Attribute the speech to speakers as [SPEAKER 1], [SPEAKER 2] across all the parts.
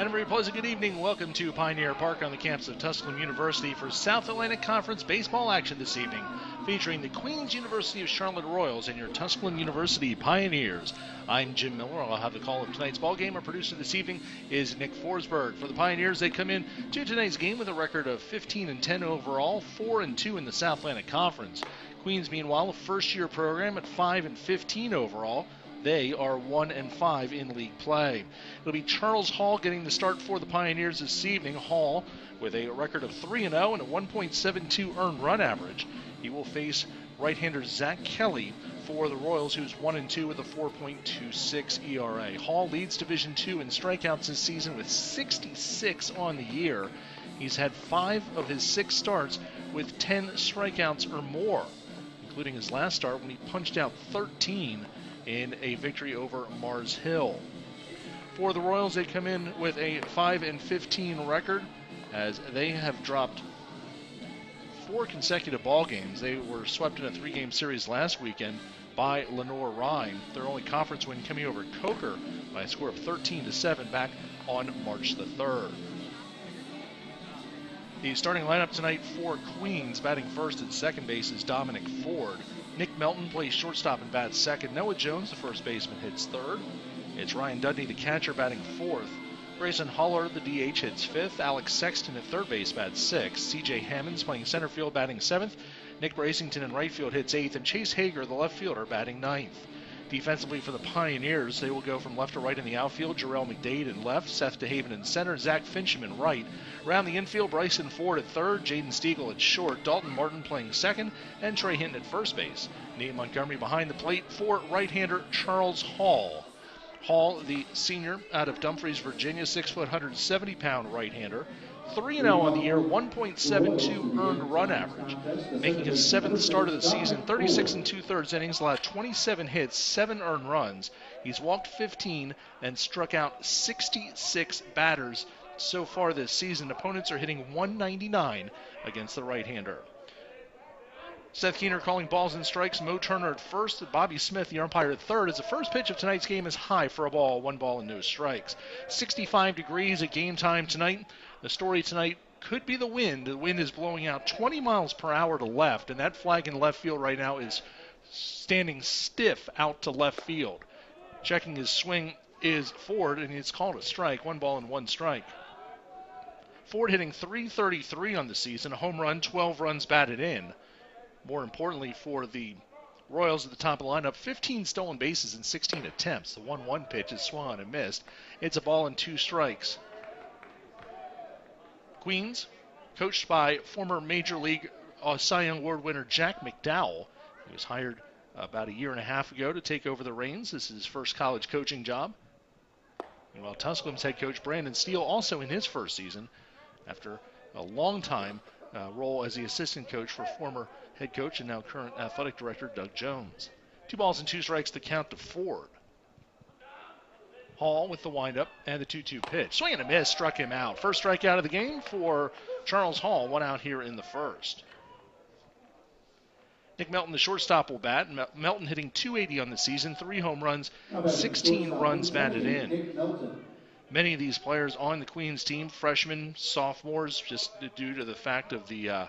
[SPEAKER 1] And a very pleasant good evening. Welcome to Pioneer Park on the campus of Tusculum University for South Atlantic Conference baseball action this evening, featuring the Queen's University of Charlotte Royals and your Tusculum University Pioneers. I'm Jim Miller. I'll have the call of tonight's ball game. Our producer this evening is Nick Forsberg. For the Pioneers, they come in to tonight's game with a record of 15-10 overall, 4-2 in the South Atlantic Conference. Queens, meanwhile, a first-year program at 5-15 overall. They are 1-5 in league play. It'll be Charles Hall getting the start for the Pioneers this evening. Hall with a record of 3-0 and a 1.72 earned run average. He will face right-hander Zach Kelly for the Royals, who's 1-2 with a 4.26 ERA. Hall leads Division II in strikeouts this season with 66 on the year. He's had 5 of his 6 starts with 10 strikeouts or more, including his last start when he punched out 13 in a victory over Mars Hill. For the Royals, they come in with a 5-15 record as they have dropped 4 consecutive ball games. They were swept in a 3-game series last weekend by Lenore Rhine. Their only conference win coming over Coker by a score of 13-7 back on March the 3rd. The starting lineup tonight for Queens, batting first at second base, is Dominic Ford. Nick Melton plays shortstop and bats second. Noah Jones, the first baseman, hits third. It's Ryan Dudney, the catcher, batting fourth. Grayson Holler, the DH, hits fifth. Alex Sexton at third base bats sixth. CJ Hammonds playing center field, batting seventh. Nick Bracington in right field hits eighth. And Chase Hager, the left fielder, batting ninth. Defensively for the Pioneers, they will go from left to right in the outfield. Jarrell McDade in left, Seth DeHaven in center, Zach Fincham in right. Around the infield, Bryson Ford at third, Jaden Stiegel at short, Dalton Martin playing second, and Trey Hinton at first base. Nate Montgomery behind the plate for right-hander Charles Hall. Hall, the senior out of Dumfries, Virginia, 6 foot, 170-pound right-hander. 3-0 on the year, 1.72 earned run average. Making his 7th start of the season, 36 2/3 innings, allowed 27 hits, 7 earned runs. He's walked 15 and struck out 66 batters so far this season. Opponents are hitting 199 against the right-hander. Seth Keener calling balls and strikes. Mo Turner at first. Bobby Smith, the umpire, at third. As the first pitch of tonight's game is high for a ball. 1 ball and no strikes. 65 degrees at game time tonight. The story tonight could be the wind. The wind is blowing out 20 miles per hour to left, and that flag in left field right now is standing stiff out to left field. Checking his swing is Ford, and it's called a strike. 1 ball and 1 strike. Ford hitting .333 on the season, a home run, 12 runs batted in. More importantly for the Royals at the top of the lineup, 15 stolen bases in 16 attempts. The 1-1 pitch is swung on and missed. It's a ball and 2 strikes. Queens, coached by former Major League Cy Young Award winner Jack McDowell. He was hired about a year and a half ago to take over the reins. This is his first college coaching job. Meanwhile, Tusculum's head coach Brandon Steele also in his first season after a long time role as the assistant coach for former head coach and now current athletic director Doug Jones. 2 balls and 2 strikes to count to Ford. Hall with the windup and the 2-2 pitch. Swing and a miss, struck him out. First strikeout of the game for Charles Hall, 1 out here in the first. Nick Melton, the shortstop, will bat. Melton hitting .280 on the season, 3 home runs, 16 runs batted in. Many of these players on the Queens team, freshmen, sophomores, just due to the fact of the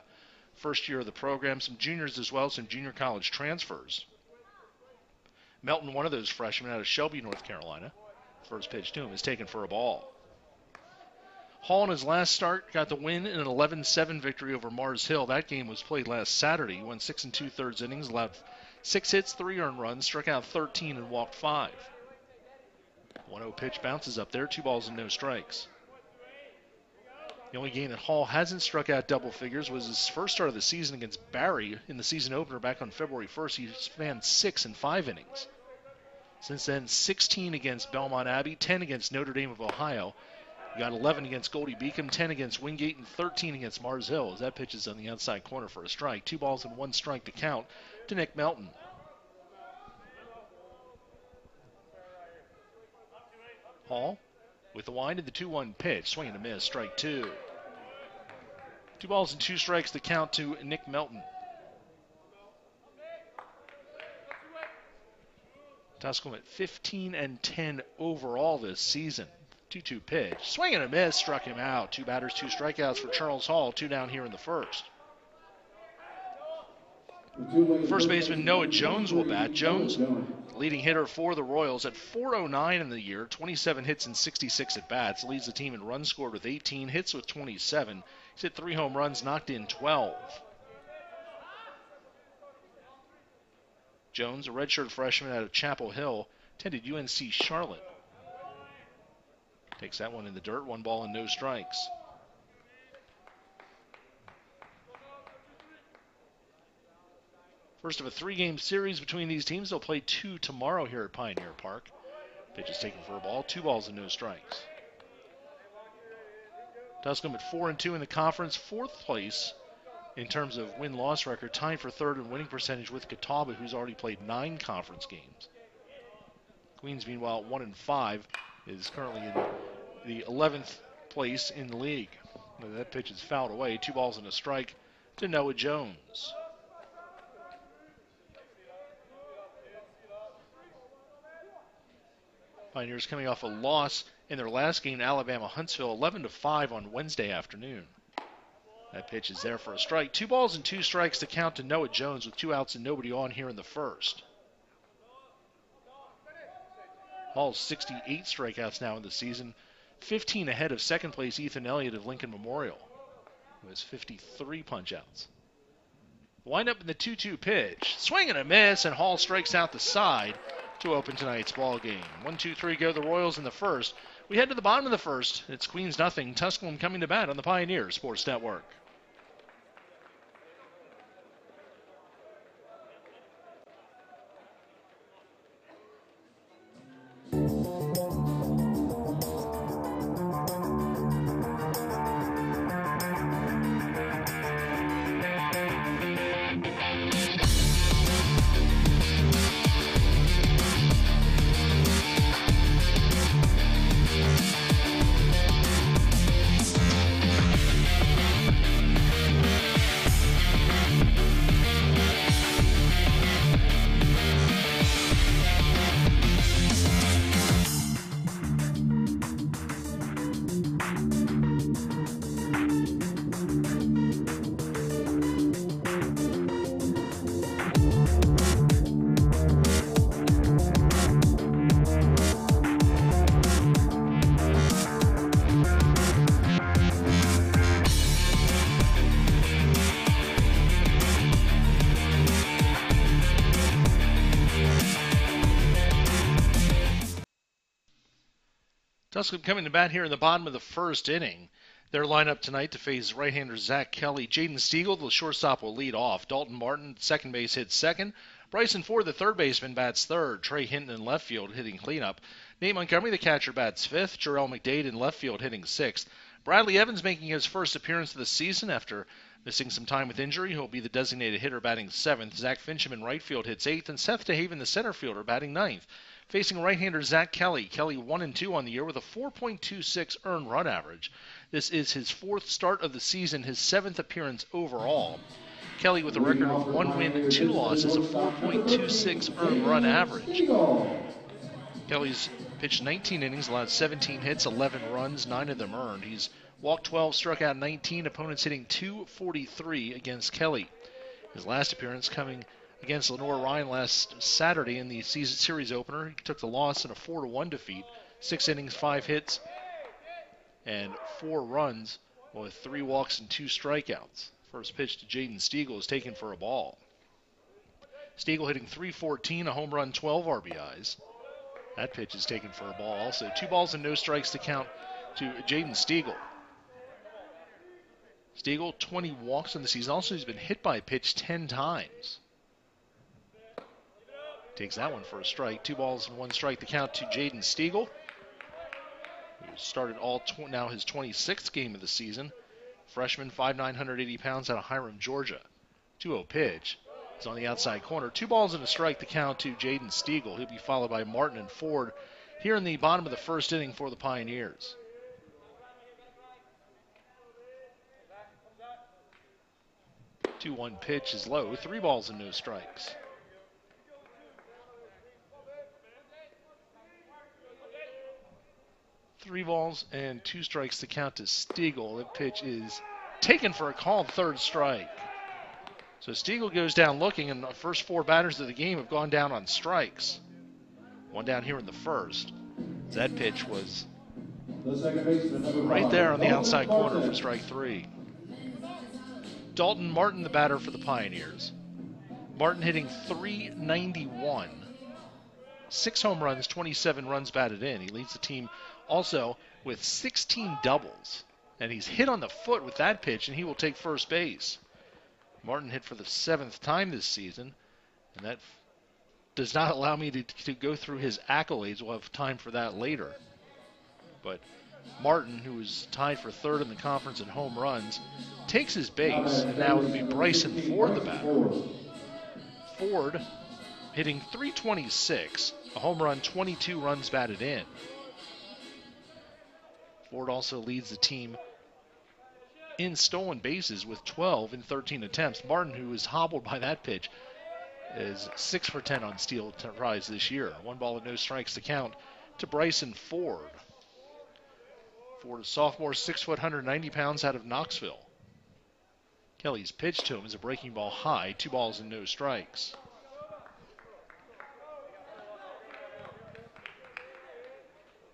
[SPEAKER 1] first year of the program. Some juniors as well, some junior college transfers. Melton, one of those freshmen out of Shelby, North Carolina. First pitch to him is taken for a ball. Hall in his last start got the win in an 11-7 victory over Mars Hill. That game was played last Saturday. He went 6 2/3 innings, allowed 6 hits, 3 earned runs, struck out 13 and walked 5. 1-0 pitch bounces up there, 2 balls and no strikes. The only game that Hall hasn't struck out double figures was his first start of the season against Barry in the season opener back on February 1st. He spanned 6 and 5 innings. Since then, 16 against Belmont Abbey, 10 against Notre Dame of Ohio. He got 11 against Goldie Beacom, 10 against Wingate, and 13 against Mars Hill. As that pitch is on the outside corner for a strike. 2 balls and 1 strike to count to Nick Melton. Hall with the wind and the 2-1 pitch. Swing and a miss, strike 2. 2 balls and 2 strikes to count to Nick Melton. Tusculum at 15-10 overall this season. 2-2 pitch. Swing and a miss. Struck him out. 2 batters, 2 strikeouts for Charles Hall. 2 down here in the first. First baseman Noah Jones will bat. Jones, leading hitter for the Royals at .409 in the year, 27 hits and 66 at-bats. Leads the team in runs scored with 18, hits with 27. He's hit 3 home runs, knocked in 12. Jones, a redshirt freshman out of Chapel Hill, attended UNC Charlotte. Takes that one in the dirt, 1 ball and no strikes. First of a 3-game series between these teams. They'll play 2 tomorrow here at Pioneer Park. Pitch is taken for a ball, 2 balls and no strikes. Tusculum at 4-2 in the conference, 4th place in terms of win-loss record, tied for 3rd in winning percentage with Catawba, who's already played 9 conference games. Queens, meanwhile, 1-5, is currently in the 11th place in the league. That pitch is fouled away, 2 balls and a strike to Noah Jones. Pioneers coming off a loss in their last game to Alabama-Huntsville, 11-5 on Wednesday afternoon. That pitch is there for a strike. 2 balls and 2 strikes to count to Noah Jones with 2 outs and nobody on here in the first. Hall's 68 strikeouts now in the season, 15 ahead of second place Ethan Elliott of Lincoln Memorial, who has 53 punch-outs. Wind up in the 2-2 pitch. Swing and a miss, and Hall strikes out the side to open tonight's ball game. 1-2-3 go the Royals in the first. We head to the bottom of the first. It's Queens nothing. Tusculum coming to bat on the Pioneer Sports Network. Tusculum coming to bat here in the bottom of the first inning. Their lineup tonight to face right-hander Zach Kelly. Jaden Stiegel, the shortstop, will lead off. Dalton Martin, second base, hits second. Bryson Ford, the third baseman, bats third. Trey Hinton in left field hitting cleanup. Nate Montgomery, the catcher, bats fifth. Jarrell McDade in left field hitting sixth. Bradley Evans making his first appearance of the season after missing some time with injury. He'll be the designated hitter batting seventh. Zach Fincham in right field hits eighth. And Seth DeHaven, the center fielder, batting ninth. Facing right-hander Zach Kelly. Kelly 1-2 on the year with a 4.26 earned run average. This is his 4th start of the season, his 7th appearance overall. Kelly with a record of 1 win, 2 losses, a 4.26 earned run average. Kelly's pitched 19 innings, allowed 17 hits, 11 runs, 9 of them earned. He's walked 12, struck out 19, opponents hitting .243 against Kelly. His last appearance coming against Lenore Ryan last Saturday in the season series opener. He took the loss in a 4-1 defeat. 6 innings, 5 hits, and 4 runs with 3 walks and 2 strikeouts. First pitch to Jaden Stiegel is taken for a ball. Stiegel hitting .314, a home run, 12 RBIs. That pitch is taken for a ball also. 2 balls and no strikes to count to Jaden Stiegel. Stiegel, 20 walks in the season. Also, he's been hit by a pitch 10 times. Takes that one for a strike. 2 balls and 1 strike to count to Jaden Stiegel, who started now his 26th game of the season. Freshman, 5'9", 180 pounds out of Hiram, Georgia. 2-0 pitch. It's on the outside corner. 2 balls and a strike to count to Jaden Stiegel. He'll be followed by Martin and Ford here in the bottom of the first inning for the Pioneers. The 2-1 pitch is low. 3 balls and no strikes. 3 balls and 2 strikes to count to Stiegel. That pitch is taken for a called third strike. So Stiegel goes down looking, and the first 4 batters of the game have gone down on strikes. One down here in the first. That pitch was right there on the outside corner for strike 3. Dalton Martin, the batter for the Pioneers. Martin hitting .391. 6 home runs, 27 runs batted in. He leads the team also with 16 doubles. And he's hit on the foot with that pitch, and he will take first base. Martin hit for the 7th time this season, and that does not allow me to go through his accolades. We'll have time for that later. But Martin, who is tied for 3rd in the conference in home runs, takes his base, and now it'll be Bryson Ford, the batter. Ford hitting .326, a home run, 22 runs batted in. Ford also leads the team in stolen bases with 12 in 13 attempts. Martin, who is hobbled by that pitch, is 6 for 10 on steal tries this year. 1 ball and no strikes to count to Bryson Ford. Ford, a sophomore, 6 foot, 190 pounds, out of Knoxville. Kelly's pitch to him is a breaking ball high, 2 balls and no strikes.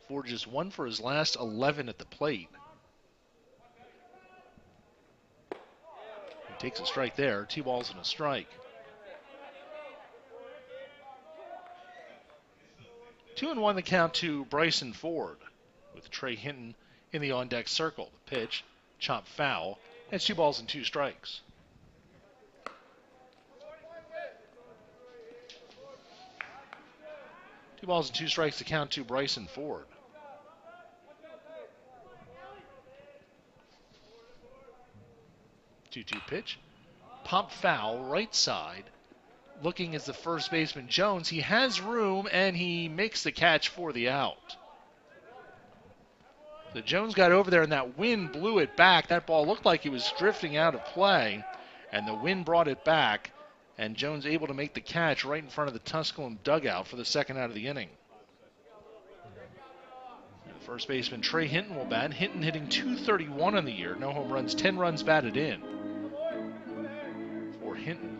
[SPEAKER 1] Ford just 1 for his last 11 at the plate. He takes a strike there, 2 balls and a strike. 2-1 the count to Bryson Ford, with Trey Hinton in the on-deck circle. The pitch, chop foul, and 2 balls and 2 strikes. Two balls and 2 strikes to count to Bryson Ford. Two-two pitch, pop foul, right side. Looking as the first baseman Jones. He has room, and he makes the catch for the out. So Jones got over there, and that wind blew it back. That ball looked like it was drifting out of play, and the wind brought it back, and Jones able to make the catch right in front of the Tusculum dugout for the 2nd out of the inning. And first baseman Trey Hinton will bat. Hinton hitting .231 on the year. No home runs, 10 runs batted in for Hinton.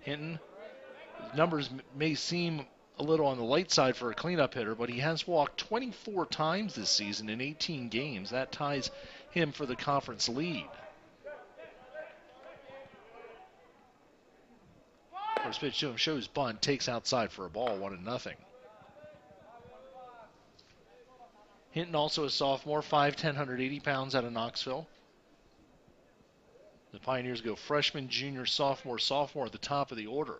[SPEAKER 1] Hinton, his numbers may seem a little on the light side for a cleanup hitter, but he has walked 24 times this season in 18 games. That ties him for the conference lead. First pitch to him shows bunt, takes outside for a ball, 1-0. Hinton, also a sophomore, 5'10", 180 pounds, out of Knoxville. The Pioneers go freshman, junior, sophomore at the top of the order.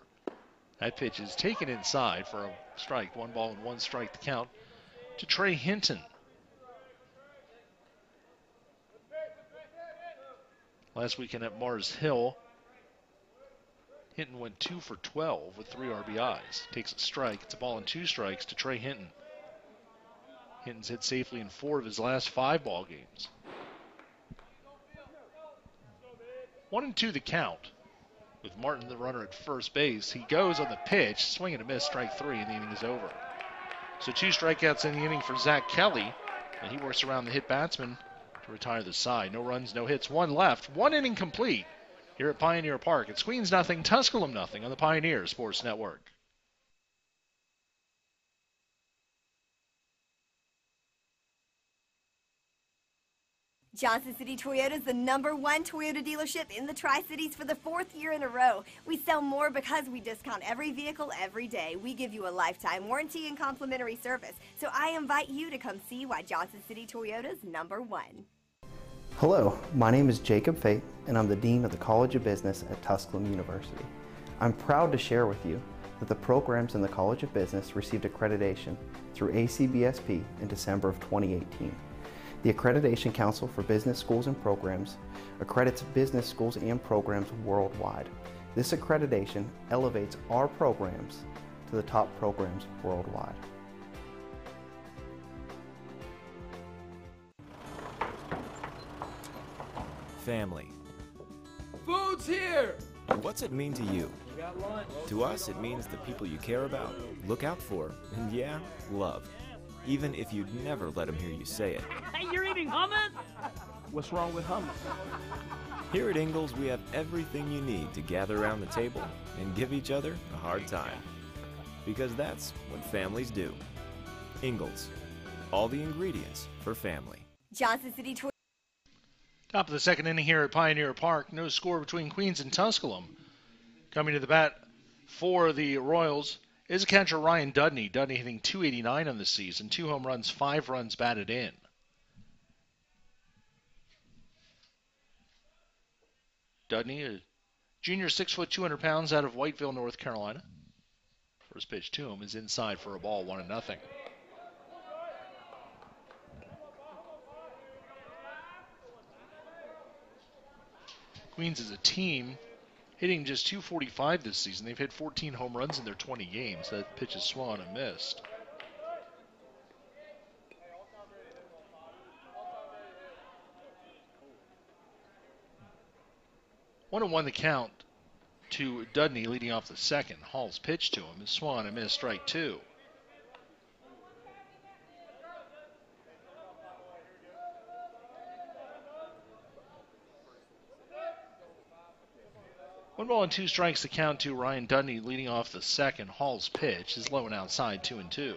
[SPEAKER 1] That pitch is taken inside for a strike. 1 ball and 1 strike to count to Trey Hinton. Last weekend at Mars Hill, Hinton went 2 for 12 with 3 RBIs. Takes a strike. It's a ball and 2 strikes to Trey Hinton. Hinton's hit safely in 4 of his last 5 ball games. 1-2 the count. With Martin the runner at first base, he goes on the pitch, swing and a miss, strike 3, and the inning is over. So 2 strikeouts in the inning for Zach Kelly, and he works around the hit batsman to retire the side. No runs, no hits, 1 left, 1 inning complete here at Pioneer Park. It's Queens 0, Tusculum 0 on the Pioneer Sports Network.
[SPEAKER 2] Johnson City Toyota is the #1 Toyota dealership in the Tri-Cities for the 4th year in a row. We sell more because we discount every vehicle every day. We give you a lifetime warranty and complimentary service. So I invite you to come see why Johnson City Toyota is #1.
[SPEAKER 3] Hello, my name is Jacob Fate, and I'm the Dean of the College of Business at Tusculum University. I'm proud to share with you that the programs in the College of Business received accreditation through ACBSP in December of 2018. The Accreditation Council for Business Schools and Programs accredits business schools and programs worldwide. This accreditation elevates our programs to the top programs worldwide.
[SPEAKER 4] Family.
[SPEAKER 5] Food's here!
[SPEAKER 4] What's it mean to you?
[SPEAKER 5] We got lunch.
[SPEAKER 4] To us, it means the people you care about, look out for, and yeah, love. even if you'd never let them hear you say it.
[SPEAKER 6] Hey, you're eating hummus?
[SPEAKER 5] What's wrong with hummus?
[SPEAKER 4] Here at Ingalls, we have everything you need to gather around the table and give each other a hard time. Because that's what families do. Ingalls, all the ingredients for family.
[SPEAKER 2] Johnson City Tour.
[SPEAKER 1] Top of the second inning here at Pioneer Park. No score between Queens and Tusculum. Coming to the bat for the Royals is catcher Ryan Dudney. Dudney hitting .289 on the season. 2 home runs, 5 runs batted in. Dudney, a junior, 6 foot, 200 pounds, out of Whiteville, North Carolina. First pitch to him is inside for a ball, 1-0. Queens as a team hitting just .245 this season. They've hit 14 home runs in their 20 games. That pitch is swung and missed. One and one the count to Dudney leading off the second. Hall's pitch to him is swung and missed, strike 2. One ball and 2 strikes to count to Ryan Dudney leading off the second. Hall's pitch is low and outside, 2-2.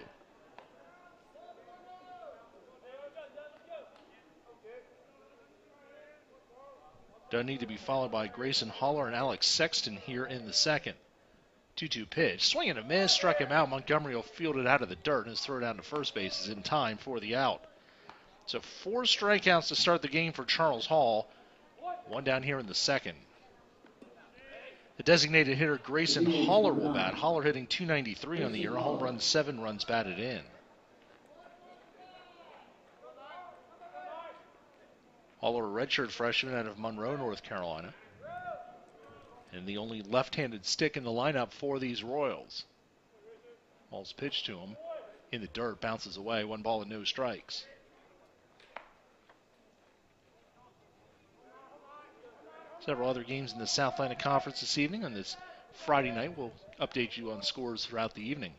[SPEAKER 1] Dudney to be followed by Grayson Haller and Alex Sexton here in the second. 2-2 pitch. Swing and a miss. Struck him out. Montgomery will field it out of the dirt, and his throw down to first base is in time for the out. So 4 strikeouts to start the game for Charles Hall. One down here in the second. The designated hitter Grayson Haller will bat. Haller hitting .293 on the year. A home run, 7 runs batted in. Haller, a redshirt freshman out of Monroe, North Carolina. And the only left-handed stick in the lineup for these Royals. Ball's pitched to him in the dirt, bounces away. 1 ball and no strikes. Several other games in the South Atlantic Conference this evening. On this Friday night, we'll update you on scores throughout the evening.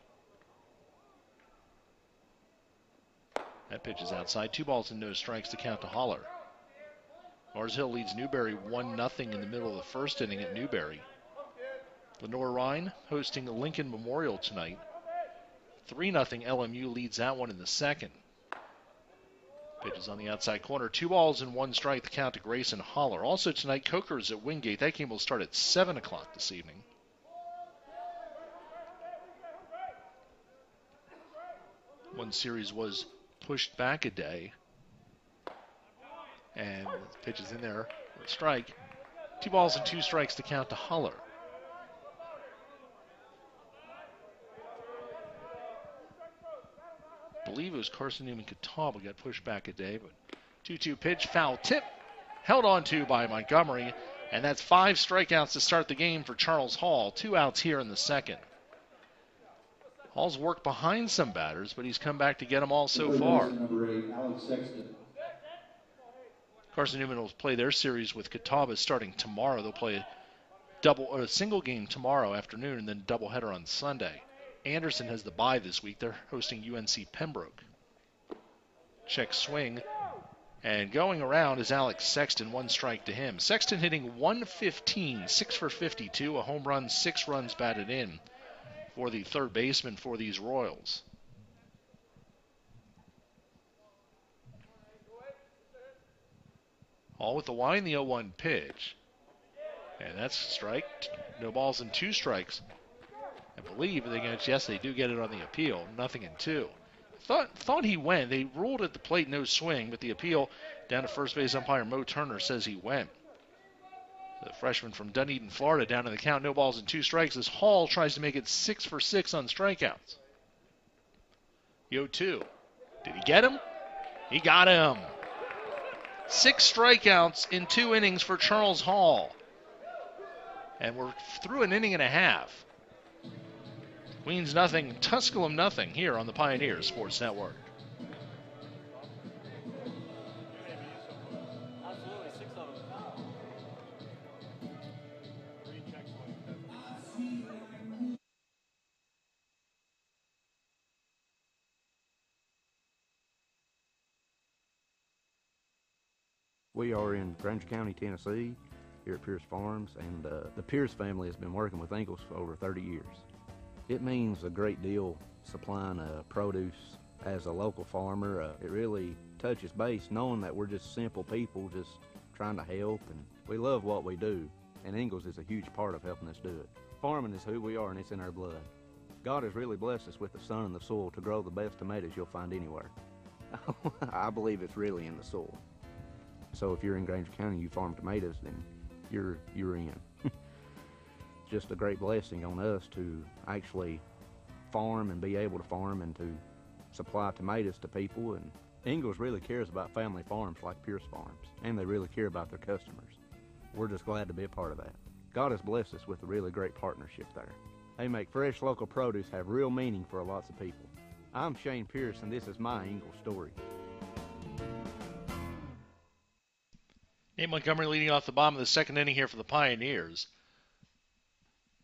[SPEAKER 1] That pitch is outside. 2 balls and no strikes to count to Haller. Mars Hill leads Newberry 1-0 in the middle of the first inning at Newberry. Lenore Rhine hosting Lincoln Memorial tonight. 3-0 LMU leads that one in the second. Pitches on the outside corner. 2 balls and 1 strike to count to Grayson Haller. Also tonight, Coker's at Wingate. That game will start at 7 o'clock this evening. One series was pushed back a day. And the pitch is in there for a strike. 2 balls and 2 strikes to count to Haller. I believe it was Carson Newman Catawba got pushed back a day, but 2-2 pitch, foul tip, held on to by Montgomery, and that's 5 strikeouts to start the game for Charles Hall. 2 outs here in the second. Hall's worked behind some batters, but he's come back to get them all so far. Carson Newman will play their series with Catawba starting tomorrow. They'll play a single game tomorrow afternoon and then a doubleheader on Sunday. Anderson has the bye this week. They're hosting UNC Pembroke. Check swing. And going around is Alex Sexton, 1 strike to him. Sexton hitting .115, 6 for 52, a home run, 6 runs batted in for the third baseman for these Royals. All with the wind, the 0-1 pitch. And that's a strike. No balls and 2 strikes. I believe they do get it on the appeal. 0-2. Thought he went. They ruled at the plate no swing, but the appeal down to first base umpire Mo Turner says he went. The freshman from Dunedin, Florida, down in the count. No balls and 2 strikes as Hall tries to make it 6 for 6 on strikeouts. 0-2. Did he get him? He got him. 6 strikeouts in 2 innings for Charles Hall. And we're through an inning and a half. Queens nothing, Tusculum nothing here on the Pioneer Sports Network.
[SPEAKER 6] We are in Granger County, Tennessee, here at Pierce Farms, and the Pierce family has been working with Ingalls for over 30 years. It means a great deal supplying produce as a local farmer. It really touches base knowing that we're just simple people just trying to help, and we love what we do, and Ingalls is a huge part of helping us do it. Farming is who we are, and it's in our blood. God has really blessed us with the sun and the soil to grow the best tomatoes you'll find anywhere. I believe it's really in the soil. So if you're in Granger County and you farm tomatoes, then you're in. Just a great blessing on us to actually farm and be able to farm and to supply tomatoes to people. And Ingalls really cares about family farms like Pierce Farms, and they really care about their customers. We're just glad to be a part of that. God has blessed us with a really great partnership there. They make fresh local produce have real meaning for lots of people. I'm Shane Pierce, and this is my Ingalls story.
[SPEAKER 1] Nate Montgomery leading off the bottom of the second inning here for the Pioneers.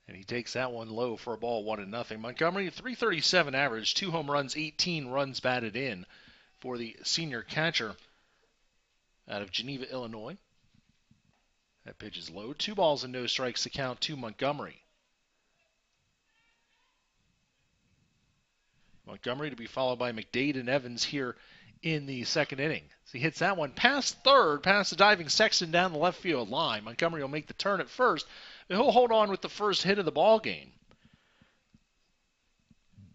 [SPEAKER 1] And he takes that one low for a ball, 1-0. Montgomery, 337 average, 2 home runs, 18 runs batted in for the senior catcher out of Geneva, Illinois. That pitch is low. 2 balls and no strikes to count to Montgomery. Montgomery to be followed by McDade and Evans here in the second inning. So he hits that one past third, past the diving Sexton down the left field line. Montgomery will make the turn at first, but he'll hold on with the first hit of the ball game.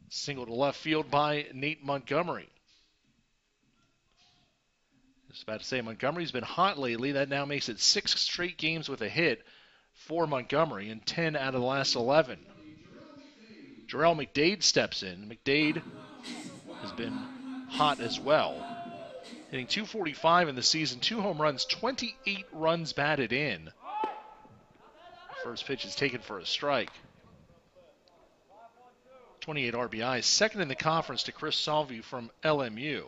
[SPEAKER 1] Single to left field by Nate Montgomery. Just about to say Montgomery's been hot lately. That now makes it 6 straight games with a hit for Montgomery and 10 out of the last 11. Jarrell McDade steps in. McDade has been hot as well. Hitting .245 in the season, 2 home runs, 28 runs batted in. First pitch is taken for a strike. 28 RBIs, second in the conference to Chris Salvi from LMU.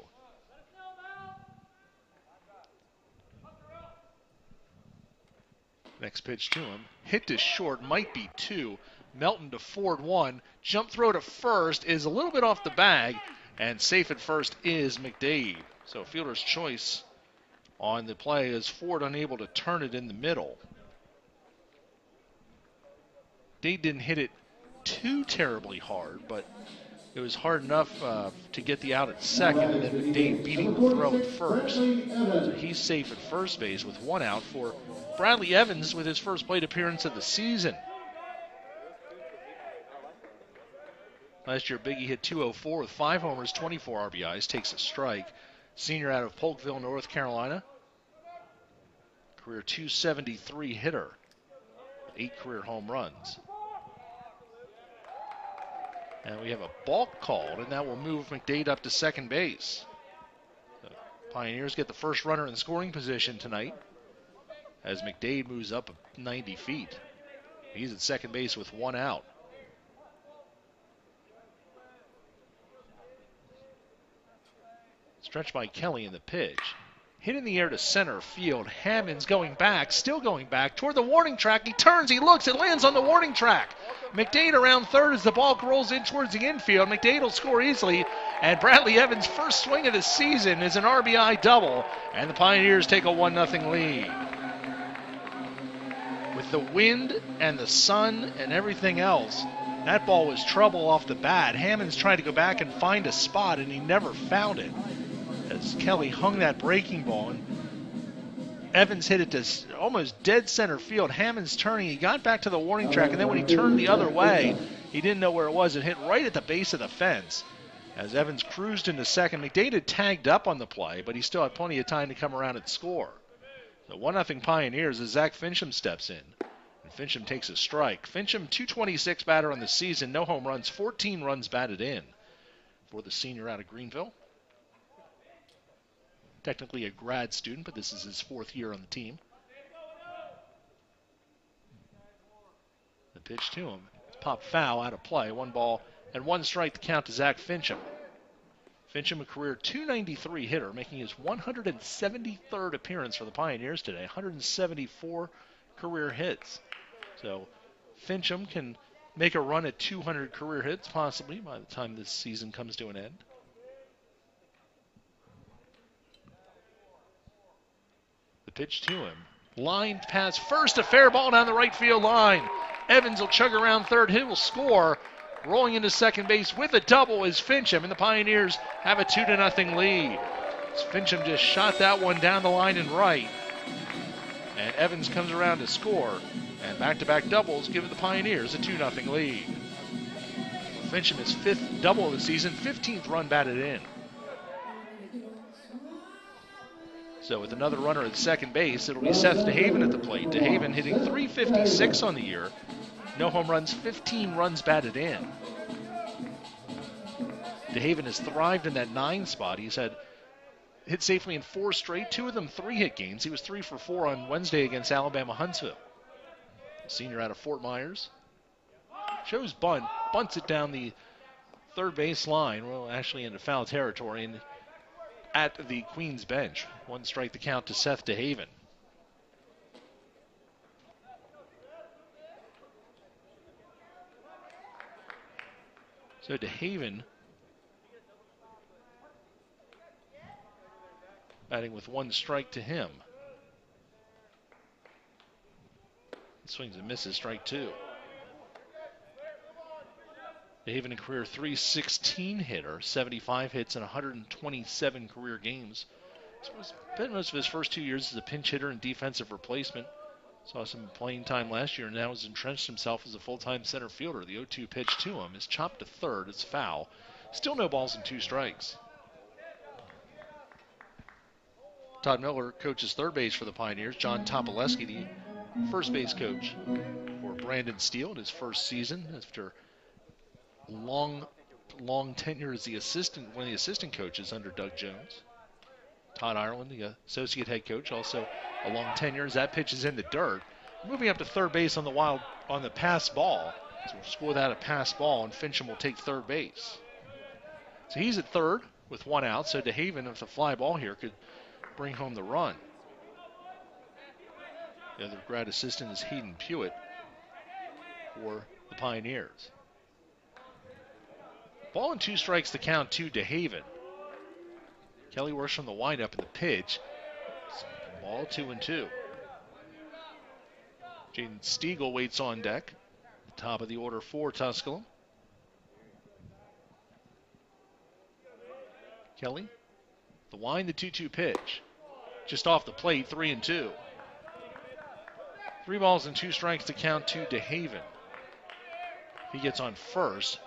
[SPEAKER 1] Next pitch to him. Hit to short, might be 2. Melton to Ford 1. Jump throw to first is a little bit off the bag, and safe at first is McDade. So fielder's choice on the play is Ford unable to turn it in the middle. Dade didn't hit it too terribly hard, but it was hard enough to get the out at second, and then McDade beating the throw at first. So he's safe at first base with 1 out for Bradley Evans with his first plate appearance of the season. Last year, Biggie hit .204 with 5 homers, 24 RBIs, takes a strike. Senior out of Polkville, North Carolina. Career .273 hitter, 8 career home runs. And we have a balk called, and that will move McDade up to second base. The Pioneers get the first runner in scoring position tonight as McDade moves up 90 feet. He's at second base with 1 out. Stretched by Kelly in the pitch. Hit in the air to center field. Hammond's going back, still going back toward the warning track. He turns, he looks, it lands on the warning track. McDade around third as the ball rolls in towards the infield. McDade will score easily, and Bradley Evans' first swing of the season is an RBI double, and the Pioneers take a 1-0 lead. With the wind and the sun and everything else, that ball was trouble off the bat. Hammond's trying to go back and find a spot, and he never found it, as Kelly hung that breaking ball, and Evans hit it to almost dead center field. Hammond's turning. He got back to the warning track, and then when he turned the other way, he didn't know where it was. It hit right at the base of the fence. As Evans cruised into second, McDade had tagged up on the play, but he still had plenty of time to come around and score. So 1-0 Pioneers as Zach Fincham steps in. And Fincham takes a strike. Fincham, .226 batter on the season, no home runs, 14 runs batted in for the senior out of Greenville. Technically a grad student, but this is his 4th year on the team. The pitch to him. Pop foul out of play. 1 ball and 1 strike to count to Zach Fincham. Fincham, a career .293 hitter, making his 173rd appearance for the Pioneers today. 174 career hits. So Fincham can make a run at 200 career hits possibly by the time this season comes to an end. The pitch to him. Line pass first, a fair ball down the right field line. Evans will chug around third. He will score. Rolling into second base with a double is Fincham, and the Pioneers have a 2-0 lead. Fincham just shot that one down the line and right. And Evans comes around to score. And back-to-back doubles give the Pioneers a 2-0 lead. Fincham his 5th double of the season, 15th run batted in. So with another runner at second base, it'll be Seth DeHaven at the plate. DeHaven hitting .356 on the year. No home runs, 15 runs batted in. DeHaven has thrived in that 9 spot. He's had hit safely in 4 straight, 2 of them 3-hit games. He was 3 for 4 on Wednesday against Alabama Huntsville. Senior out of Fort Myers. Shows bunt, bunts it down the third base line. Well, actually into foul territory and at the Queens bench. 1 strike the count to Seth DeHaven. So DeHaven batting with 1 strike to him. Swings and misses, strike 2. DeHaven, a career .316 hitter, 75 hits in 127 career games. Spent most of his first 2 years as a pinch hitter and defensive replacement. Saw some playing time last year and now has entrenched himself as a full-time center fielder. The 0-2 pitch to him is chopped to third. It's foul. Still no balls and 2 strikes. Todd Miller coaches third base for the Pioneers. John Topoleski, the first base coach for Brandon Steele in his first season after long tenure as one of the assistant coaches under Doug Jones. Todd Ireland, the associate head coach, also a long tenure as that pitch is in the dirt. Moving up to third base on the pass ball. So we'll score that a pass ball, and Fincham will take third base. So he's at third with 1 out. So DeHaven, with a fly ball here, could bring home the run. The other grad assistant is Hayden Pewitt for the Pioneers. Ball and 2 strikes to count to DeHaven. Kelly works from the windup and the pitch. Ball 2-2. Jaden Stiegel waits on deck. The top of the order for Tusculum. Kelly, the wind, the 2-2 pitch. Just off the plate, 3-2. 3 balls and 2 strikes to count to DeHaven. If he gets on first,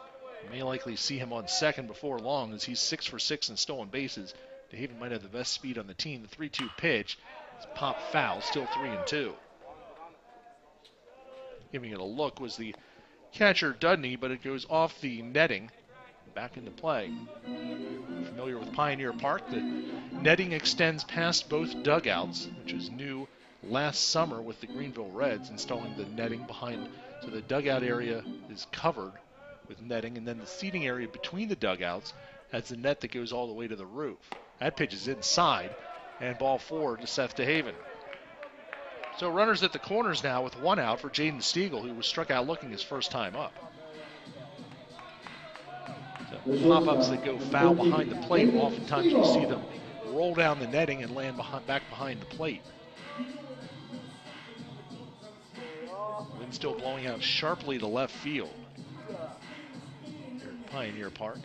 [SPEAKER 1] you may likely see him on second before long as he's 6 for 6 in stolen bases. DeHaven might have the best speed on the team. The 3-2 pitch is pop foul, still 3-2. Giving it a look was the catcher Dudney, but it goes off the netting. Back into play. Familiar with Pioneer Park, the netting extends past both dugouts, which was new last summer with the Greenville Reds installing the netting behind. So the dugout area is covered with netting, and then the seating area between the dugouts has the net that goes all the way to the roof. That pitch is inside, and ball 4 to Seth DeHaven. So runners at the corners now with 1 out for Jaden Stiegel, who was struck out looking his first time up. So pop-ups that go foul behind the plate, oftentimes you see them roll down the netting and land back behind the plate. Wind still blowing out sharply to left field here at Pioneer Park.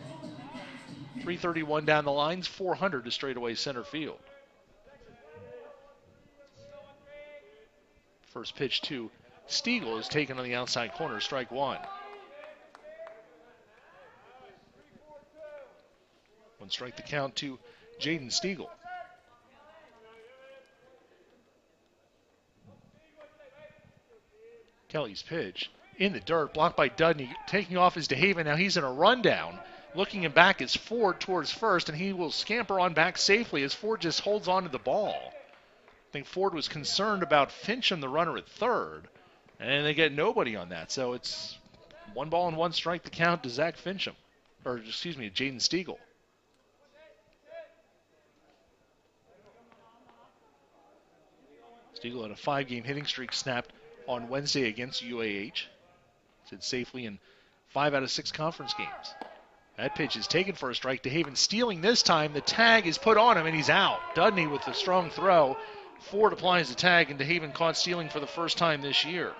[SPEAKER 1] 331 down the lines, 400 to straightaway center field. First pitch to Stiegel is taken on the outside corner, strike 1. 1 strike the count to Jaden Stiegel. Kelly's pitch in the dirt, blocked by Dudney. Taking off is DeHaven. Now he's in a rundown. Looking him back is Ford towards first, and he will scamper on back safely as Ford just holds on to the ball. I think Ford was concerned about Fincham, the runner, at third, and they get nobody on that. So it's 1 ball and 1 strike to count to Zach Fincham, or excuse me, Jaden Stiegel. Stiegel had a 5-game hitting streak snapped on Wednesday against UAH. Sits safely in 5 out of 6 conference games. That pitch is taken for a strike. DeHaven stealing this time. The tag is put on him, and he's out. Dudney with the strong throw Ford applies the tag, and DeHaven caught stealing for the first time this year.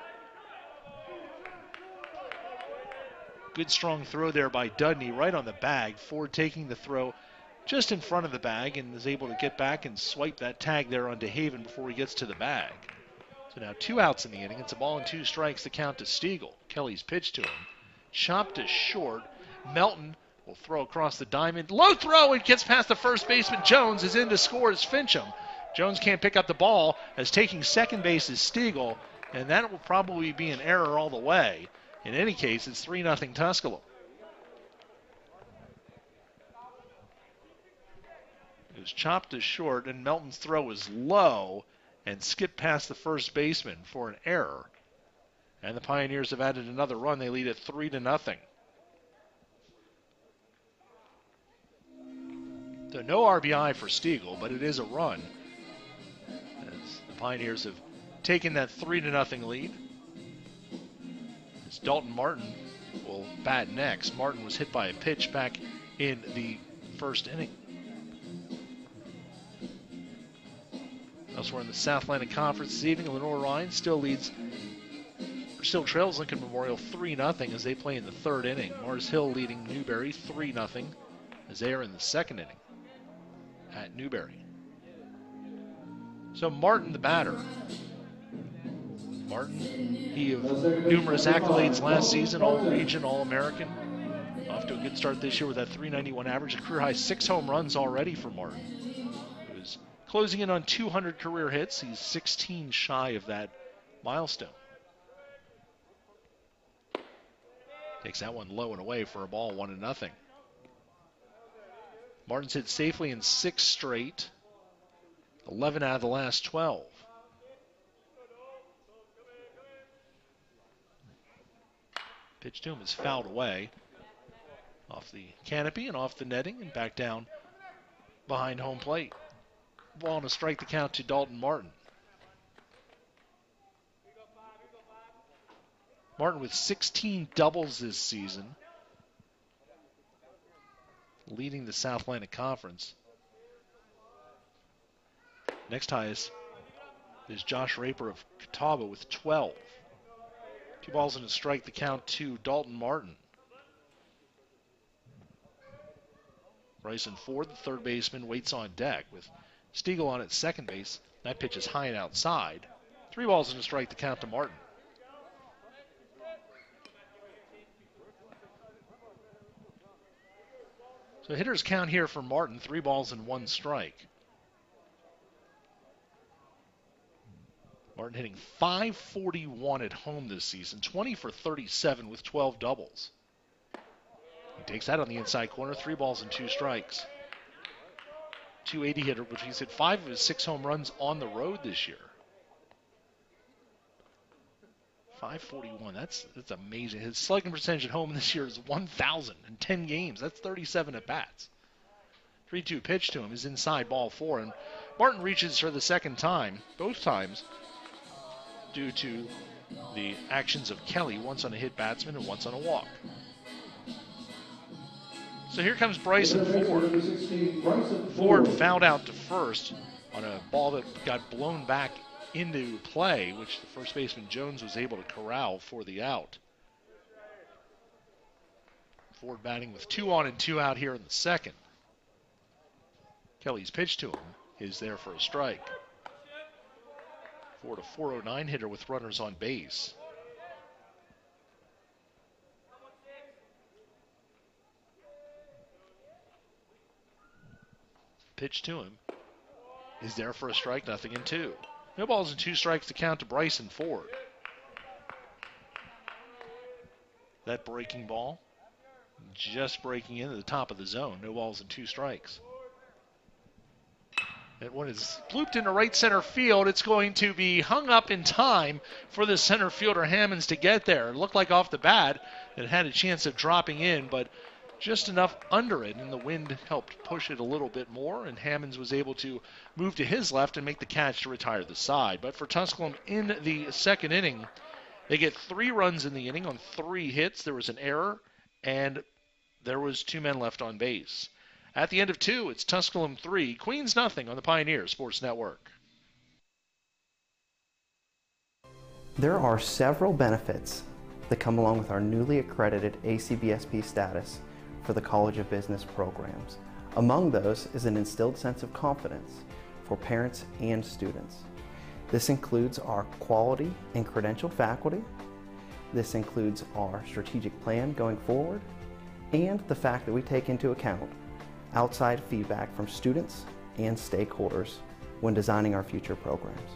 [SPEAKER 1] Good strong throw there by Dudney, right on the bag. Ford taking the throw just in front of the bag and is able to get back and swipe that tag there on DeHaven before he gets to the bag. So now 2 outs in the inning. It's a ball and 2 strikes to count to Stiegel. Kelly's pitch to him. Chopped to short. Melton will throw across the diamond. Low throw. It gets past the first baseman. Jones is in to score as Fincham. Jones can't pick up the ball as taking second base is Stiegel, and that will probably be an error all the way. In any case, it's 3-0 Tusculum. It was chopped to short, and Melton's throw was low and skipped past the first baseman for an error. And the Pioneers have added another run. They lead at 3-0. So no RBI for Stiegel, but it is a run, as the Pioneers have taken that 3-0 lead. As Dalton Martin will bat next. Martin was hit by a pitch back in the first inning. Elsewhere in the South Atlantic Conference this evening, Lenore Ryan still trails Lincoln Memorial 3-0 as they play in the third inning. Mars Hill leading Newberry 3-0 as they are in the second inning at Newberry. So Martin, the batter. Martin, he of numerous accolades last season, All-Region, All-American. Off to a good start this year with that .391 average, a career high 6 home runs already for Martin. He was closing in on 200 career hits. He's 16 shy of that milestone. Takes that one low and away for a ball, 1-0. Martin's hit safely in 6 straight, 11 out of the last 12. Pitch to him is fouled away off the canopy and off the netting and back down behind home plate. Ball to strike the count to Dalton Martin. Martin with 16 doubles this season, leading the South Atlantic Conference. Next highest is Josh Raper of Catawba with 12. 2 balls and a strike, the count to Dalton Martin. Bryson Ford, the third baseman, waits on deck with Stiegel on at second base. That pitch is high and outside. 3 balls and a strike, the count to Martin. So hitter's count here for Martin, 3 balls and 1 strike. Martin hitting .541 at home this season, 20 for 37 with 12 doubles. He takes that on the inside corner, 3 balls and 2 strikes. .280 hitter, but he's hit 5 of his 6 home runs on the road this year. .541, that's amazing. His slugging percentage at home this year is 1,010 games. That's 37 at bats. 3-2 pitch to him is inside, ball 4, and Martin reaches for the second time, both times, due to the actions of Kelly, once on a hit batsman and once on a walk. So here comes Bryson Ford. Ford fouled out to first on a ball that got blown back into play, which the first baseman Jones was able to corral for the out. Ford batting with 2 on and 2 out here in the second. Kelly's pitch to him is there for a strike. Ford, a .409 hitter with runners on base. Pitch to him is there for a strike, 0-2. No balls and 2 strikes to count to Bryson Ford. That breaking ball just breaking into the top of the zone. No balls and 2 strikes. That one is blooped into right center field. It's going to be hung up in time for the center fielder Hammonds to get there. It looked like off the bat it had a chance of dropping in, but just enough under it, and the wind helped push it a little bit more, and Hammonds was able to move to his left and make the catch to retire the side. But for Tusculum in the second inning, they get 3 runs in the inning on 3 hits. There was an error, and there was 2 men left on base. At the end of 2, it's Tusculum 3, Queens 0 on the Pioneer Sports Network.
[SPEAKER 3] There are several benefits that come along with our newly accredited ACBSP status for the College of Business programs. Among those is an instilled sense of confidence for parents and students. This includes our quality and credentialed faculty. This includes our strategic plan going forward, and the fact that we take into account outside feedback from students and stakeholders when designing our future programs.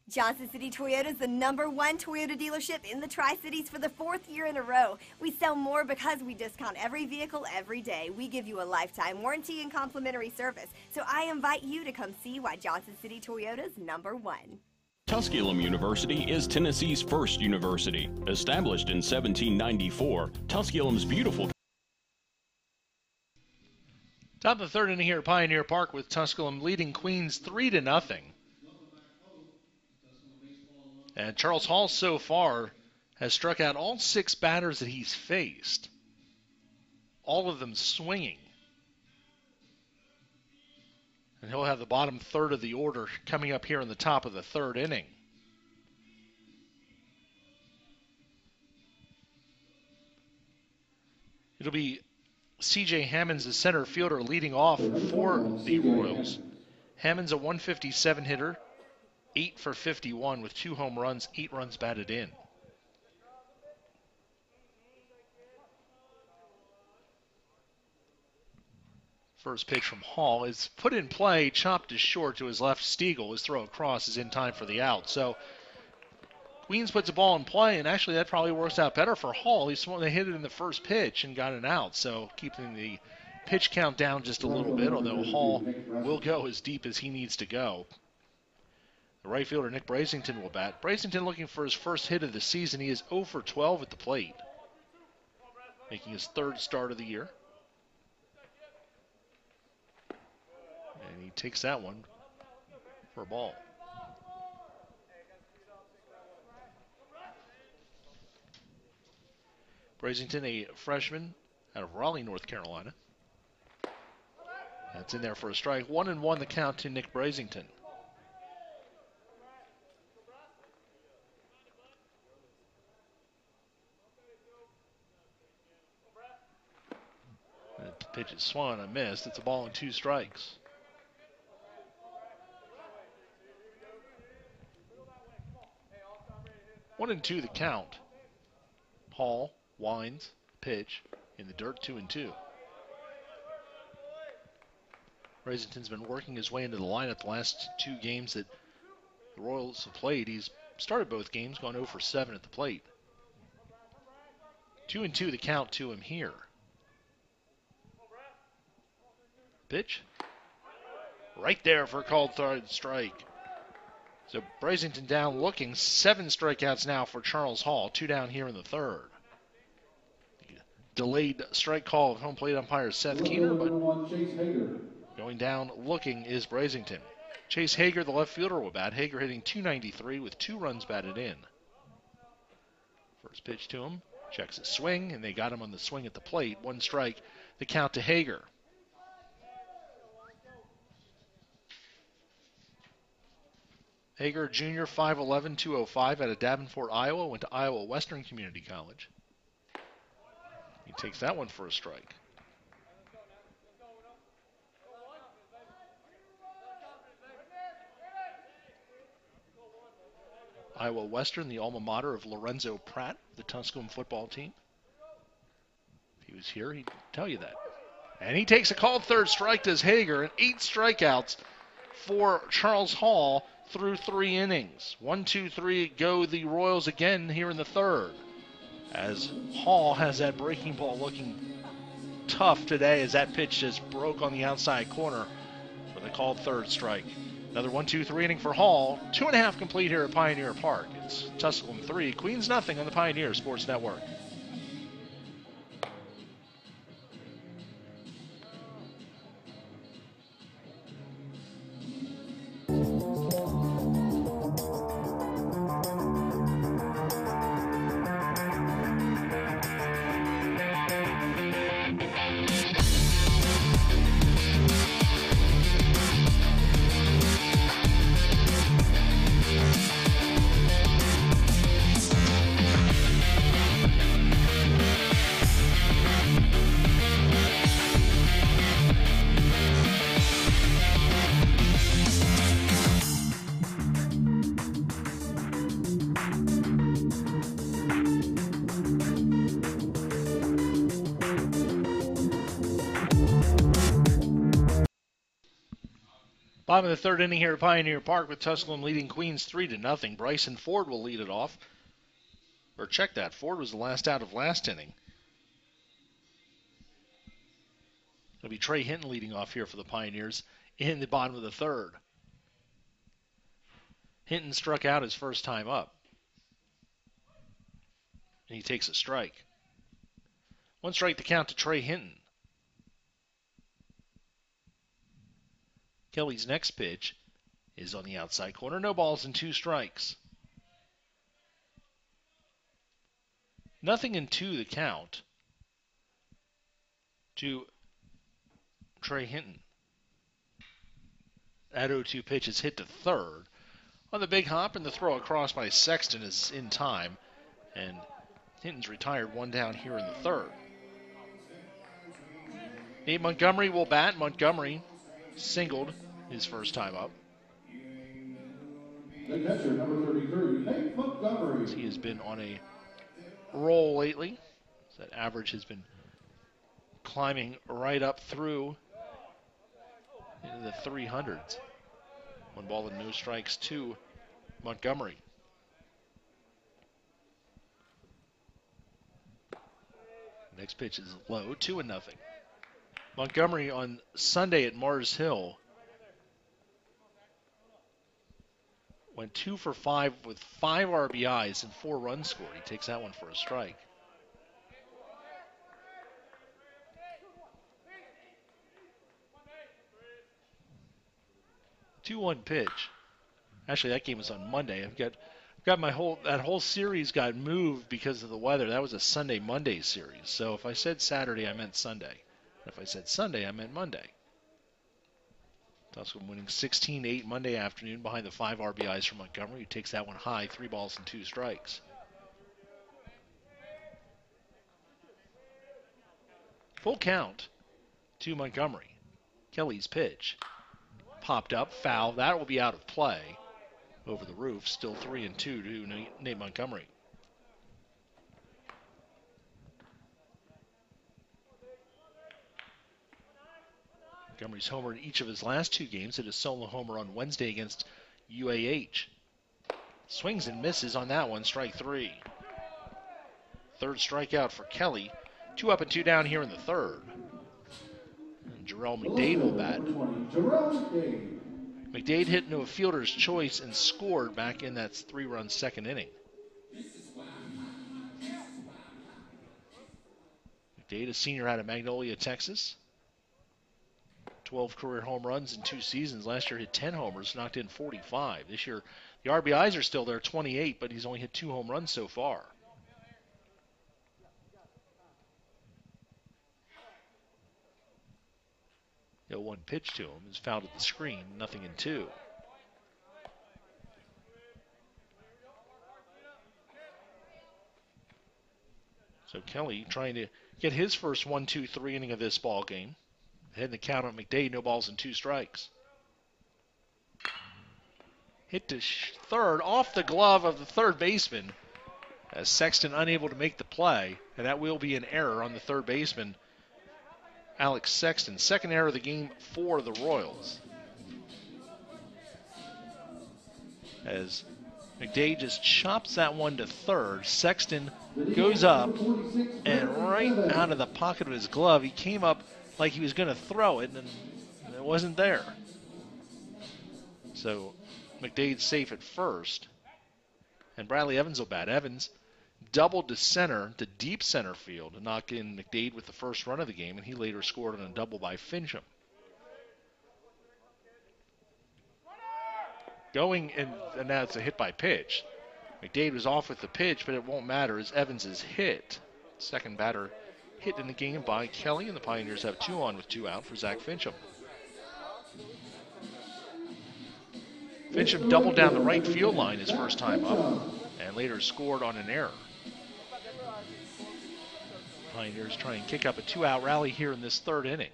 [SPEAKER 2] Johnson City Toyota is the #1 Toyota dealership in the Tri-Cities for the 4th year in a row. We sell more because we discount every vehicle every day. We give you a lifetime warranty and complimentary service. So I invite you to come see why Johnson City Toyota is #1.
[SPEAKER 7] Tusculum University is Tennessee's first university. Established in 1794, Tusculum's beautiful.
[SPEAKER 1] Top of the third inning here at Pioneer Park with Tusculum leading Queens 3-0. And Charles Hall so far has struck out all 6 batters that he's faced. All of them swinging. And he'll have the bottom third of the order coming up here in the top of the third inning. It'll be C.J. Hammonds, the center fielder, leading off for the Royals. Hammonds a 157 hitter, 8 for 51 with 2 home runs, 8 runs batted in. First pitch from Hall is put in play, chopped to short to his left. Stiegel, his throw across is in time for the out. So Queens puts the ball in play, and actually that probably works out better for Hall. They hit it in the first pitch and got an out, so keeping the pitch count down just a little bit, although Hall will go as deep as he needs to go. The right fielder, Nick Brasington, will bat. Brasington looking for his first hit of the season. He is 0 for 12 at the plate, making his 3rd start of the year. And he takes that one for a ball. Brasington, a freshman out of Raleigh, North Carolina. That's in there for a strike. 1-1 the count to Nick Brasington. The pitch is swung and missed. It's a ball and 2 strikes. One and 2 the count. Hall winds, pitch in the dirt, 2-2. Brasington's been working his way into the lineup the last 2 games that the Royals have played. He's started both games, gone 0 for 7 at the plate. 2-2 the count to him here. Pitch. Right there for a called third strike. So Brasington down looking. 7 strikeouts now for Charles Hall. 2 down here in the third. Delayed strike call of home plate umpire Seth Keener, but going down looking is Brasington. Chase Hager, the left fielder, will bat. Hager hitting .293 with 2 runs batted in. First pitch to him. Checks his swing, and they got him on the swing at the plate. 1 strike, the count to Hager. Hager, junior, 5'11", 205, out of Davenport, Iowa. Went to Iowa Western Community College. He takes that one for a strike. Iowa Western, the alma mater of Lorenzo Pratt, the Tusculum football team. If he was here, he'd tell you that. And he takes a called third strike, does Hager, and 8 strikeouts for Charles Hall through 3 innings. 1, 2, 3 go the Royals again here in the third, as Hall has that breaking ball looking tough today, as that pitch just broke on the outside corner for the called third strike. Another 1, 2, 3 inning for Hall. 2.5 complete here at Pioneer Park. It's Tusculum 3, Queens nothing on the Pioneer Sports Network. Bottom of the third inning here at Pioneer Park with Tusculum leading Queens 3-0. Bryson Ford will lead it off. Or check that. Ford was the last out of last inning. It'll be Trey Hinton leading off here for the Pioneers in the bottom of the third. Hinton struck out his first time up. And he takes a strike. One strike to count to Trey Hinton. Kelly's next pitch is on the outside corner. No balls and 2 strikes. 0-2 the count to Trey Hinton. That 0-2 pitch is hit to third on the big hop, and the throw across by Sexton is in time. And Hinton's retired, one down here in the third. Nate Montgomery will bat. Montgomery singled his first time up.
[SPEAKER 8] The catcher, number 33, Nate Montgomery.
[SPEAKER 1] He has been on a roll lately. That average has been climbing right up through into the 300s. 1 ball and no strikes to Montgomery. Next pitch is low, 2-0. Montgomery on Sunday at Mars Hill went 2 for 5 with 5 RBIs and 4 runs scored. He takes that one for a strike. Two-one pitch. Actually, that game was on Monday. I've got that whole series got moved because of the weather. That was a Sunday-Monday series. So if I said Saturday, I meant Sunday. If I said Sunday, I meant Monday. Tusculum winning 16-8 Monday afternoon behind the 5 RBIs from Montgomery, who takes that one high, 3 balls and 2 strikes. Full count to Montgomery. Kelly's pitch popped up, foul. That will be out of play over the roof. Still 3-2 to Nate Montgomery. Montgomery's homered in each of his last 2 games. Hit a solo homer on Wednesday against UAH. Swings and misses on that one, strike 3. Third strikeout for Kelly. 2 up and 2 down here in the third. And Jarrell McDade will bat. McDade hit into a fielder's choice and scored back in that 3-run second inning. McDade, a senior out of Magnolia, Texas. 12 career home runs in 2 seasons. Last year hit 10 homers, knocked in 45. This year the RBIs are still there, 28, but he's only hit 2 home runs so far. The 0-1 pitch to him is fouled at the screen, 0-2. So Kelly trying to get his first 1-2-3 inning of this ball game. Heading the count on McDade, no balls and 2 strikes. Hit to third, off the glove of the third baseman, as Sexton unable to make the play, and that will be an error on the third baseman, Alex Sexton. Second error of the game for the Royals. As McDade just chops that one to third. Sexton goes up, and right out of the pocket of his glove, he came up like he was going to throw it, and it wasn't there. So McDade's safe at first, and Bradley Evans will bat. Evans doubled to center, to deep center field, to knock in McDade with the first run of the game, and he later scored on a double by Fincham. Going, and now it's a hit by pitch. McDade was off with the pitch, but it won't matter as Evans is hit. Second batter hit in the game by Kelly, and the Pioneers have 2 on with 2 out for Zach Fincham. Fincham doubled down the right field line his first time up, and later scored on an error. Pioneers try and kick up a 2-out rally here in this third inning.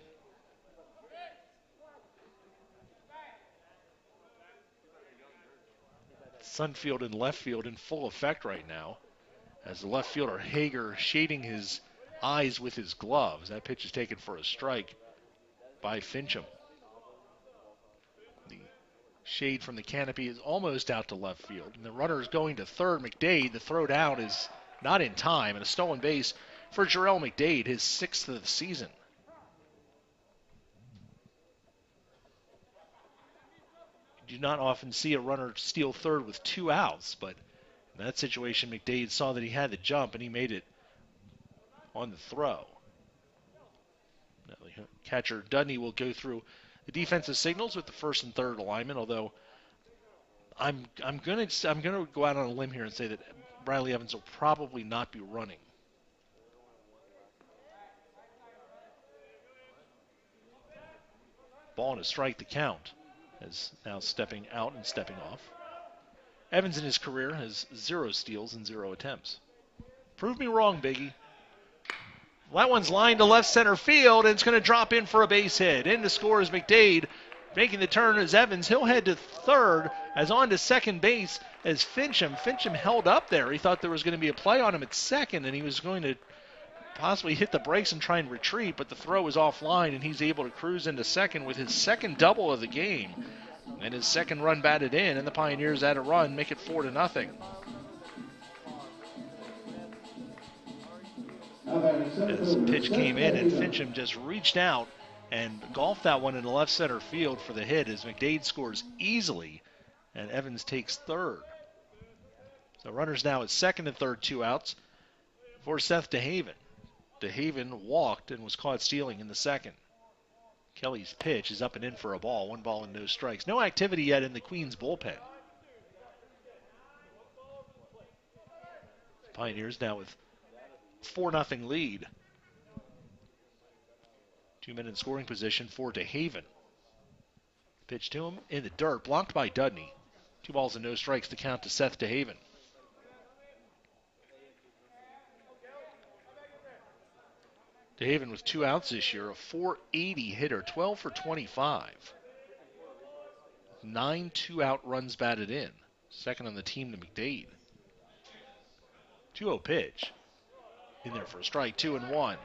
[SPEAKER 1] Sunfield and left field in full effect right now, as the left fielder Hager shading his eyes with his gloves. That pitch is taken for a strike by Fincham. The Shade from the canopy is almost out to left field. And the runner is going to third. McDade, the throw down is not in time. And a stolen base for Jarrell McDade, his 6th of the season. You do not often see a runner steal third with 2 outs, but in that situation, McDade saw that he had the jump, and he made it on the throw. Now, the catcher Dudney will go through the defensive signals with the first and third alignment, although I'm gonna go out on a limb here and say that Bradley Evans will probably not be running. Ball and a strike to count, as now stepping out and stepping off. Evans in his career has 0 steals and 0 attempts. Prove me wrong, Biggie. Well, that one's lined to left center field, and it's going to drop in for a base hit. In to score is McDade. Making the turn is Evans. He'll head to third, as on to second base as Fincham. Fincham held up there. He thought there was going to be a play on him at second, and he was going to possibly hit the brakes and try and retreat, but the throw was offline, and he's able to cruise into second with his second double of the game. And his second run batted in, and the Pioneers add a run, make it 4-0. This pitch came in, and Fincham just reached out and golfed that one into left center field for the hit as McDade scores easily, and Evans takes third. So runners now at second and third, 2 outs for Seth DeHaven. DeHaven walked and was caught stealing in the second. Kelly's pitch is up and in for a ball. 1 ball and no strikes. No activity yet in the Queens bullpen. Pioneers now with 4-0 lead. 2 men in scoring position for DeHaven. Pitch to him in the dirt, blocked by Dudney. 2 balls and no strikes to count to Seth DeHaven. DeHaven with 2 outs this year, a .480 hitter, 12 for 25. 9 2-out runs batted in. Second on the team to McDade. 2-0 pitch. In there for a strike, 2-1.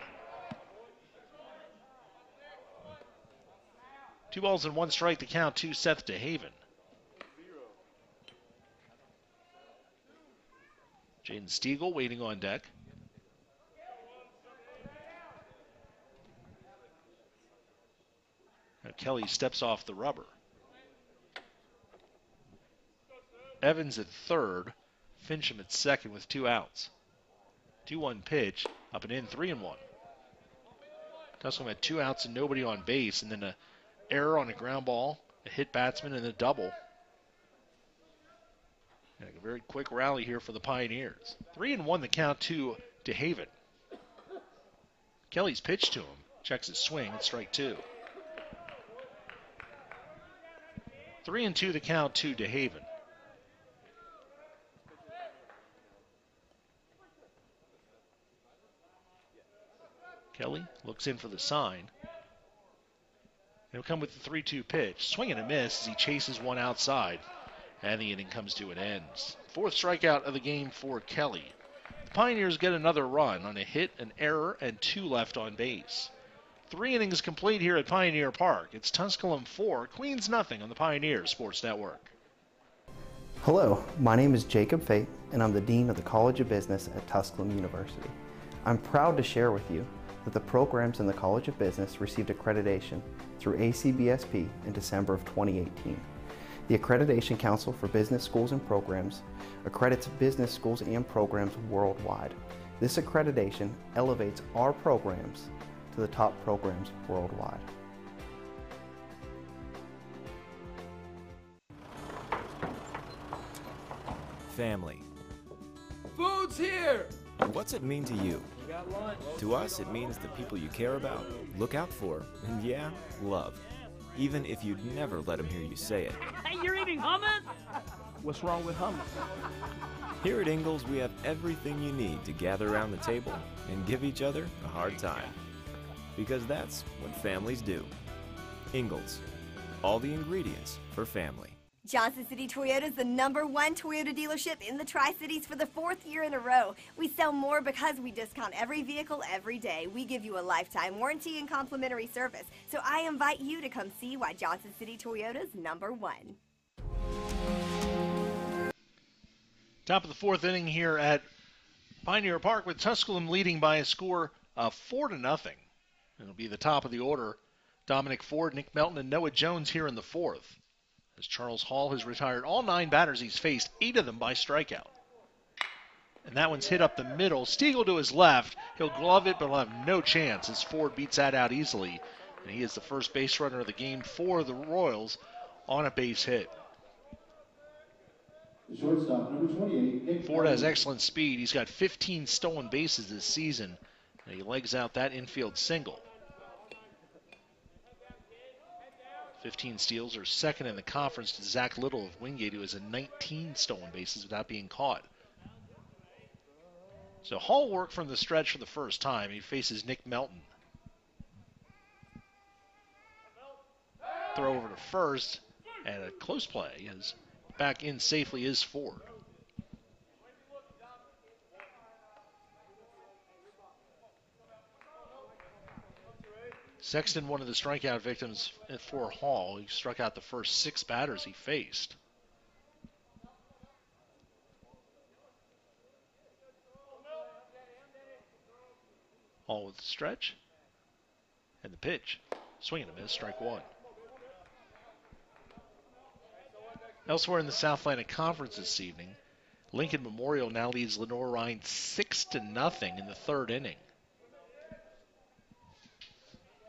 [SPEAKER 1] 2 balls and 1 strike to count to Seth DeHaven. Jaden Stiegel waiting on deck. Now Kelly steps off the rubber. Evans at third. Fincham at second with 2 outs. 2-1 pitch, up and in, 3-1. Tusculum had 2 outs and nobody on base, and then an error on a ground ball, a hit batsman, and a double. And a very quick rally here for the Pioneers. 3-1 the count to DeHaven. Kelly's pitch to him, checks his swing, it's strike 2. 3-2 the count to DeHaven. Kelly looks in for the sign. He'll come with the 3-2 pitch. Swing and a miss as he chases one outside. And the inning comes to an end. 4th strikeout of the game for Kelly. The Pioneers get another run on a hit, an error, and 2 left on base. 3 innings complete here at Pioneer Park. It's Tusculum 4, Queens nothing on the Pioneer Sports Network.
[SPEAKER 3] Hello, my name is Jacob Fate, and I'm the Dean of the College of Business at Tusculum University. I'm proud to share with you that the programs in the College of Business received accreditation through ACBSP in December of 2018. The Accreditation Council for Business Schools and Programs accredits business schools and programs worldwide. This accreditation elevates our programs to the top programs worldwide.
[SPEAKER 4] Family.
[SPEAKER 9] Food's here!
[SPEAKER 4] What's it mean to you?
[SPEAKER 9] We got lunch.
[SPEAKER 4] To us, it means the people you care about, look out for, and yeah, love. Even if you'd never let them hear you say it.
[SPEAKER 5] Hey, you're eating hummus? What's wrong with hummus?
[SPEAKER 4] Here at Ingalls, we have everything you need to gather around the table and give each other a hard time. Because that's what families do. Ingalls. All the ingredients for family.
[SPEAKER 2] Johnson City Toyota is the #1 Toyota dealership in the Tri-Cities for the 4th year in a row. We sell more because we discount every vehicle every day. We give you a lifetime warranty and complimentary service. So I invite you to come see why Johnson City Toyota is #1.
[SPEAKER 1] Top of the fourth inning here at Pioneer Park with Tusculum leading by a score of 4-0. It'll be the top of the order. Dominic Ford, Nick Melton, and Noah Jones here in the fourth. As Charles Hall has retired all 9 batters he's faced, 8 of them by strikeout. And that one's hit up the middle. Stiegel to his left. He'll glove it, but he'll have no chance as Ford beats that out easily. And he is the first base runner of the game for the Royals on a base hit.
[SPEAKER 8] The shortstop, number 28, Nick
[SPEAKER 1] Ford has
[SPEAKER 8] Melton.
[SPEAKER 1] excellent speed. He's got 15 stolen bases this season. And he legs out that infield single. 15 steals are second in the conference to Zach Little of Wingate, who has 19 stolen bases without being caught. So Hall worked from the stretch for the first time. He faces Nick Melton. Throw over to first, and a close play is back in safely is Ford. Sexton, one of the strikeout victims for Hall. He struck out the first 6 batters he faced. Hall with the stretch. And the pitch. Swing and a miss, strike 1. Elsewhere in the South Atlantic Conference this evening, Lincoln Memorial now leads Lenore Rhine 6-0 in the third inning.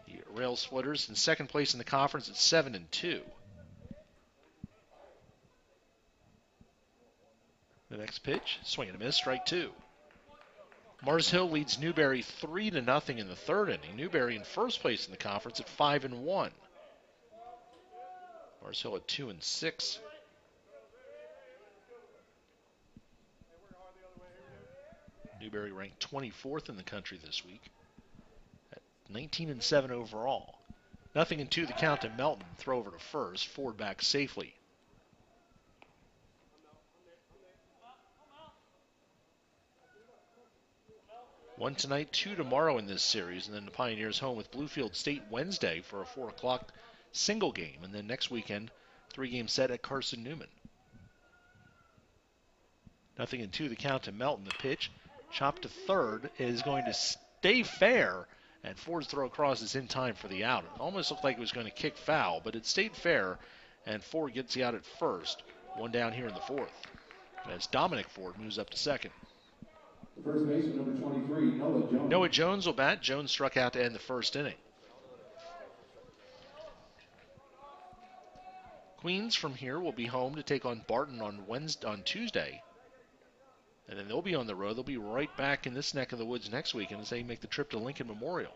[SPEAKER 1] The Rail Splitters in second place in the conference at 7-2. The next pitch, swing and a miss, strike 2. Mars Hill leads Newberry 3-0 in the third inning. Newberry in first place in the conference at 5-1. Mars Hill at 2-6. Newberry ranked 24th in the country this week at 19-7 overall. 0-2 the count to Melton. Throw over to first. Ford back safely. One tonight, 2 tomorrow in this series, and then the Pioneers home with Bluefield State Wednesday for a 4 o'clock single game, and then next weekend, 3-game set at Carson Newman. 0-2 the count to Melton. The pitch, chopped to third, is going to stay fair, and Ford's throw across is in time for the out. It almost looked like it was going to kick foul, but it stayed fair, and Ford gets the out at first. 1 down here in the fourth, as Dominic Ford moves up to second.
[SPEAKER 8] The first baseman, number 23, Noah Jones.
[SPEAKER 1] Noah Jones will bat. Jones struck out to end the first inning. Queens from here will be home to take on Barton on Tuesday. And then they'll be on the road. They'll be right back in this neck of the woods next weekend as they make the trip to Lincoln Memorial.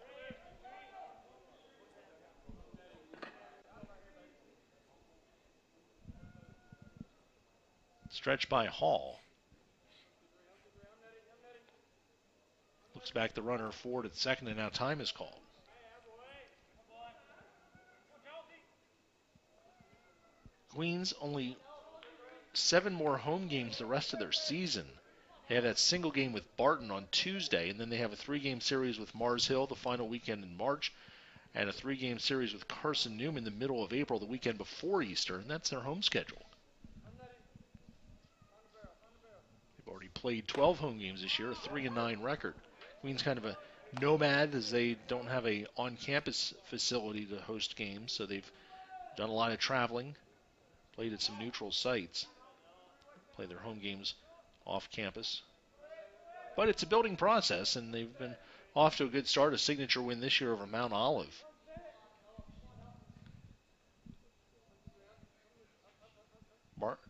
[SPEAKER 1] Stretch by Hall. Looks back the runner Ford at second, and now time is called. Queens only 7 more home games the rest of their season. They have that single game with Barton on Tuesday, and then they have a 3-game series with Mars Hill the final weekend in March, and a 3-game series with Carson Newman the middle of April, the weekend before Easter, and that's their home schedule. They've already played 12 home games this year, a 3-9 record. Queens kind of a nomad as they don't have a on-campus facility to host games, so they've done a lot of traveling, played at some neutral sites, play their home games off campus. But it's a building process, and they've been off to a good start, a signature win this year over Mount Olive.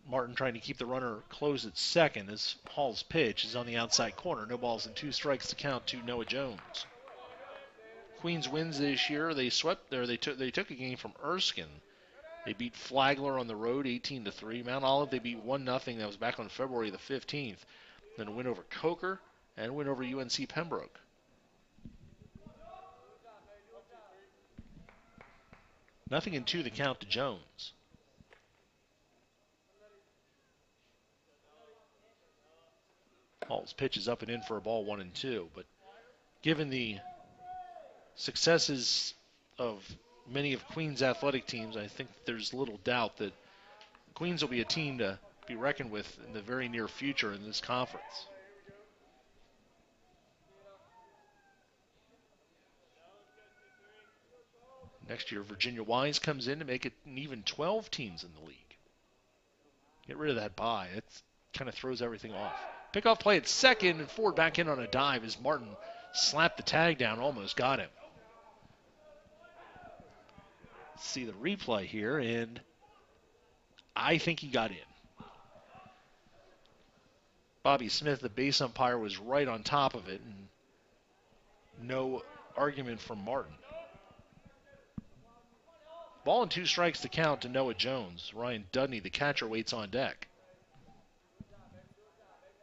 [SPEAKER 1] Martin trying to keep the runner close at second as Hall's pitch is on the outside corner. No balls and 2 strikes to count to Noah Jones. Queens wins this year. They swept there. They took a game from Erskine. They beat Flagler on the road 18-3. Mount Olive they beat 1-0. That was back on February the 15th. Then a win over Coker and a win over UNC Pembroke. Nothing in 2 the count to Jones. Hall's pitch is up and in for a ball 1-2, but given the successes of many of Queens' athletic teams, I think there's little doubt that Queens will be a team to be reckoned with in the very near future in this conference. Next year, Virginia Wise comes in to make it an even 12 teams in the league. Get rid of that bye. It kind of throws everything off. Pickoff play at second, and Ford back in on a dive as Martin slapped the tag down, almost got him. See the replay here, and I think he got in. Bobby Smith, the base umpire, was right on top of it, and no argument from Martin. Ball and 2 strikes to count to Noah Jones. Ryan Dudney, the catcher, waits on deck.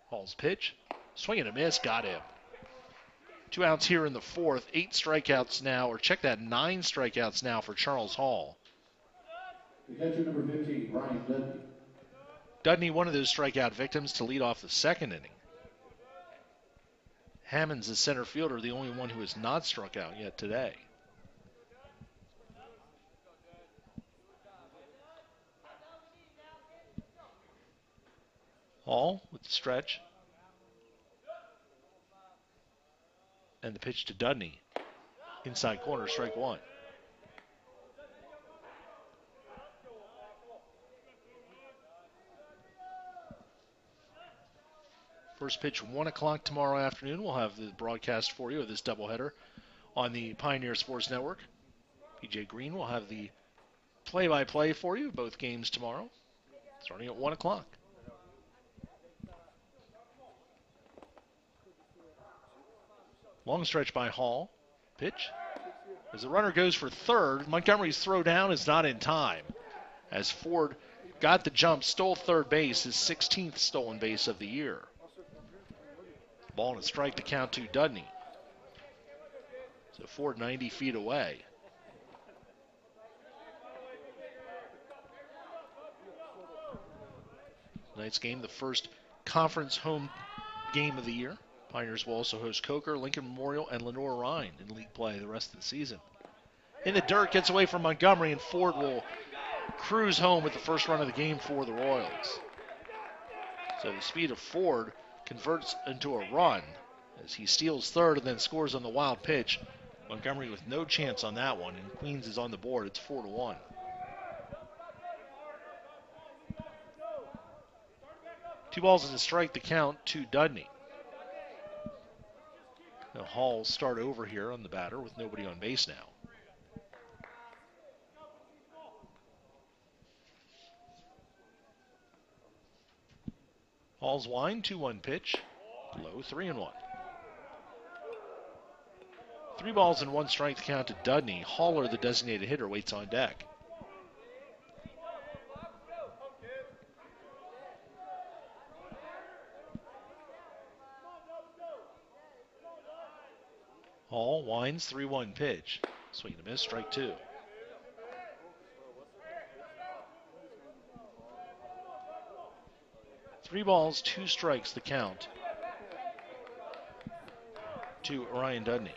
[SPEAKER 1] Hall's pitch. Swing and a miss. Got him. 2 outs here in the 4th. 8 strikeouts now, or check that, 9 strikeouts now for Charles Hall.
[SPEAKER 8] The catcher number 15, Ryan Dudney.
[SPEAKER 1] Dudney, one of those strikeout victims, to lead off the 2nd inning. Hammond's the center fielder, the only one who has not struck out yet today. Hall with the stretch. And the pitch to Dudney. Inside corner, strike 1. First pitch, 1 o'clock tomorrow afternoon. We'll have the broadcast for you of this doubleheader on the Pioneer Sports Network. PJ Green will have the play-by-play for you, both games tomorrow, starting at 1 o'clock. Long stretch by Hall. Pitch. As the runner goes for third, Montgomery's throw down is not in time. As Ford got the jump, stole third base, his 16th stolen base of the year. Ball and a strike to count to Dudney. So Ford 90 feet away. Tonight's game, the first conference home game of the year. Pioneers will also host Coker, Lincoln Memorial, and Lenore Rhine in league play the rest of the season. In the dirt, gets away from Montgomery, and Ford will cruise home with the first run of the game for the Royals. So the speed of Ford converts into a run as he steals third and then scores on the wild pitch. Montgomery with no chance on that one, and Queens is on the board. It's 4-1. Two balls and a strike to count to Dudney. Now Hall will start over here on the batter with nobody on base now. Hall's wind, 2-1 pitch. Low, 3-1. 3 balls and 1 strike to count to Dudney. Haller, the designated hitter, waits on deck. Hall winds, 3-1 pitch. Swing and a miss, strike 2. Three balls, 2 strikes the count to Ryan Dudney.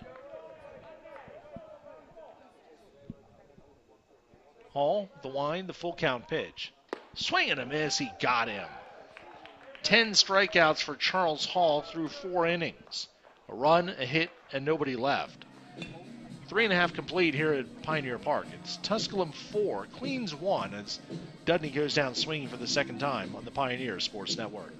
[SPEAKER 1] Hall, the wind, the full count pitch. Swing and a miss, he got him. 10 strikeouts for Charles Hall through 4 innings. A run, a hit, and nobody left. 3.5 complete here at Pioneer Park. It's Tusculum 4, Queens 1 as Dudney goes down swinging for the second time on the Pioneer Sports Network.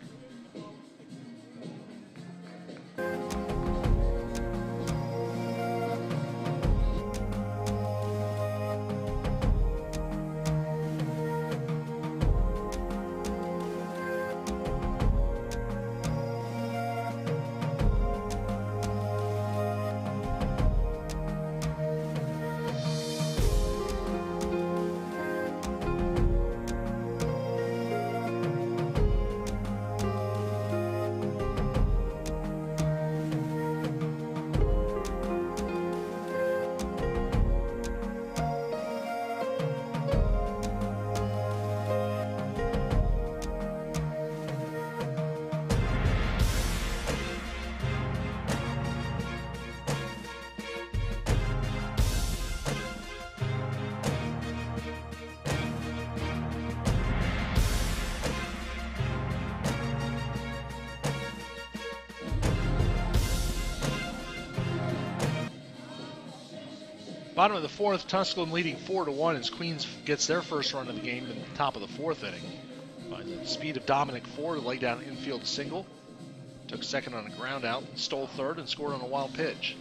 [SPEAKER 1] Bottom of the fourth, Tusculum leading 4-1 as Queens gets their first run of the game in the top of the fourth inning. By the speed of Dominic Ford, laid down an infield single. Took second on a ground out, stole third, and scored on a wild pitch.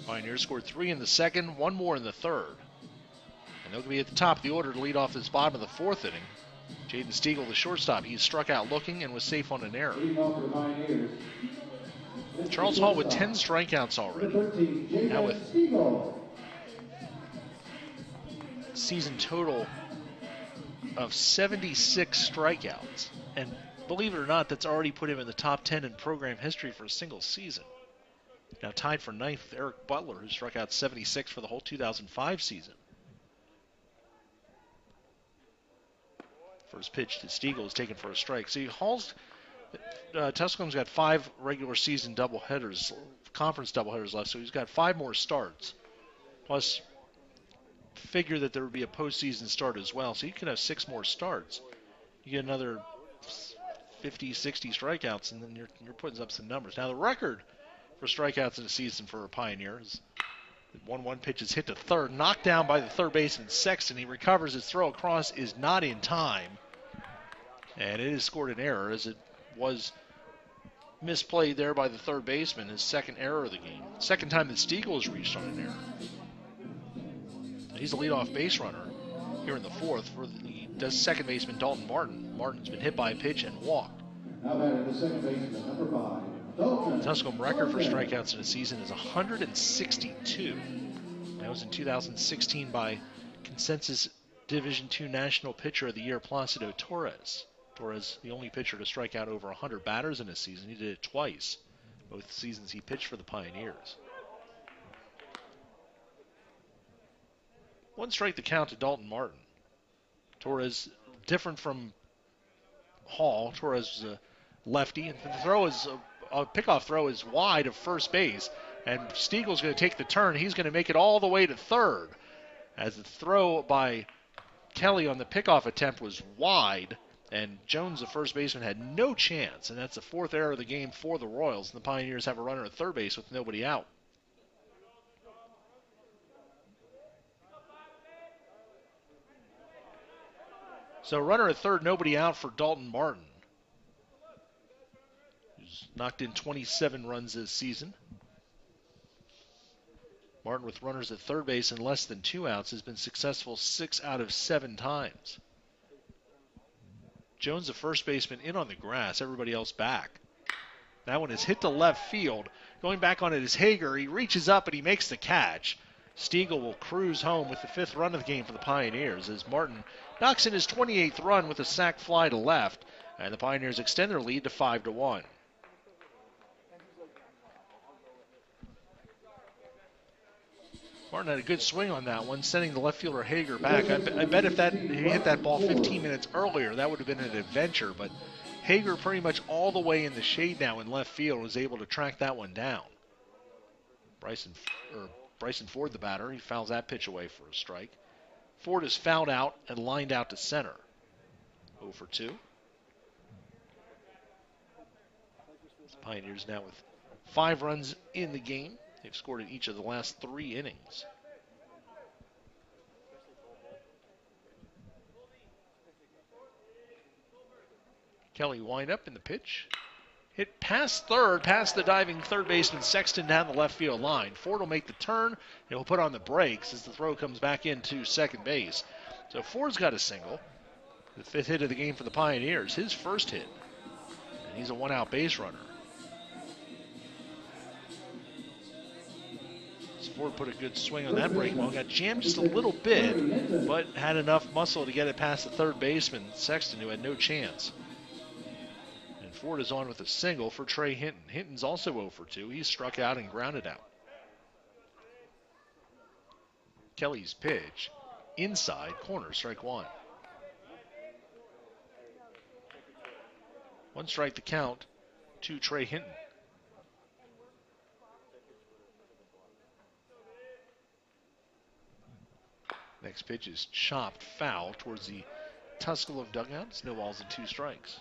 [SPEAKER 1] Pioneers scored 3 in the second, 1 more in the third. And they'll be at the top of the order to lead off this bottom of the fourth inning. Jaden Stiegel, the shortstop, he struck out looking and was safe on an error. Charles Hall with 10 strikeouts already. Now with season total of 76 strikeouts. And believe it or not, that's already put him in the top 10 in program history for a single season. Now tied for ninth with Eric Butler, who struck out 76 for the whole 2005 season. First pitch to Stiegel is taken for a strike. See, Tusculum's got 5 regular season doubleheaders, conference doubleheaders left, so he's got 5 more starts. Plus, figure that there would be a postseason start as well, so you could have 6 more starts. You get another 50, 60 strikeouts, and then you're putting up some numbers. Now, the record for strikeouts in a season for a Pioneer is 1-1 pitch is hit to third, knocked down by the third baseman Sexton. He recovers. His throw across is not in time, and it is scored an error as it was misplayed there by the third baseman. His second error of the game. Second time that Stiegel has reached on an error. And he's a leadoff base runner here in the fourth for the second baseman Dalton Martin. Martin's been hit by a pitch and walked.
[SPEAKER 8] Now batting the second baseman, number 5.
[SPEAKER 1] The Tusculum record for strikeouts in a season is 162. That was in 2016 by consensus Division II National Pitcher of the Year Placido Torres. Torres, the only pitcher to strike out over 100 batters in a season. He did it twice, both seasons he pitched for the Pioneers. 1 strike the count to Dalton Martin. Torres, different from Hall. Torres was a lefty, and the throw is a pickoff throw is wide of first base, and Stiegel's going to take the turn. He's going to make it all the way to third, as the throw by Kelly on the pickoff attempt was wide, and Jones, the first baseman, had no chance, and that's the 4th error of the game for the Royals. And the Pioneers have a runner at third base with nobody out. So runner at third, nobody out for Dalton Martin, who's knocked in 27 runs this season. Martin, with runners at third base and less than 2 outs, has been successful 6 out of 7 times. Jones, the first baseman, in on the grass, everybody else back. That one is hit to left field. Going back on it is Hager. He reaches up and he makes the catch. Stiegel will cruise home with the 5th run of the game for the Pioneers as Martin knocks in his 28th run with a sac fly to left, and the Pioneers extend their lead to 5-1. Martin had a good swing on that one, sending the left fielder Hager back. I bet if he hit that ball 15 minutes earlier, that would have been an adventure, but Hager pretty much all the way in the shade now in left field was able to track that one down. Bryson Ford, the batter, he fouls that pitch away for a strike. Ford is fouled out and lined out to center. 0 for 2. The Pioneers now with 5 runs in the game. They've scored in each of the last 3 innings. Kelly wind up in the pitch. Hit past third, past the diving third baseman Sexton down the left field line. Ford will make the turn, and he'll put on the brakes as the throw comes back into second base. So Ford's got a single. The 5th hit of the game for the Pioneers, his first hit. And he's a 1-out base runner. Ford put a good swing on that break ball. Got jammed just a little bit, but had enough muscle to get it past the third baseman, Sexton, who had no chance. And Ford is on with a single for Trey Hinton. Hinton's also 0 for 2. He's struck out and grounded out. Kelly's pitch, inside corner, strike 1. 1 strike the count to Trey Hinton. Next pitch is chopped foul towards the Tusculum dugout. It's no balls and 2 strikes.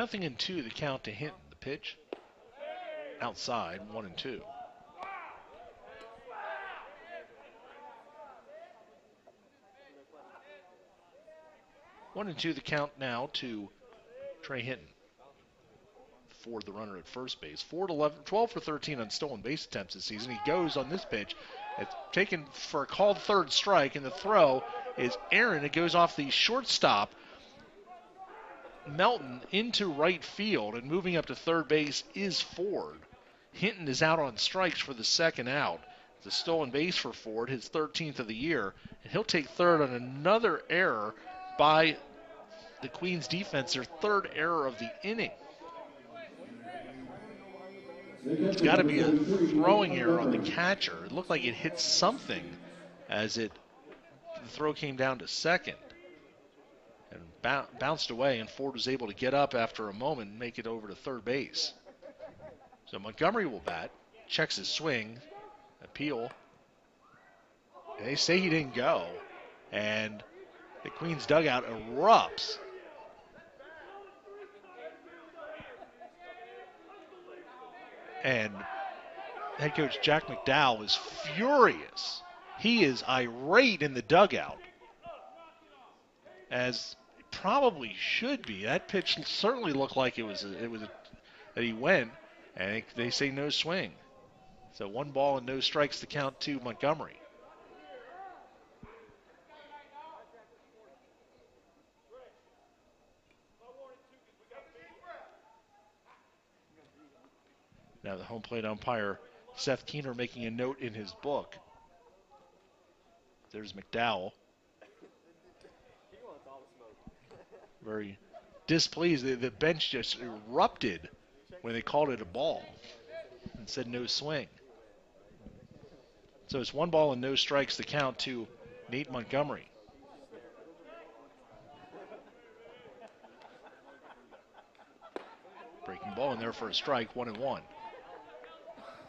[SPEAKER 1] 0-2 the count to Hinton. The pitch outside, 1-2. One and two the count now to Trey Hinton. Ford, the runner at first base. Ford 12 for 13 on stolen base attempts this season. He goes on this pitch. It's taken for a called third strike, and the throw is Aaron. It goes off the shortstop, Melton, into right field, and moving up to third base is Ford. Hinton is out on strikes for the second out. It's a stolen base for Ford, his 13th of the year, and he'll take third on another error by the Queens defense, their third error of the inning. It's got to be a throwing error on the catcher. It looked like it hit something as the throw came down to second and bounced away, and Ford was able to get up after a moment and make it over to third base. So Montgomery will bat, checks his swing, appeal. And they say he didn't go, and the Queens dugout erupts. And head coach Jack McDowell is furious. He is irate in the dugout, as it probably should be. That pitch certainly looked like that he went, and they say no swing. So 1 ball and no strikes to count to Montgomery. Now the home plate umpire, Seth Keener, making a note in his book. There's McDowell. Very displeased. The bench just erupted when they called it a ball and said no swing. So it's 1 ball and no strikes to count to Nate Montgomery. Breaking ball in there for a strike, 1-1.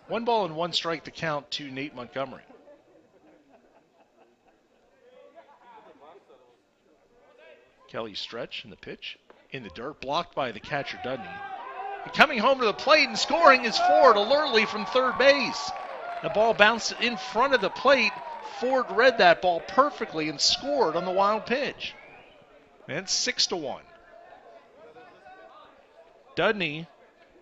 [SPEAKER 1] 1 ball and 1 strike to count to Nate Montgomery. Kelly stretch in the pitch. In the dirt, blocked by the catcher Dudney. And coming home to the plate and scoring is Ford alertly from third base. The ball bounced in front of the plate. Ford read that ball perfectly and scored on the wild pitch. And it's 6-1. Dudney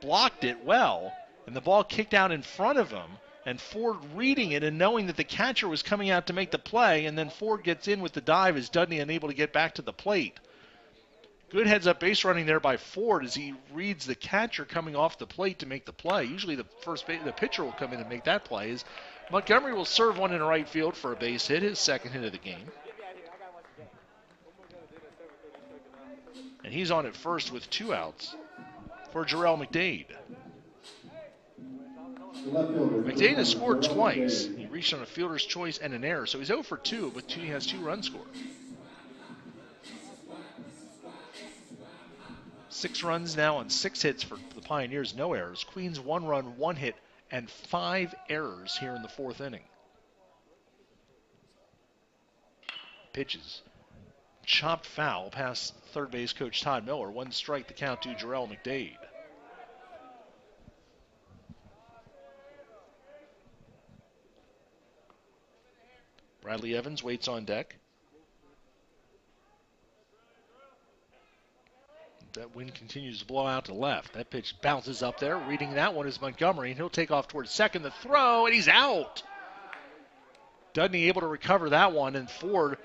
[SPEAKER 1] blocked it well, and the ball kicked out in front of him, and Ford reading it and knowing that the catcher was coming out to make the play, and then Ford gets in with the dive as Dudney unable to get back to the plate. Good heads-up base running there by Ford as he reads the catcher coming off the plate to make the play. Usually the pitcher will come in and make that play. As Montgomery will serve one in right field for a base hit, his second hit of the game. And he's on at first with 2 outs for Jarrell McDade. McDade has scored twice. He reached on a fielder's choice and an error, so he's 0 for 2, but he has 2 runs scored. 6 runs now on 6 hits for the Pioneers, no errors. Queens 1 run, 1 hit, and 5 errors here in the 4th inning. Pitches chopped foul past third base coach Todd Miller. 1 strike to count to Jarrell McDade. Bradley Evans waits on deck. That wind continues to blow out to left. That pitch bounces up there. Reading that one is Montgomery, and he'll take off towards second. The throw, and he's out. Dudney able to recover that one, and Ford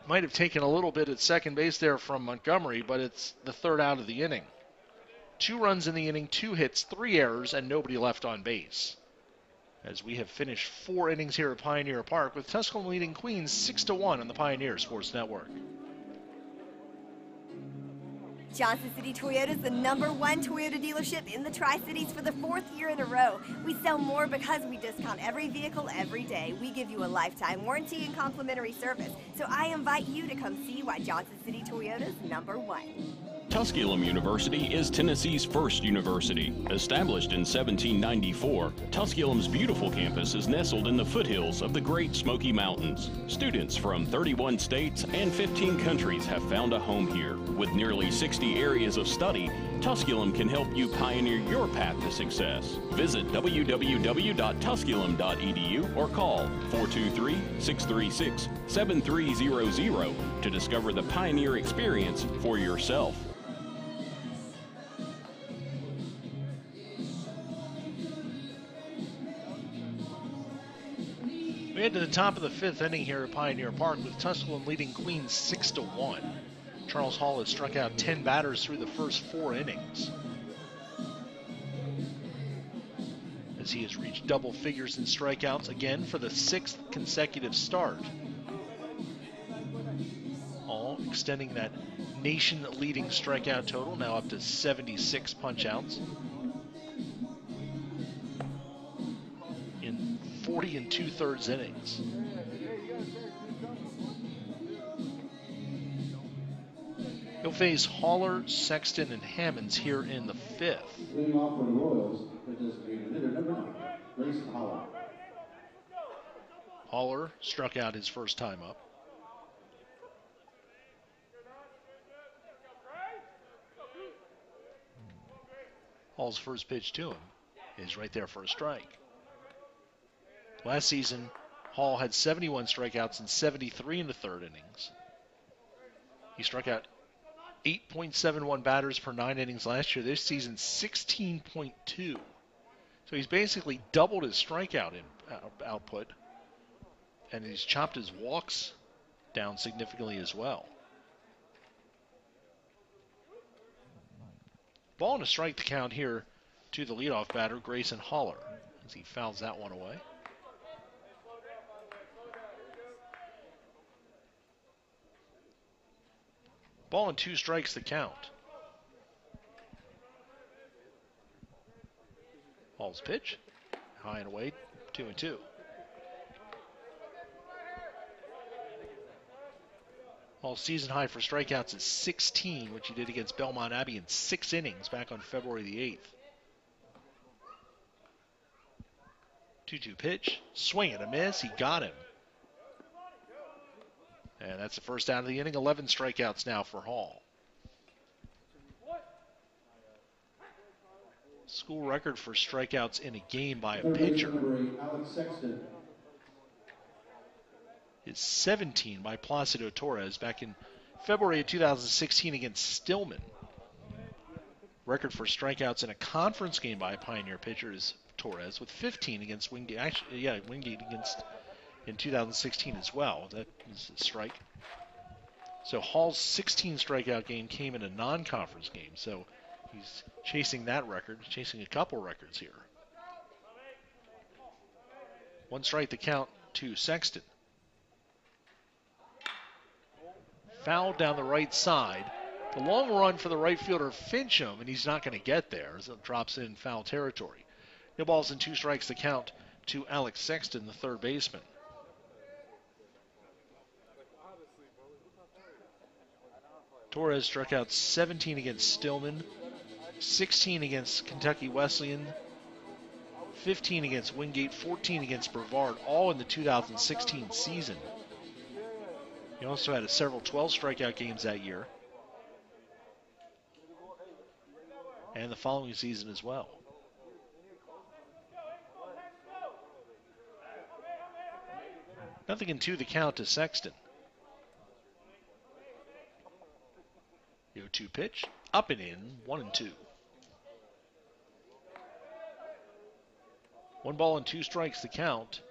[SPEAKER 1] might have taken a little bit at second base there from Montgomery, but it's the 3rd out of the inning. 2 runs in the inning, 2 hits, 3 errors, and nobody left on base. As we have finished 4 innings here at Pioneer Park, with Tusculum leading Queens 6-1 on the Pioneer Sports Network.
[SPEAKER 2] Johnson City Toyota is the #1 Toyota dealership in the Tri-Cities for the 4th year in a row. We sell more because we discount every vehicle every day. We give you a lifetime warranty and complimentary service. So I invite you to come see why Johnson City Toyota is #1.
[SPEAKER 7] Tusculum University is Tennessee's first university. Established in 1794, Tusculum's beautiful campus is nestled in the foothills of the Great Smoky Mountains. Students from 31 states and 15 countries have found a home here. With nearly 60 areas of study, Tusculum can help you pioneer your path to success. Visit www.tusculum.edu or call 423-636-7300 to discover the Pioneer experience for yourself.
[SPEAKER 1] We head to the top of the 5th inning here at Pioneer Park with Tusculum leading Queens 6-1. Charles Hall has struck out 10 batters through the first 4 innings, as he has reached double figures in strikeouts again for the 6th consecutive start. Hall extending that nation-leading strikeout total, now up to 76 punch-outs in 40 2/3 innings. He'll face Haller, Sexton, and Hammonds here in the 5th.
[SPEAKER 8] Leading off for the Royals, the designated hitter number 9, Grayson Holler.
[SPEAKER 1] Haller struck out his first time up. Hall's first pitch to him is right there for a strike. Last season, Hall had 71 strikeouts and 73 in the 3rd innings. He struck out 8.71 batters per 9 innings last year. This season, 16.2. So he's basically doubled his strikeout output, and he's chopped his walks down significantly as well. Ball and a strike to count here to the leadoff batter, Grayson Haller, as he fouls that one away. Ball and 2 strikes to count. Hall's pitch, high and away, 2-2. Hall's season high for strikeouts is 16, which he did against Belmont Abbey in 6 innings back on February the 8th. 2-2 pitch, swing and a miss, he got him. And that's the first out of the inning. 11 strikeouts now for Hall. School record for strikeouts in a game by a pitcher is 17 by Placido Torres back in February of 2016 against Stillman. Record for strikeouts in a conference game by a Pioneer pitcher is Torres with 15 against Wingate. Actually, yeah, Wingate against in 2016 as well. That is a strike. So Hall's 16 strikeout game came in a non-conference game. So he's chasing that record, chasing a couple records here. 1 strike to count to Sexton. Foul down the right side. The long run for the right fielder Fincham, and he's not going to get there as it drops in foul territory. No balls and 2 strikes to count to Alex Sexton, the 3rd baseman. Torres struck out 17 against Stillman, 16 against Kentucky Wesleyan, 15 against Wingate, 14 against Brevard, all in the 2016 season. He also had several 12 strikeout games that year, and the following season as well. Nothing in 2 to count to Sexton. 0-2 pitch, up and in, 1-2. 1 ball and 2 strikes to count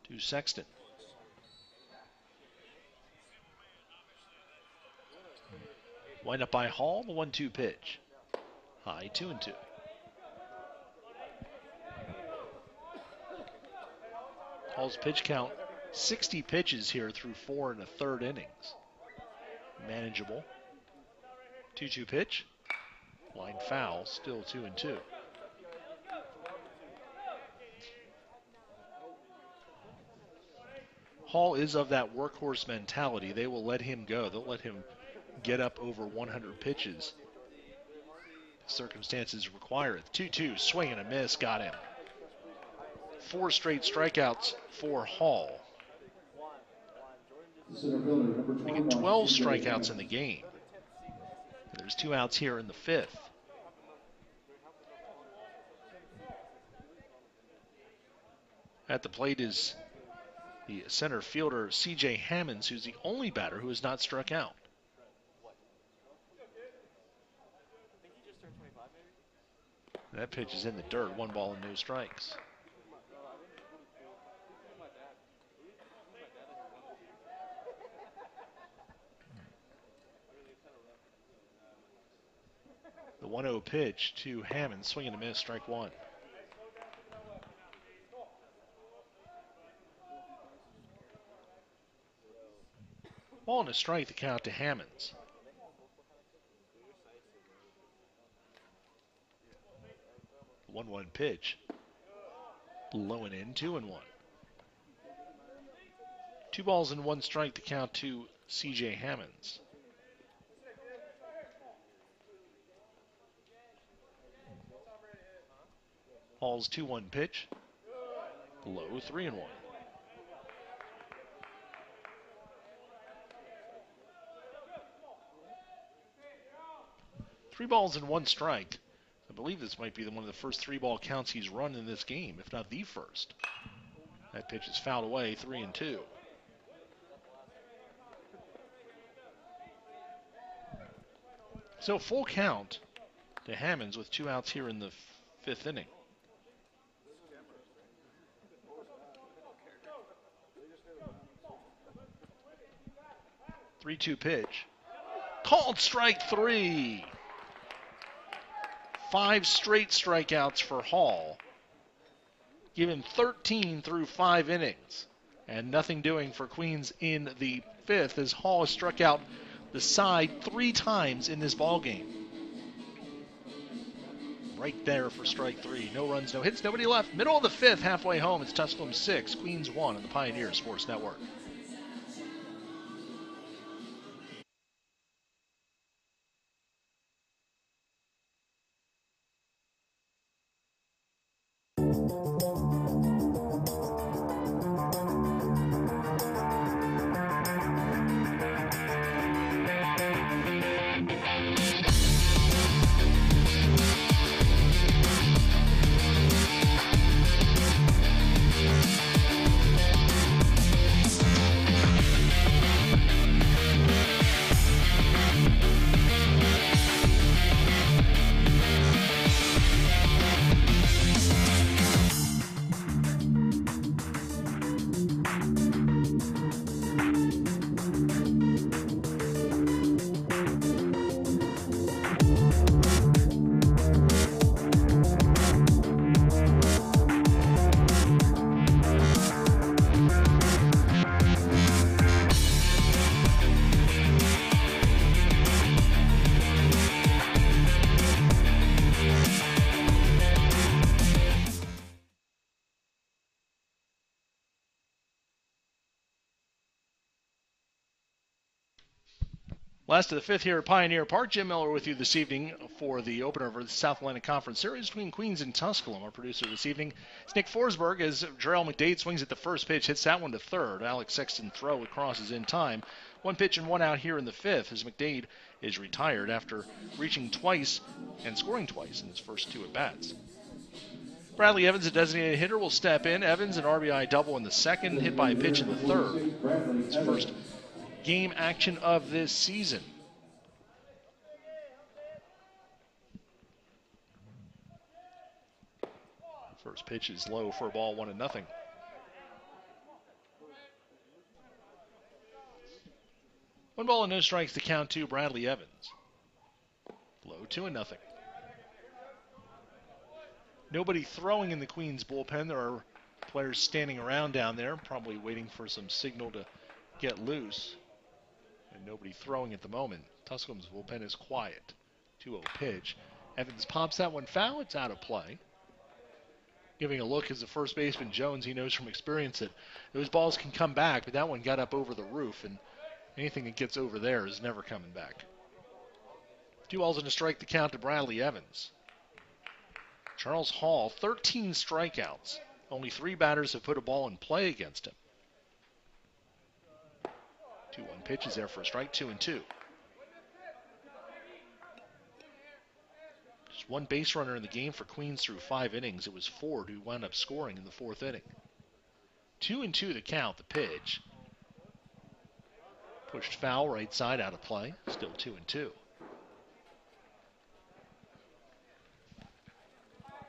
[SPEAKER 1] to Sexton. Wind up by Hall, the 1-2 pitch. High, 2-2. Hall's pitch count, 60 pitches here through 4 1/3 innings. Manageable. 2-2 pitch. Line foul, still 2-2. Hall is of that workhorse mentality. They will let him go. They'll let him get up over 100 pitches. Circumstances require it. 2-2, swing and a miss, got him. 4 straight strikeouts for Hall. Making 12 strikeouts in the game. There's 2 outs here in the 5th. At the plate is the center fielder, C.J. Hammonds, who's the only batter who has not struck out. That pitch is in the dirt. 1 ball and no strikes. The 1-0 pitch to Hammond, swing and a miss, strike 1. Ball and a strike, the count to Hammonds. The 1-1 pitch. Low and in, 2-1. 2 balls and 1 strike, the count to C.J. Hammonds. Hall's 2-1 pitch. Low, 3-1. 3 balls and 1 strike. I believe this might be one of the first 3-ball counts he's run in this game, if not the first. That pitch is fouled away, 3-2. So full count to Hammonds with 2 outs here in the 5th inning. Three-two pitch. Called strike 3. 5 straight strikeouts for Hall. Given 13 through 5 innings. And nothing doing for Queens in the 5th as Hall has struck out the side 3 times in this ballgame. Right there for strike 3. No runs, no hits, nobody left. Middle of the 5th, halfway home. It's Tusculum 6, Queens 1 on the Pioneer Sports Network. Last of the 5th here at Pioneer Park. Jim Miller with you this evening for the opener of the South Atlantic Conference Series between Queens and Tusculum. Our producer this evening is Nick Forsberg as Jarrell McDade swings at the first pitch, hits that one to third. Alex Sexton throw, it crosses in time. 1 pitch and 1 out here in the 5th as McDade is retired after reaching twice and scoring twice in his first 2 at-bats. Bradley Evans, a designated hitter, will step in. Evans, an RBI double in the 2nd, hit by a pitch in the 3rd. His first game action of this season. First pitch is low for a ball, 1-0. One ball and no strikes to count to Bradley Evans. Low, 2-0. Nobody throwing in the Queens bullpen. There are players standing around down there, probably waiting for some signal to get loose. And nobody throwing at the moment. Tusculum's bullpen is quiet. 2-0 pitch. Evans pops that one foul. It's out of play. Giving a look as the first baseman Jones, he knows from experience that those balls can come back, but that one got up over the roof, and anything that gets over there is never coming back. 2 balls and a strike to count to Bradley Evans. Charles Hall, 13 strikeouts. Only 3 batters have put a ball in play against him. 2-1 pitches there for a strike, 2-2. Just 1 base runner in the game for Queens through 5 innings. It was Ford who wound up scoring in the 4th inning. 2-2 the count, the pitch. Pushed foul, right side, out of play. Still 2-2.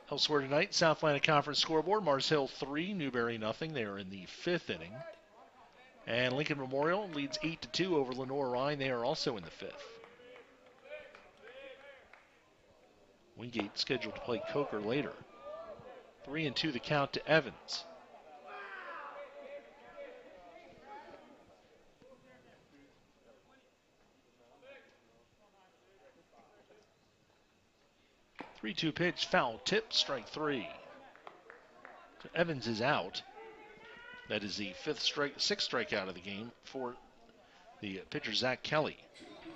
[SPEAKER 1] Elsewhere tonight, South Atlantic Conference scoreboard, Mars Hill 3, Newberry nothing. They are in the 5th inning. And Lincoln Memorial leads 8-2 over Lenore Rhine. They are also in the 5th. Wingate scheduled to play Coker later. 3-2 the count to Evans. Three-two pitch, foul tip, strike 3. So Evans is out. That is the sixth strikeout of the game for the pitcher Zach Kelly.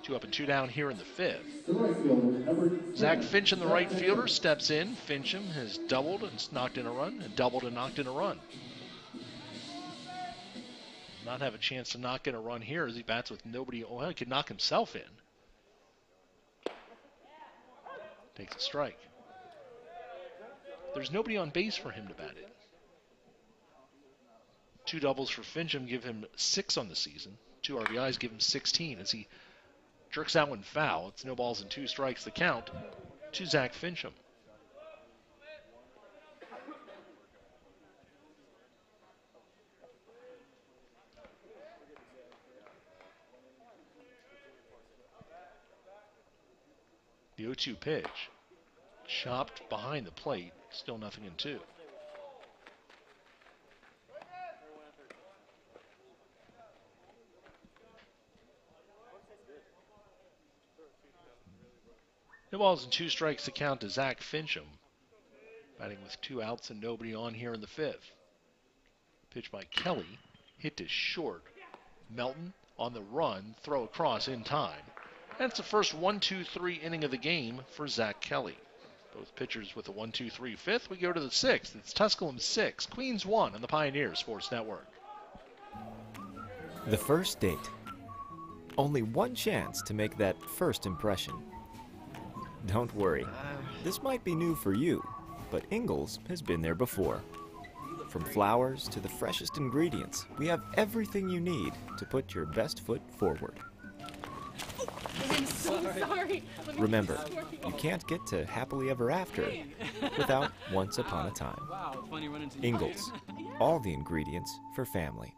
[SPEAKER 1] 2 up and 2 down here in the 5th. Zach Fincham, the right fielder, steps in. Fincham has doubled and knocked in a run, and doubled and knocked in a run. Not have a chance to knock in a run here as he bats with nobody. Well, he could knock himself in. Takes a strike. There's nobody on base for him to bat in. 2 doubles for Fincham give him 6 on the season. 2 RBIs give him 16 as he jerks that one foul. It's no balls and 2 strikes the count to Zach Fincham. The 0-2 pitch. Chopped behind the plate. Still 0-2. No balls and 2 strikes to count to Zach Fincham. Batting with 2 outs and nobody on here in the 5th. Pitch by Kelly. Hit to short. Melton on the run. Throw across in time. That's the first 1-2-3 inning of the game for Zach Kelly. Both pitchers with a 1-2-3 5th. We go to the 6th. It's Tusculum 6, Queens 1 on the Pioneer Sports Network.
[SPEAKER 4] The first date. Only one chance to make that first impression. Don't worry, this might be new for you, but Ingalls has been there before. From flowers to the freshest ingredients, we have everything you need to put your best foot forward.
[SPEAKER 10] I'm so sorry.
[SPEAKER 4] Remember, you can't get to happily ever after without once upon a time. Ingalls, all the ingredients for family.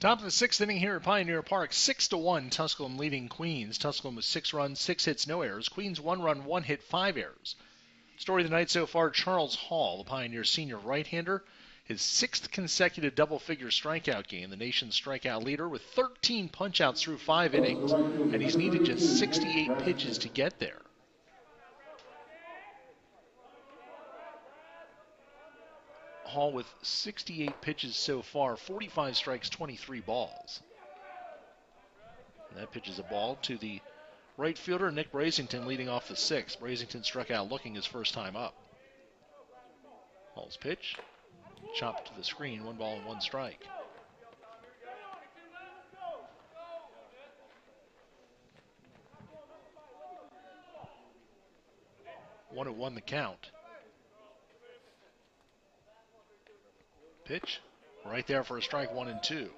[SPEAKER 1] Top of the 6th inning here at Pioneer Park, 6-1, Tusculum leading Queens. Tusculum with 6 runs, 6 hits, no errors. Queens 1 run, 1 hit, 5 errors. Story of the night so far, Charles Hall, the Pioneer senior right-hander, his 6th consecutive double-figure strikeout game, the nation's strikeout leader with 13 punch-outs through 5 innings, and he's needed just 68 pitches to get there. Hall with 68 pitches so far, 45 strikes, 23 balls. And that pitch is a ball to the right fielder, Nick Brasington, leading off the 6th. Brasington struck out looking his first time up. Hall's pitch, chopped to the screen, 1 ball and 1 strike. One at 1 the count. Pitch, right there for a strike, 1 and 2.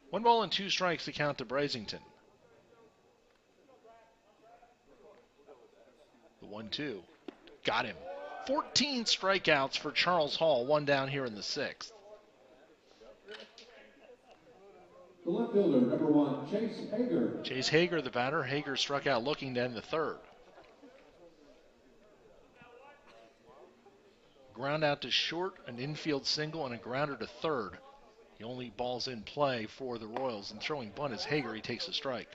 [SPEAKER 1] One ball and 2 strikes to count to Brasington. The 1-2. Got him. 14 strikeouts for Charles Hall, 1 down here in the 6th.
[SPEAKER 8] The left fielder, number 1, Chase Hager.
[SPEAKER 1] Chase Hager, the batter. Hager struck out looking to end the 3rd. Ground out to short, an infield single, and a grounder to 3rd The only balls in play for the Royals, and throwing bunt is Hager. He takes a strike.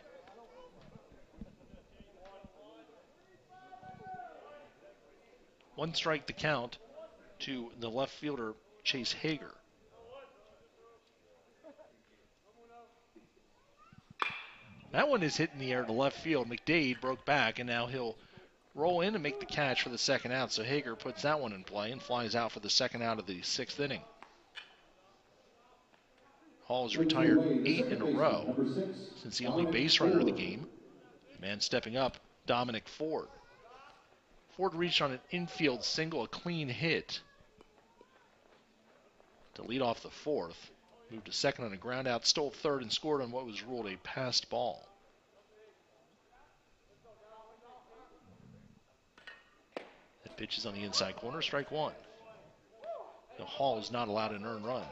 [SPEAKER 1] One strike to count to the left fielder, Chase Hager. That one is hit in the air to left field. McDade broke back, and now he'll roll in and make the catch for the second out. So Hager puts that one in play and flies out for the second out of the sixth inning. Hall has retired 8 in a row since the only base runner of the game. The man stepping up, Dominic Ford. Ford reached on an infield single, a clean hit to lead off the fourth. Moved to second on a ground out, stole third, and scored on what was ruled a passed ball. That pitch is on the inside corner, strike one. The Hall is not allowed an earned run.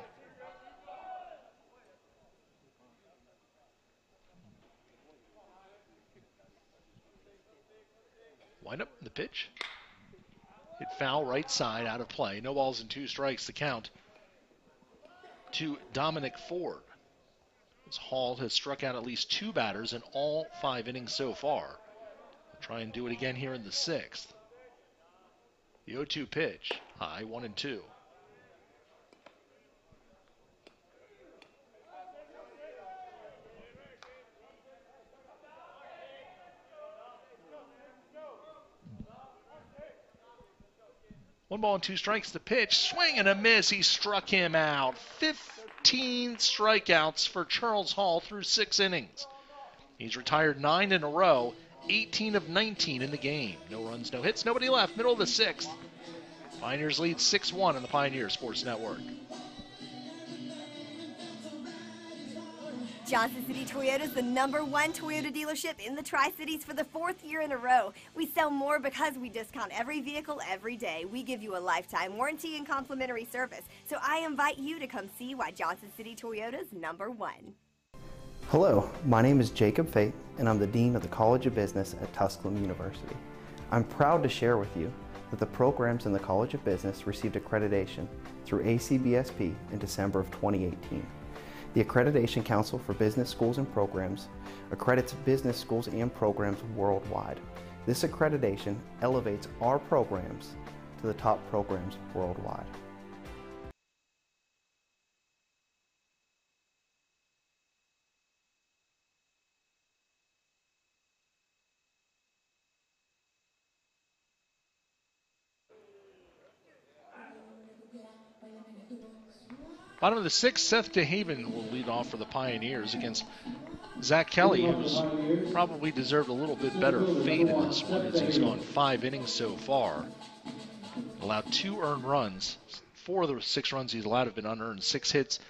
[SPEAKER 1] Wind up the pitch. Hit foul right side, out of play. No balls and 2 strikes to count to Dominic Ford. As Hall has struck out at least 2 batters in all 5 innings so far. We'll try and do it again here in the 6th. The 0-2 pitch, high, 1-2. One ball and 2 strikes, the pitch, swing and a miss. He struck him out. 15 strikeouts for Charles Hall through 6 innings. He's retired 9 in a row, 18 of 19 in the game. No runs, no hits, nobody left. Middle of the 6th. Pioneers lead 6-1 on the Pioneer Sports Network.
[SPEAKER 2] Johnson City Toyota is the #1 Toyota dealership in the Tri-Cities for the 4th year in a row. We sell more because we discount every vehicle every day. We give you a lifetime warranty and complimentary service. So I invite you to come see why Johnson City Toyota is #1.
[SPEAKER 3] Hello, my name is Jacob Fate, and I'm the Dean of the College of Business at Tusculum University. I'm proud to share with you that the programs in the College of Business received accreditation through ACBSP in December of 2018. The Accreditation Council for Business Schools and Programs accredits business schools and programs worldwide. This accreditation elevates our programs to the top programs worldwide.
[SPEAKER 1] Bottom of the 6th, Seth DeHaven will lead off for the Pioneers against Zach Kelly, who's probably deserved a little bit better fate in this one, as he's gone 5 innings so far. Allowed 2 earned runs. 4 of the 6 runs he's allowed have been unearned. 6 hits,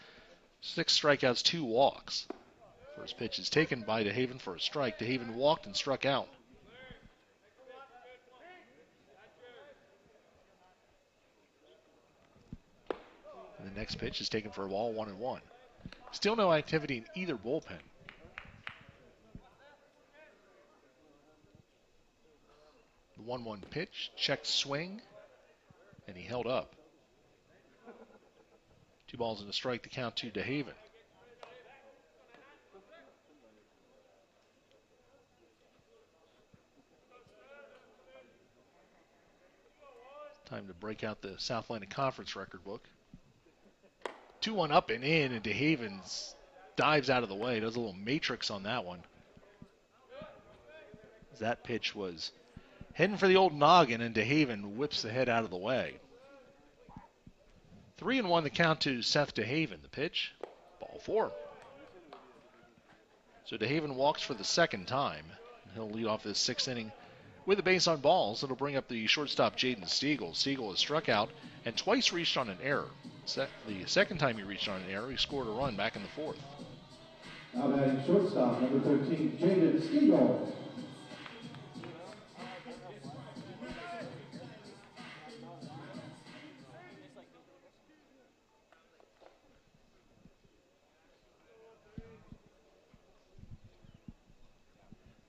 [SPEAKER 1] 6 strikeouts, 2 walks. First pitch is taken by DeHaven for a strike. DeHaven walked and struck out. And the next pitch is taken for a ball, 1-1. Still no activity in either bullpen. The 1-1 pitch, checked swing, and he held up. 2 balls and a strike to count to DeHaven. Time to break out the South Atlantic Conference record book. 2-1 up and in, and DeHaven dives out of the way. Does a little matrix on that one. That pitch was heading for the old noggin, and DeHaven whips the head out of the way. 3-1 the count to Seth DeHaven. The pitch, ball 4. So DeHaven walks for the second time. He'll lead off this 6th inning with a base on balls. It'll bring up the shortstop, Jaden Stiegel. Stiegel has struck out and twice reached on an error. The second time he reached on an error, he scored a run back in the 4th.
[SPEAKER 8] Now batting shortstop, number 13, Jaden Stiegel.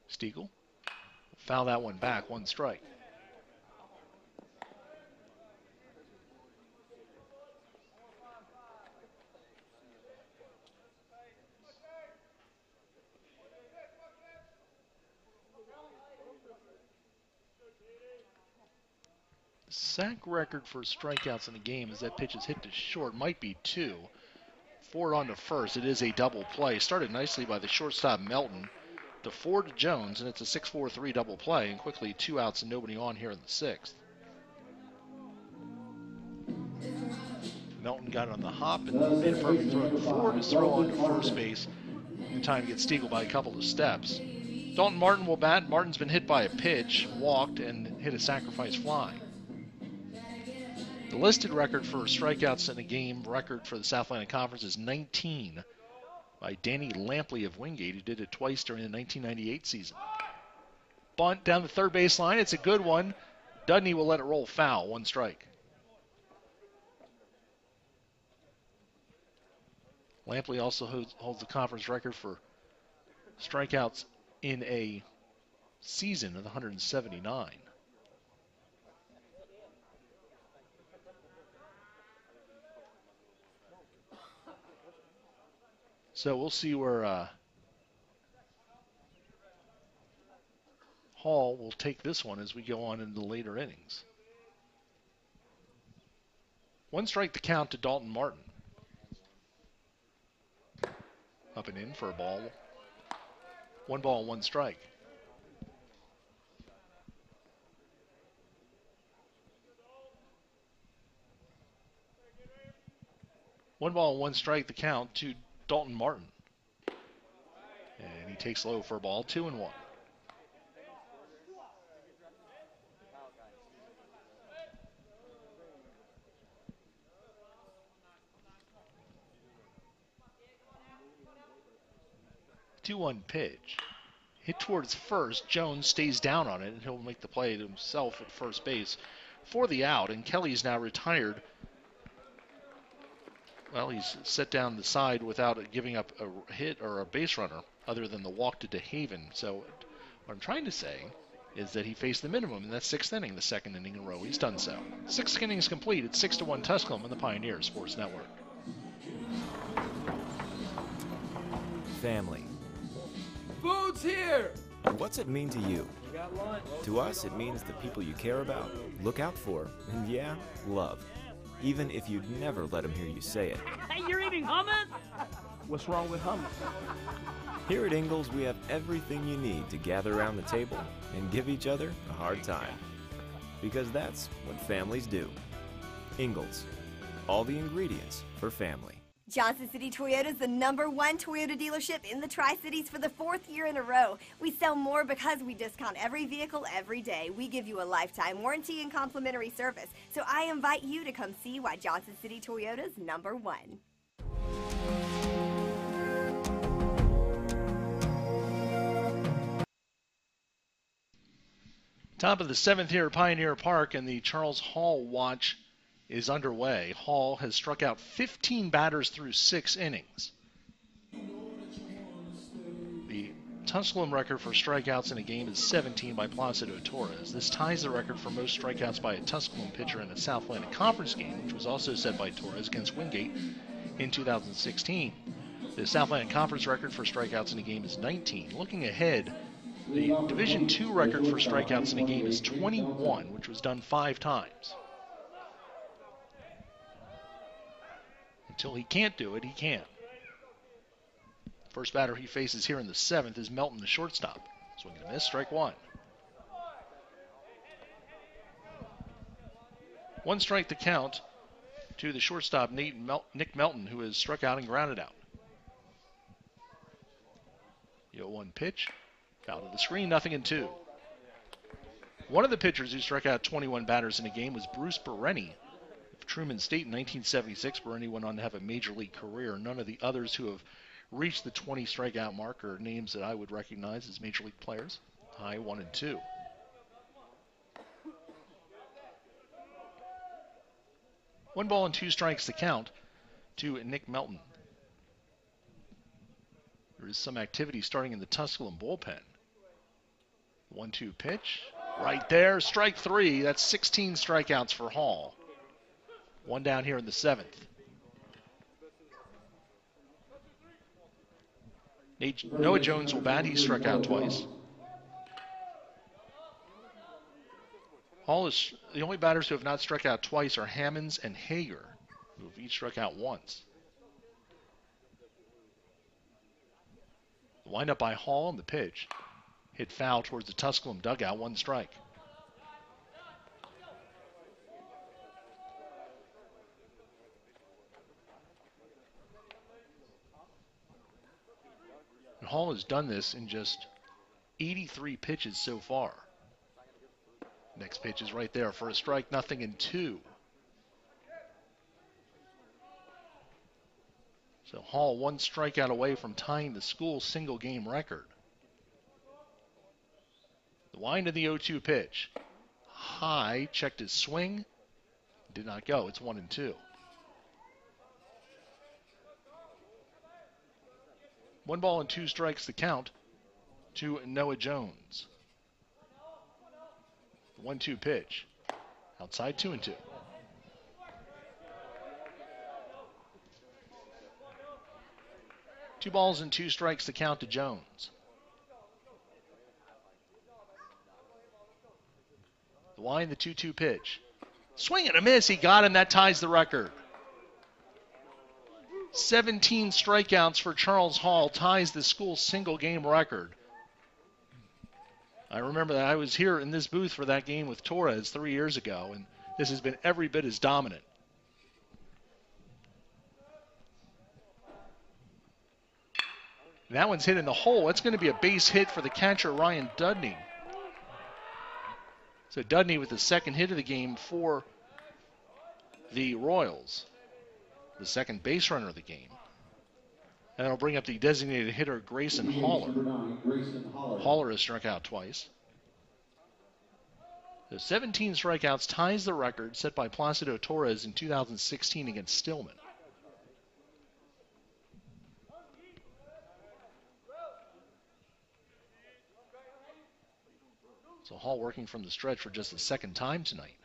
[SPEAKER 1] Stiegel foul that one back, 1 strike. sack record for strikeouts in the game as that pitch is hit to short. Might be 2. 4 on to first. It is a double play. Started nicely by the shortstop Melton. The 4 to Jones, and it's a 6-4-3 double play, and quickly 2 outs and nobody on here in the 6th. Melton got on the hop and made a perfect throw to Ford, his throw on to first base in time to get Stiegel by a couple of steps. Dalton Martin will bat. Martin's been hit by a pitch, walked, and hit a sacrifice fly. The listed record for strikeouts in a game record for the South Atlantic Conference is 19 by Danny Lampley of Wingate, who did it twice during the 1998 season. Bunt down the third base line. It's a good one. Dudney will let it roll foul. 1 strike. Lampley also holds the conference record for strikeouts in a season of 179. So we'll see where Hall will take this one as we go on into the later innings. 1 strike to count to Dalton Martin. Up and in for a ball. 1 ball, 1 strike. One ball, 1 strike the count to Dalton Martin. And he takes low for a ball, 2-1. Two-one pitch. Hit towards first. Jones stays down on it, and he'll make the play to himself at first base for the out. And Kelly's now retired. Well, he's set down the side without giving up a hit or a base runner other than the walk to DeHaven. So what I'm trying to say is that he faced the minimum in that 6th inning, the 2nd inning in a row. He's done so. 6 innings complete. It's 6-1 Tusculum on the Pioneer Sports Network.
[SPEAKER 4] Family.
[SPEAKER 9] Food's here!
[SPEAKER 4] What's it mean to you?
[SPEAKER 9] We got lunch.
[SPEAKER 4] To us, it means the people you care about, look out for, and yeah, love. Even if you'd never let them hear you say it.
[SPEAKER 5] Hey, you're eating hummus? What's wrong with hummus?
[SPEAKER 4] Here at Ingalls, we have everything you need to gather around the table and give each other a hard time. Because that's what families do. Ingalls. All the ingredients for family.
[SPEAKER 2] Johnson City Toyota is the #1 Toyota dealership in the Tri-Cities for the 4th year in a row. We sell more because we discount every vehicle every day. We give you a lifetime warranty and complimentary service. So I invite you to come see why Johnson City Toyota is #1.
[SPEAKER 1] Top of the 7th here at Pioneer Park, and the Charles Hall watch is underway. Hall has struck out 15 batters through 6 innings. The Tusculum record for strikeouts in a game is 17 by Placido Torres. This ties the record for most strikeouts by a Tusculum pitcher in a South Atlantic Conference game, which was also set by Torres against Wingate in 2016. The South Atlantic Conference record for strikeouts in a game is 19. Looking ahead, the Division II record for strikeouts in a game is 21, which was done 5 times. Until he can't do it, he can't. First batter he faces here in the 7th is Melton, the shortstop. Swing and a miss, strike 1. 1 strike to count to the shortstop, Nick Melton, who has struck out and grounded out. 0-1 pitch. Foul to the screen, 0-2. One of the pitchers who struck out 21 batters in a game was Bruce Bereni of Truman State in 1976. Bereni went on to have a major league career. None of the others who have reached the 20 strikeout mark are names that I would recognize as major league players. High 1-2. One ball and 2 strikes to count to Nick Melton. There is some activity starting in the Tusculum bullpen. 1-2 pitch. Right there, strike 3. That's 16 strikeouts for Hall. 1 down here in the 7th. Noah Jones will bat. He struck out twice. Hall is the only batters who have not struck out twice are Hammonds and Hager, who have each struck out once. The windup by Hall on the pitch. Hit foul towards the Tusculum dugout, 1 strike. And Hall has done this in just 83 pitches so far. Next pitch is right there for a strike, 0-2. So Hall 1 strikeout away from tying the school single game record. The wind of the 0-2 pitch. High, checked his swing. Did not go. It's 1-2. 1 ball and 2 strikes the count to Noah Jones. The 1-2 pitch. Outside 2-2. Two balls and 2 strikes to count to Jones. The wind, the 2-2 pitch. Swing and a miss. He got him. That ties the record. 17 strikeouts for Charles Hall ties the school single game record. I remember that I was here in this booth for that game with Torres 3 years ago, and this has been every bit as dominant. That one's hit in the hole. It's going to be a base hit for the catcher, Ryan Dudney. So Dudney with the second hit of the game for the Royals, the second base runner of the game. And that'll bring up the designated hitter, Grayson Haller. Haller has struck out twice. The 17 strikeouts ties the record set by Placido Torres in 2016 against Stillman. So Hall working from the stretch for just the second time tonight.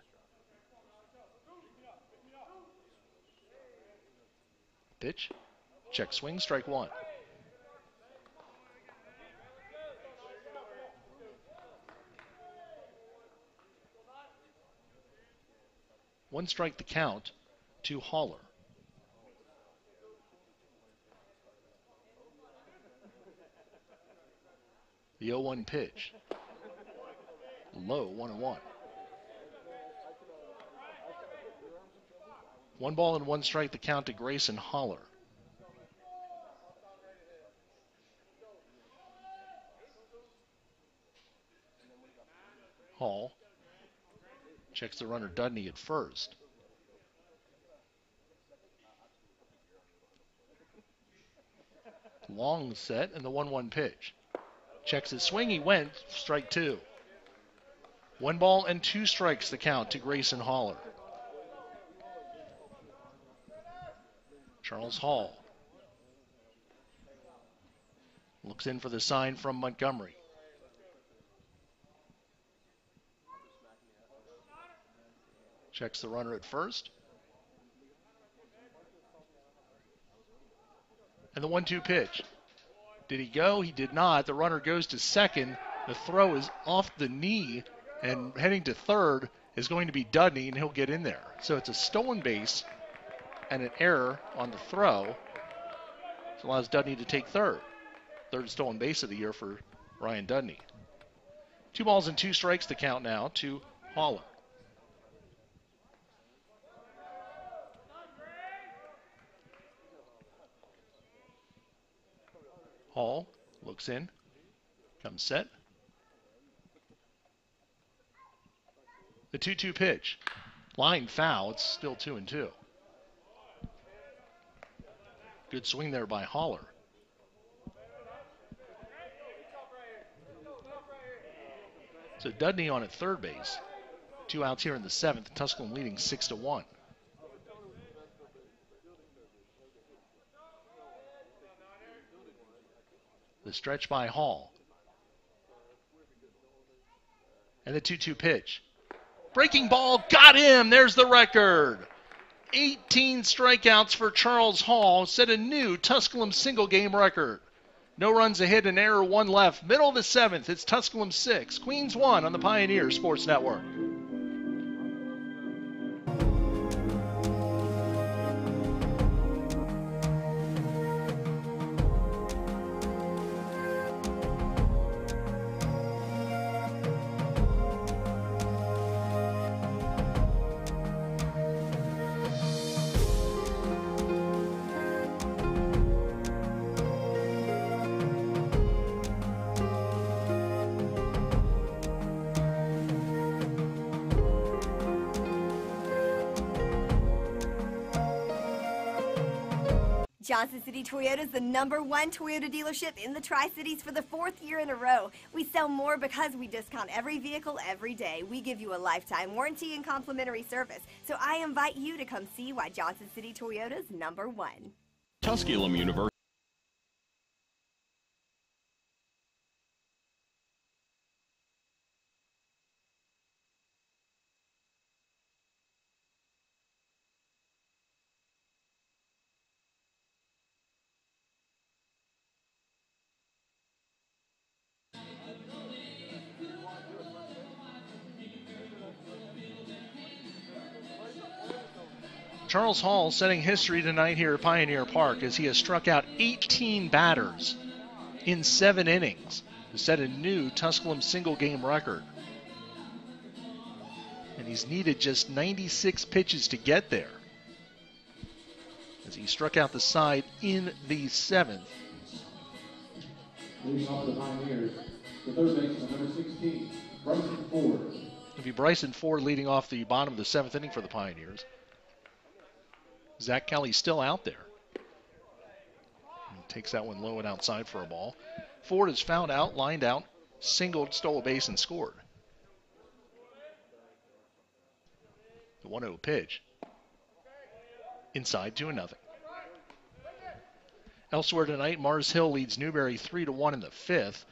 [SPEAKER 1] Pitch. Check swing, strike 1. One strike the count to Haller. The 0-1 pitch. Low, 1-1. 1 ball and 1 strike the count to Grayson Haller. Hall checks the runner Dudney at first. Long set and the 1-1 pitch. Checks his swing, he went, strike 2. 1 ball and 2 strikes the count to Grayson Haller. Charles Hall looks in for the sign from Montgomery. Checks the runner at first. And the 1-2 pitch. Did he go? He did not. The runner goes to second. The throw is off the knee, and heading to third is going to be Dudney, and he'll get in there. So it's a stolen base and an error on the throw. This allows Dudney to take third. Third stolen base of the year for Ryan Dudney. 2 balls and 2 strikes to count now to Haller. Hall looks in, comes set. The 2-2 pitch. Line foul. It's still 2-2. Good swing there by Haller. So Dudney on at third base. 2 outs here in the 7th. Tusculum leading 6-1. The stretch by Hall. And the 2-2 pitch. Breaking ball, got him. There's the record. 18 strikeouts for Charles Hall. Set a new Tusculum single game record. No runs ahead, an error, 1 left. Middle of the 7th, it's Tusculum 6, Queens 1 on the Pioneer Sports Network.
[SPEAKER 2] Johnson City Toyota is the #1 Toyota dealership in the Tri-Cities for the 4th year in a row. We sell more because we discount every vehicle every day. We give you a lifetime warranty and complimentary service. So I invite you to come see why Johnson City Toyota is #1.
[SPEAKER 7] Tusculum University.
[SPEAKER 1] Charles Hall setting history tonight here at Pioneer Park as he has struck out 18 batters in 7 innings to set a new Tusculum single-game record. And he's needed just 96 pitches to get there as he struck out the side in the 7th.
[SPEAKER 8] Leading off the Pioneers, the third baseman, number 16, Bryson Ford.
[SPEAKER 1] It'll be Bryson Ford leading off the bottom of the 7th inning for the Pioneers. Zach Kelly's still out there. He takes that one low and outside for a ball. Ford is fouled out, lined out, singled, stole a base, and scored. The 1-0 pitch. Inside 2-0. Elsewhere tonight, Mars Hill leads Newberry 3-1 in the 5th.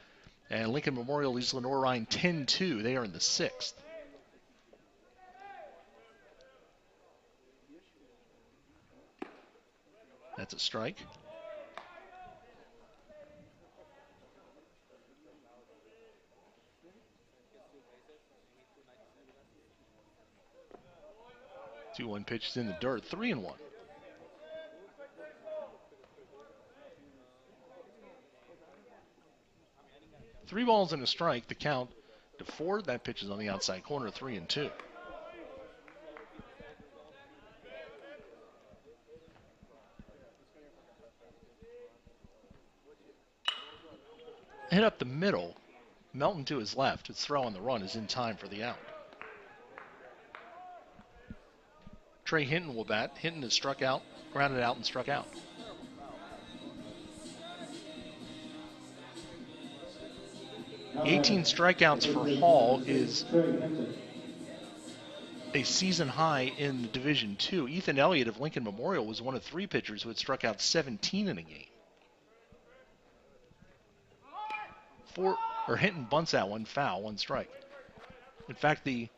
[SPEAKER 1] And Lincoln Memorial leads Lenore Rhine 10-2. They are in the 6th. That's a strike. Two 1 pitches in the dirt, 3-1. Three balls and a strike. The count to Ford. That pitch is on the outside corner, 3-2. Hit up the middle. Melton to his left. His throw on the run is in time for the out. Trey Hinton will bat. Hinton has struck out, grounded out, and struck out. The 18 strikeouts for Hall is a season high in Division II. Ethan Elliott of Lincoln Memorial was one of 3 pitchers who had struck out 17 in a game. Hinton bunts that one, foul, 1 strike. In fact, the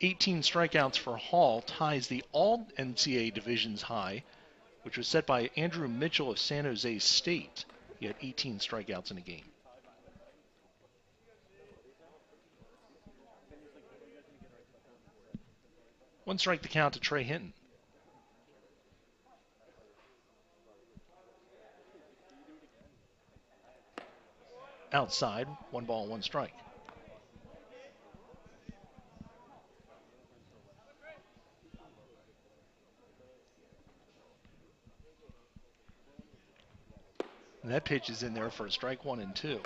[SPEAKER 1] 18 strikeouts for Hall ties the all-NCAA divisions high, which was set by Andrew Mitchell of San Jose State. He had 18 strikeouts in a game. One strike to count to Trey Hinton. Outside, 1 ball, 1 strike. And that pitch is in there for a strike 1 and 2.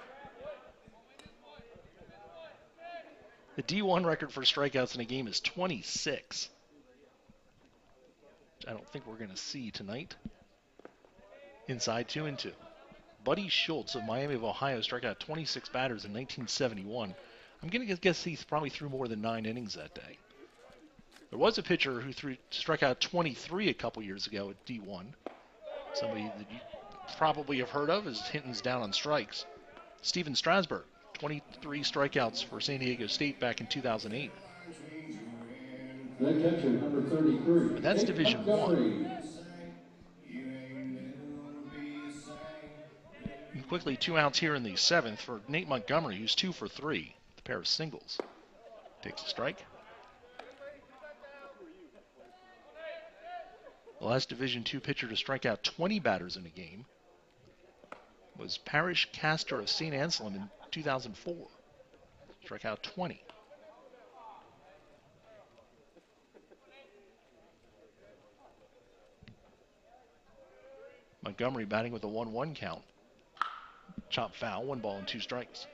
[SPEAKER 1] The D1 record for strikeouts in a game is 26. Which I don't think we're going to see tonight. Inside 2-2. Buddy Schultz of Miami of Ohio struck out 26 batters in 1971. I'm going to guess he probably threw more than 9 innings that day. There was a pitcher who struck out 23 a couple years ago at D1. Somebody that you probably have heard of as Hinton's down on strikes. Steven Strasburg, 23 strikeouts for San Diego State back in 2008.
[SPEAKER 8] The catcher, number 33.
[SPEAKER 1] But that's Division I. And quickly, 2 outs here in the 7th for Nate Montgomery, who's 2 for 3. The pair of singles. Takes a strike. The last Division II pitcher to strike out 20 batters in a game was Parrish Castor of St. Anselm in 2004. Struck out 20. Montgomery batting with a 1-1 count. Chop foul, 1 ball and 2 strikes.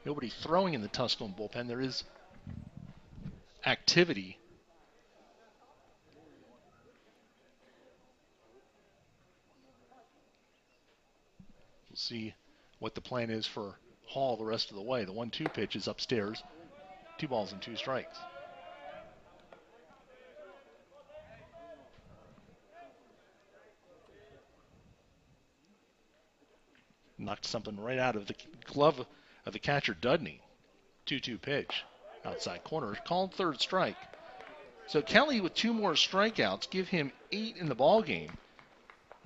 [SPEAKER 1] Nobody throwing in the Tusculum bullpen. There is activity We'll see what the plan is for Hall the rest of the way. The 1-2 pitch is upstairs. 2 balls and 2 strikes. Knocked something right out of the glove of the catcher, Dudney. 2-2 pitch. Outside corner. Called third strike. So Kelly with 2 more strikeouts give him 8 in the ball game.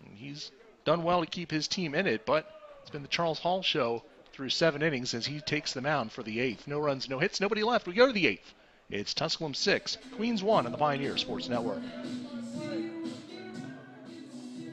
[SPEAKER 1] And he's done well to keep his team in it, but it's been the Charles Hall show through 7 innings as he takes the mound for the 8th. No runs, no hits, nobody left. We go to the 8th. It's Tusculum 6, Queens 1 on the Pioneer Sports Network.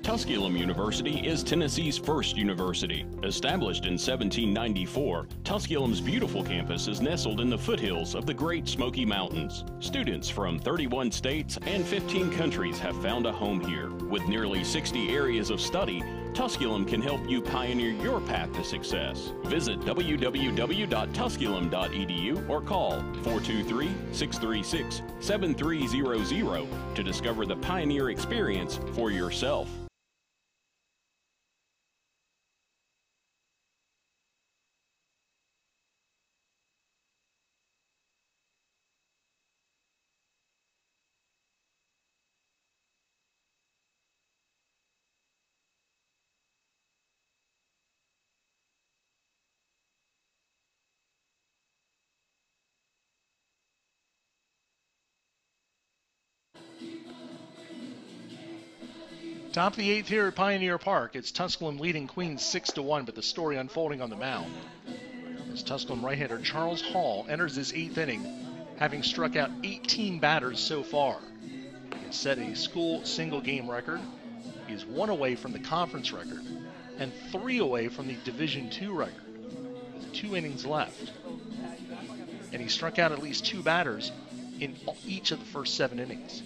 [SPEAKER 7] Tusculum University is Tennessee's first university. Established in 1794, Tusculum's beautiful campus is nestled in the foothills of the Great Smoky Mountains. Students from 31 states and 15 countries have found a home here. With nearly 60 areas of study, Tusculum can help you pioneer your path to success. Visit www.tusculum.edu or call 423-636-7300 to discover the Pioneer experience for yourself.
[SPEAKER 1] Top of the 8th here at Pioneer Park. It's Tusculum leading Queens 6-1, but the story unfolding on the mound. As Tusculum right-hander Charles Hall enters his 8th inning, having struck out 18 batters so far. He has set a school single-game record. He is 1 away from the conference record and 3 away from the Division II record with 2 innings left. And he struck out at least 2 batters in each of the first 7 innings.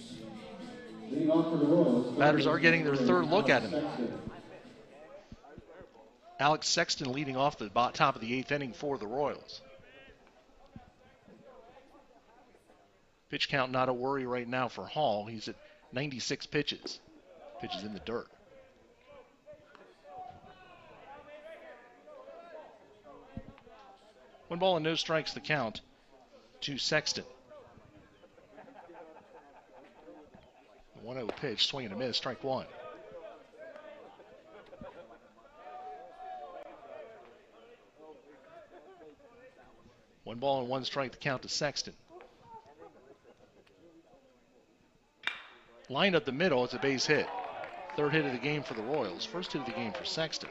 [SPEAKER 1] Batters are getting their 3rd look at him. Alex Sexton leading off the top of the 8th inning for the Royals. Pitch count not a worry right now for Hall. He's at 96 pitches. Pitches in the dirt. One ball and no strikes the count to Sexton. 1-0 pitch, swing and a miss, strike 1. One ball and 1 strike, the count to Sexton. Lined up the middle, it's a base hit. 3rd hit of the game for the Royals, 1st hit of the game for Sexton.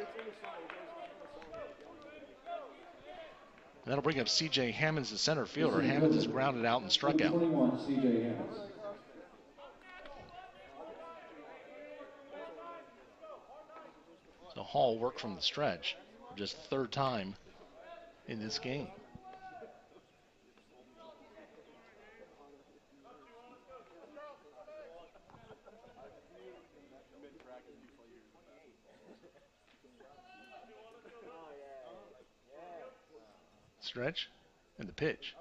[SPEAKER 1] And that'll bring up C.J. Hammonds, the center fielder. Hammonds is grounded out and struck out. So Hall worked from the stretch for just the 3rd time in this game. Stretch and the pitch.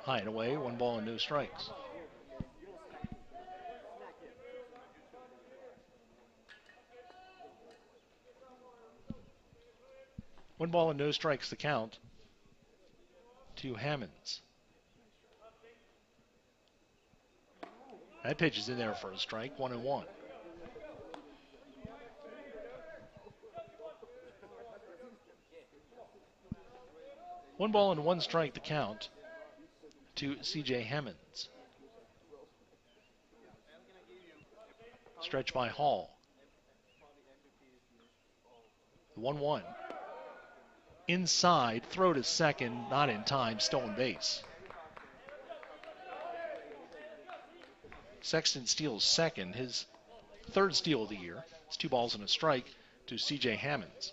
[SPEAKER 1] High and away, 1 ball and no strikes. One ball and no strikes the count to Hammonds. That pitch is in there for a strike, 1-1. One ball and 1 strike the count to C.J. Hammonds. Stretch by Hall. 1-1. Inside, throw to second, not in time, stolen base. Sexton steals second, his 3rd steal of the year. It's 2 balls and a strike to C.J. Hammonds.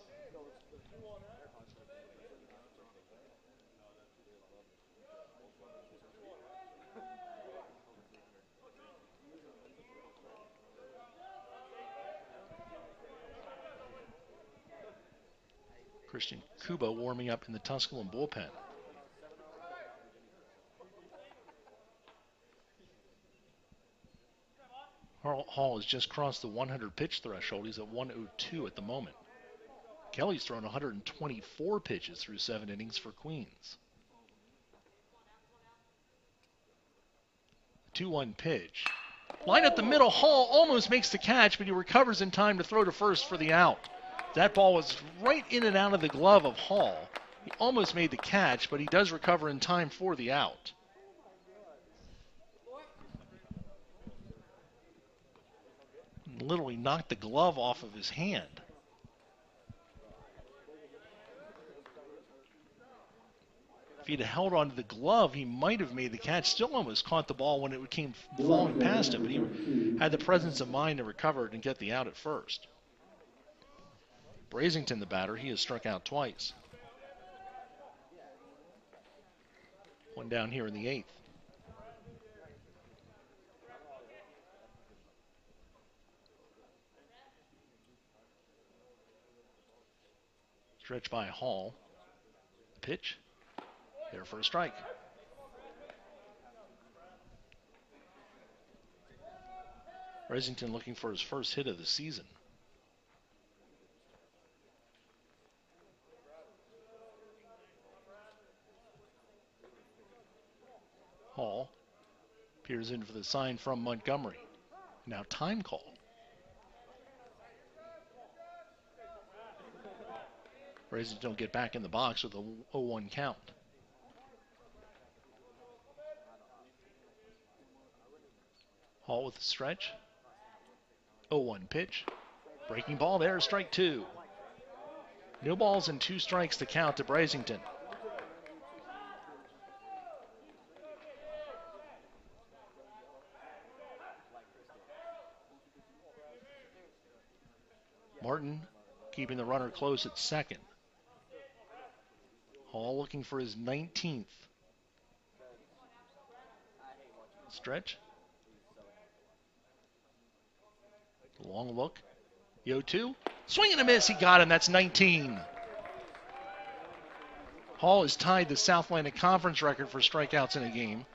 [SPEAKER 1] Christian Kuba warming up in the Tusculum bullpen. Hall has just crossed the 100 pitch threshold. He's at 102 at the moment. Kelly's thrown 124 pitches through 7 innings for Queens. 2-1 pitch. Line up the middle. Hall almost makes the catch, but he recovers in time to throw to first for the out. That ball was right in and out of the glove of Hall. He almost made the catch, but he does recover in time for the out. Literally knocked the glove off of his hand. If he'd held onto the glove, he might have made the catch. Still almost caught the ball when it came falling past him, but he had the presence of mind to recover it and get the out at first. Brasington, the batter, he has struck out twice. One down here in the 8th. Stretch by Hall. Pitch. There for a strike. Brasington looking for his first hit of the season. Hall peers in for the sign from Montgomery. Now time call. Brasington don't get back in the box with a 0-1 count. Hall with the stretch. 0-1 pitch. Breaking ball there, strike 2. No balls and 2 strikes to count to Brasington. Martin keeping the runner close at second. Hall looking for his 19th. Stretch. Long look. The 0-2. Swing and a miss. He got him. That's 19. Hall has tied the South Atlantic Conference record for strikeouts in a game.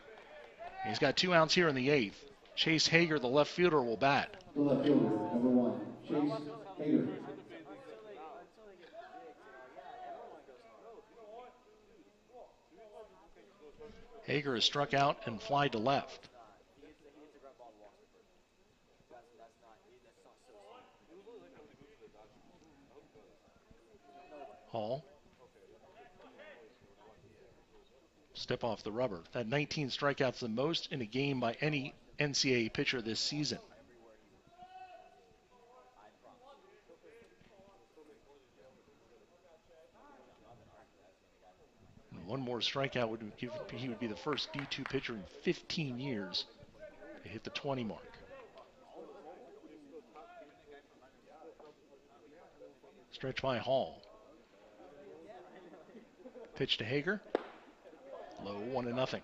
[SPEAKER 1] He's got 2 outs here in the 8th. Chase Hager, the left fielder, will bat.
[SPEAKER 8] The left fielder, number 1, Chase Hager.
[SPEAKER 1] Hager is struck out and fly to left. Hall. Step off the rubber. That 19 strikeouts, the most in a game by any NCAA pitcher this season. And one more strikeout would give he would be the first D2 pitcher in 15 years to hit the 20 mark. Stretch by Hall. Pitch to Hager. Low, 1-0.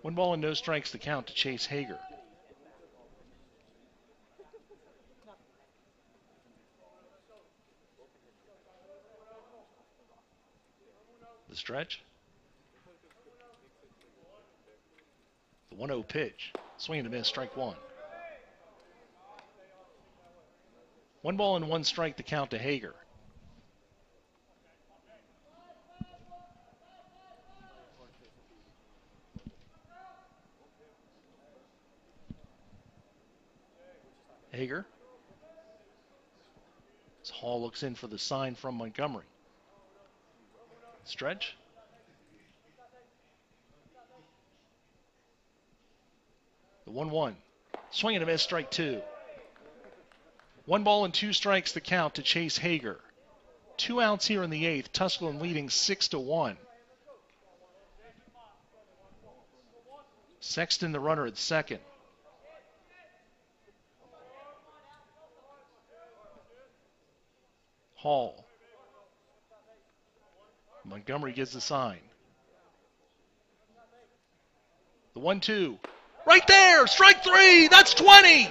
[SPEAKER 1] One ball and no strikes to count to Chase Hager. The stretch. The 1-0 pitch. Swing and a miss, strike 1. 1 ball and 1 strike to count to Hager. Hager. As Hall looks in for the sign from Montgomery. Stretch. The 1-1. Swing and a miss, strike 2. 1 ball and 2 strikes to count to Chase Hager. 2 outs here in the 8th. Tusculum leading 6-1. Sexton, the runner, at second. Hall. Montgomery gives the sign. The 1-2. Right there! Strike 3! That's 20!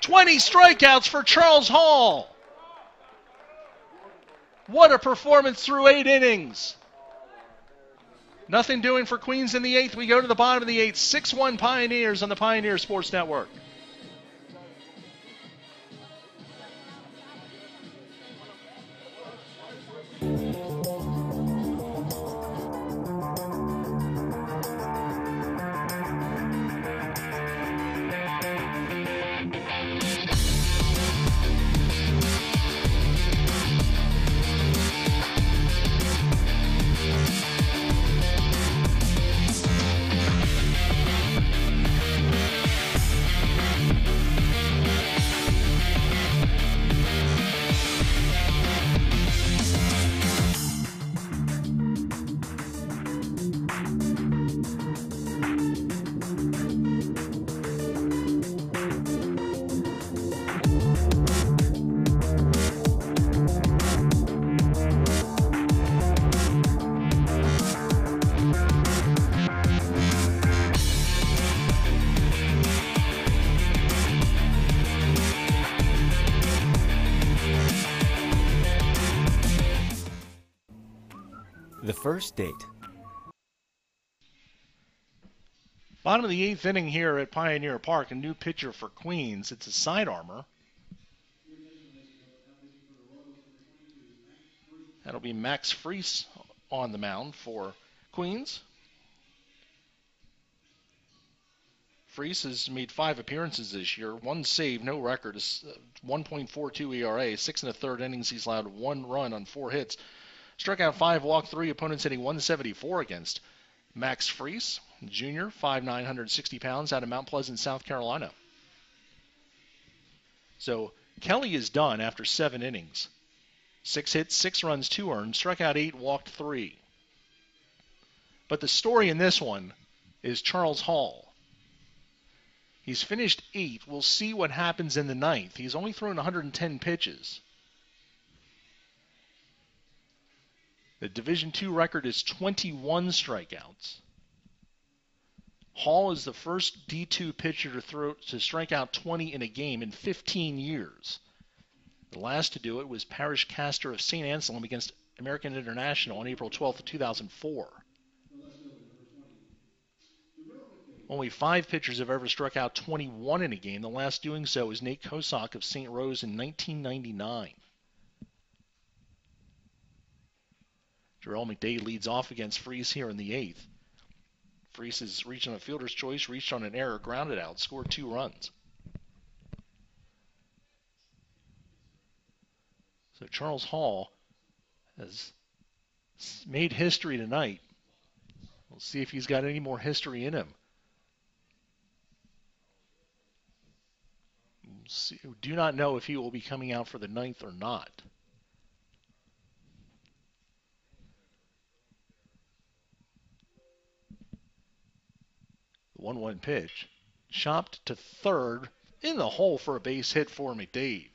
[SPEAKER 1] 20 strikeouts for Charles Hall. What a performance through 8 innings. Nothing doing for Queens in the 8th. We go to the bottom of the 8th. 6-1 Pioneers on the Pioneer Sports Network.
[SPEAKER 4] The first date.
[SPEAKER 1] Bottom of the 8th inning here at Pioneer Park. A new pitcher for Queens. It's a side armor. That'll be Max Friis on the mound for Queens. Friis has made 5 appearances this year, 1 save, no record, 1.42 ERA, 6 1/3 innings. He's allowed 1 run on 4 hits. Struck out 5, walked 3, opponents hitting 174 against. Max Friis, junior, 5'9", 160 pounds, out of Mount Pleasant, South Carolina. So Kelly is done after 7 innings. 6 hits, 6 runs, 2 earned, struck out 8, walked 3. But the story in this one is Charles Hall. He's finished 8. We'll see what happens in the 9th. He's only thrown 110 pitches. The Division II record is 21 strikeouts. Hall is the first D2 pitcher to strike out 20 in a game in 15 years. The last to do it was Parrish Castor of St. Anselm against American International on April 12th, 2004. Only 5 pitchers have ever struck out 21 in a game. The last doing so is Nate Kosak of St. Rose in 1999. Jarrell McDade leads off against Friis here in the 8th. Friis has reached on a fielder's choice, reached on an error, grounded out, scored 2 runs. So Charles Hall has made history tonight. We'll see if he's got any more history in him. Do not know if he will be coming out for the 9th or not. The 1-1 pitch. Chopped to third in the hole for a base hit for McDade.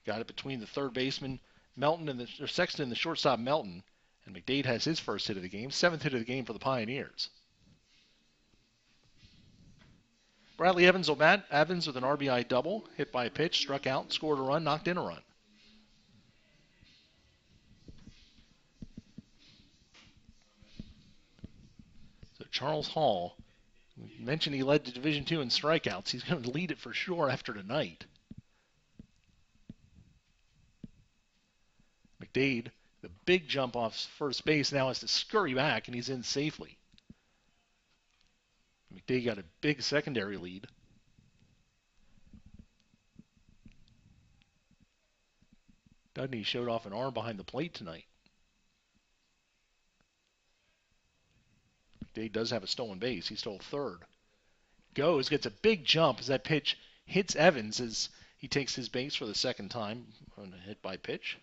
[SPEAKER 1] Got it between the third baseman, Melton, and Sexton and the shortstop, Melton. And McDade has his first hit of the game, 7th hit of the game for the Pioneers. Bradley Evans will bat. Evans with an RBI double, hit by a pitch, struck out, scored a run, knocked in a run. So Charles Hall, we mentioned he led the Division II in strikeouts. He's going to lead it for sure after tonight. McDade, the big jump off first base, now has to scurry back, and he's in safely. McDade got a big secondary lead. Dudney showed off an arm behind the plate tonight. McDade does have a stolen base. He stole third. Goes, gets a big jump as that pitch hits Evans as he takes his base for the second time on a hit by pitch.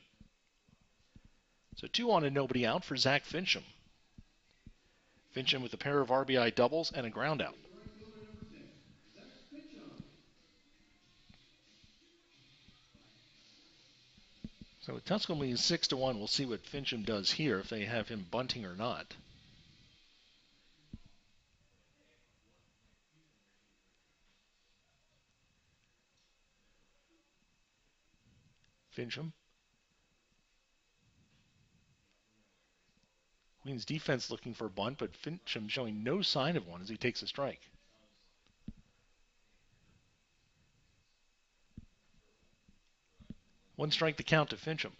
[SPEAKER 1] So 2 on and nobody out for Zach Fincham. Fincham with a pair of RBI doubles and a ground out. So with Tusculum leads 6-1, we'll see what Fincham does here, if they have him bunting or not. Fincham. Queens defense looking for a bunt, but Fincham showing no sign of one as he takes a strike. One strike to count to Fincham.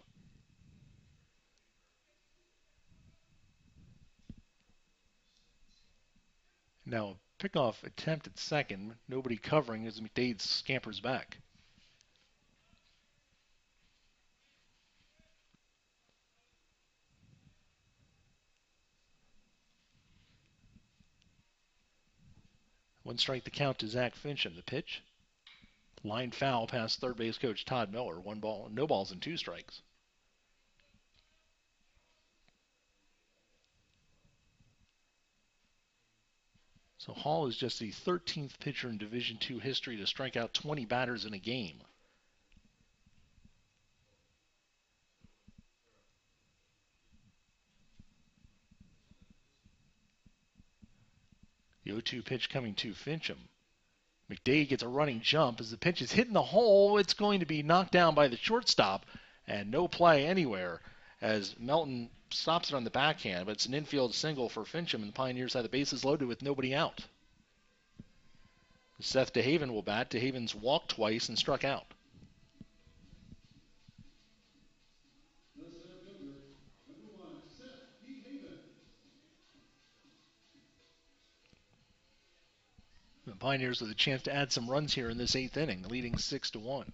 [SPEAKER 1] Now a pickoff attempt at second. Nobody covering as McDade scampers back. One strike to count to Zach Fincham. The pitch. Line foul past third base coach Todd Miller. 1 ball, no balls and 2 strikes. So Hall is just the 13th pitcher in Division II history to strike out 20 batters in a game. The 0-2 pitch coming to Fincham. McDade gets a running jump. As the pitch is hitting the hole, it's going to be knocked down by the shortstop, and no play anywhere as Melton stops it on the backhand, but it's an infield single for Fincham, and the Pioneers have the bases loaded with nobody out. Seth DeHaven will bat. DeHaven's walked twice and struck out. The Pioneers with a chance to add some runs here in this 8th inning, leading 6-1.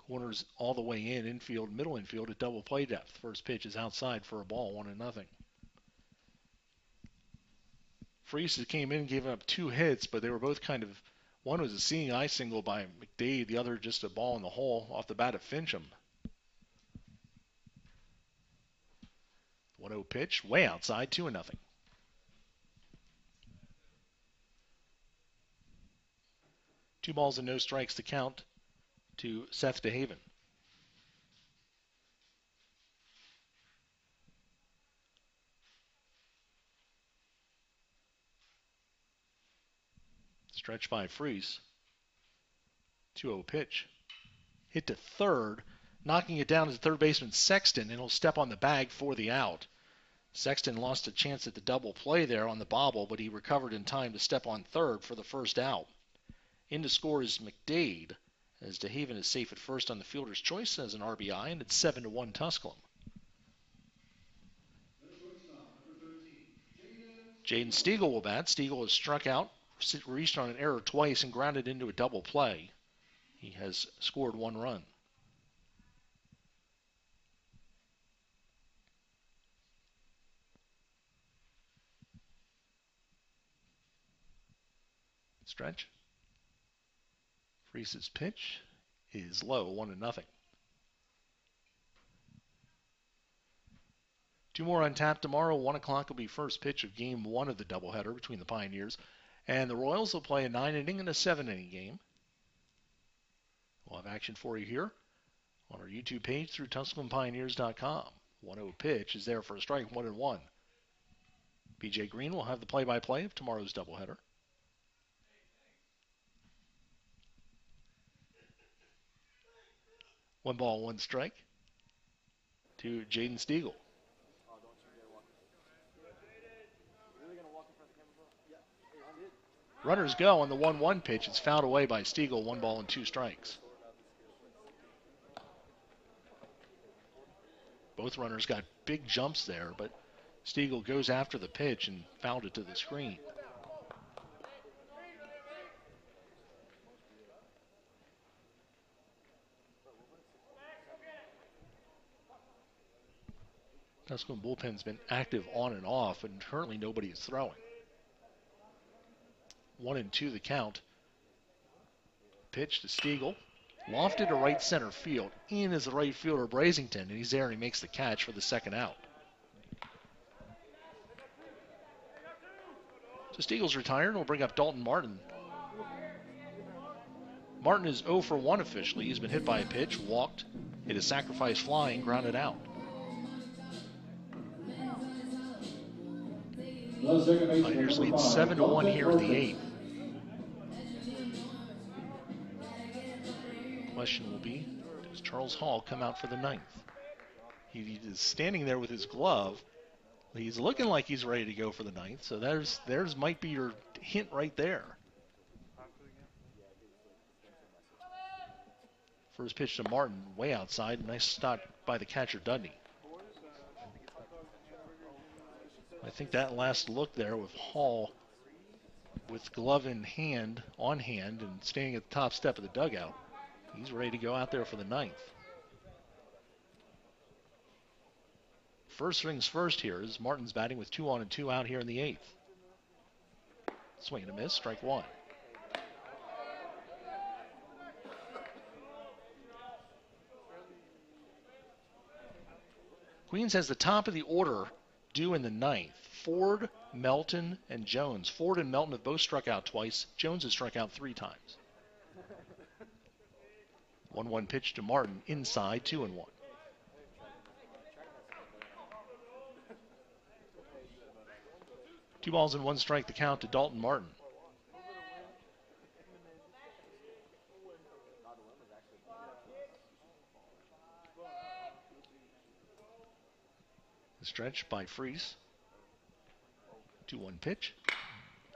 [SPEAKER 1] Corners all the way in, infield, middle infield at double play depth. First pitch is outside for a ball, 1-0. Freese came in and gave up 2 hits, but they were both kind of, one was a seeing eye single by McDade, the other just a ball in the hole off the bat of Fincham. 1-0 pitch, way outside, 2-0. Two balls and no strikes to count to Seth DeHaven. Stretch by Freese. 2-0 pitch. Hit to third. Knocking it down is third baseman Sexton, and he'll step on the bag for the out. Sexton lost a chance at the double play there on the bobble, but he recovered in time to step on third for the first out. In to score is McDade, as DeHaven is safe at first on the fielder's choice as an RBI, and it's 7-1 Tusculum. Jaden Stiegel will bat. Stiegel has struck out, reached on an error twice, and grounded into a double play. He has scored 1 run. Stretch. Freese's pitch is low, 1-0. 2 more on tap tomorrow. 1 o'clock will be first pitch of game 1 of the doubleheader between the Pioneers and the Royals. Will play a 9-inning and a 7-inning game. We'll have action for you here on our YouTube page through TusculumPioneers.com. 1-0 pitch is there for a strike, 1-1. BJ Green will have the play-by-play of tomorrow's doubleheader. One ball, 1 strike to Jaden Stiegel. Runners go on the 1-1 pitch. It's fouled away by Stiegel. 1 ball and 2 strikes. Both runners got big jumps there, but Stiegel goes after the pitch and fouled it to the screen. Tusculum bullpen's been active on and off, and currently nobody is throwing. 1-2 the count. Pitch to Stiegel. Lofted to right center field. In is the right fielder Brasington, and he's there and he makes the catch for the second out. So Stiegel's retired. We'll bring up Dalton Martin. Martin is 0 for 1 officially. He's been hit by a pitch, walked, hit a sacrifice fly, and grounded out. Pioneers lead 7-1 here in the 8th. Charles Hall come out for the ninth. He is standing there with his glove. He's looking like he's ready to go for the ninth, so there's might be your hint right there. First pitch to Martin, way outside. Nice stop by the catcher, Dudney. I think that last look there with Hall with glove in hand, on hand, and standing at the top step of the dugout, he's ready to go out there for the ninth. First things first here is Martin's batting with 2 on and 2 out here in the 8th. Swing and a miss, strike one. Queens has the top of the order due in the 9th. Ford, Melton, and Jones. Ford and Melton have both struck out twice. Jones has struck out 3 times. 1-1 pitch to Martin, inside, 2-1. Two balls and 1 strike the count to Dalton Martin. The stretch by Freese. 2-1 pitch.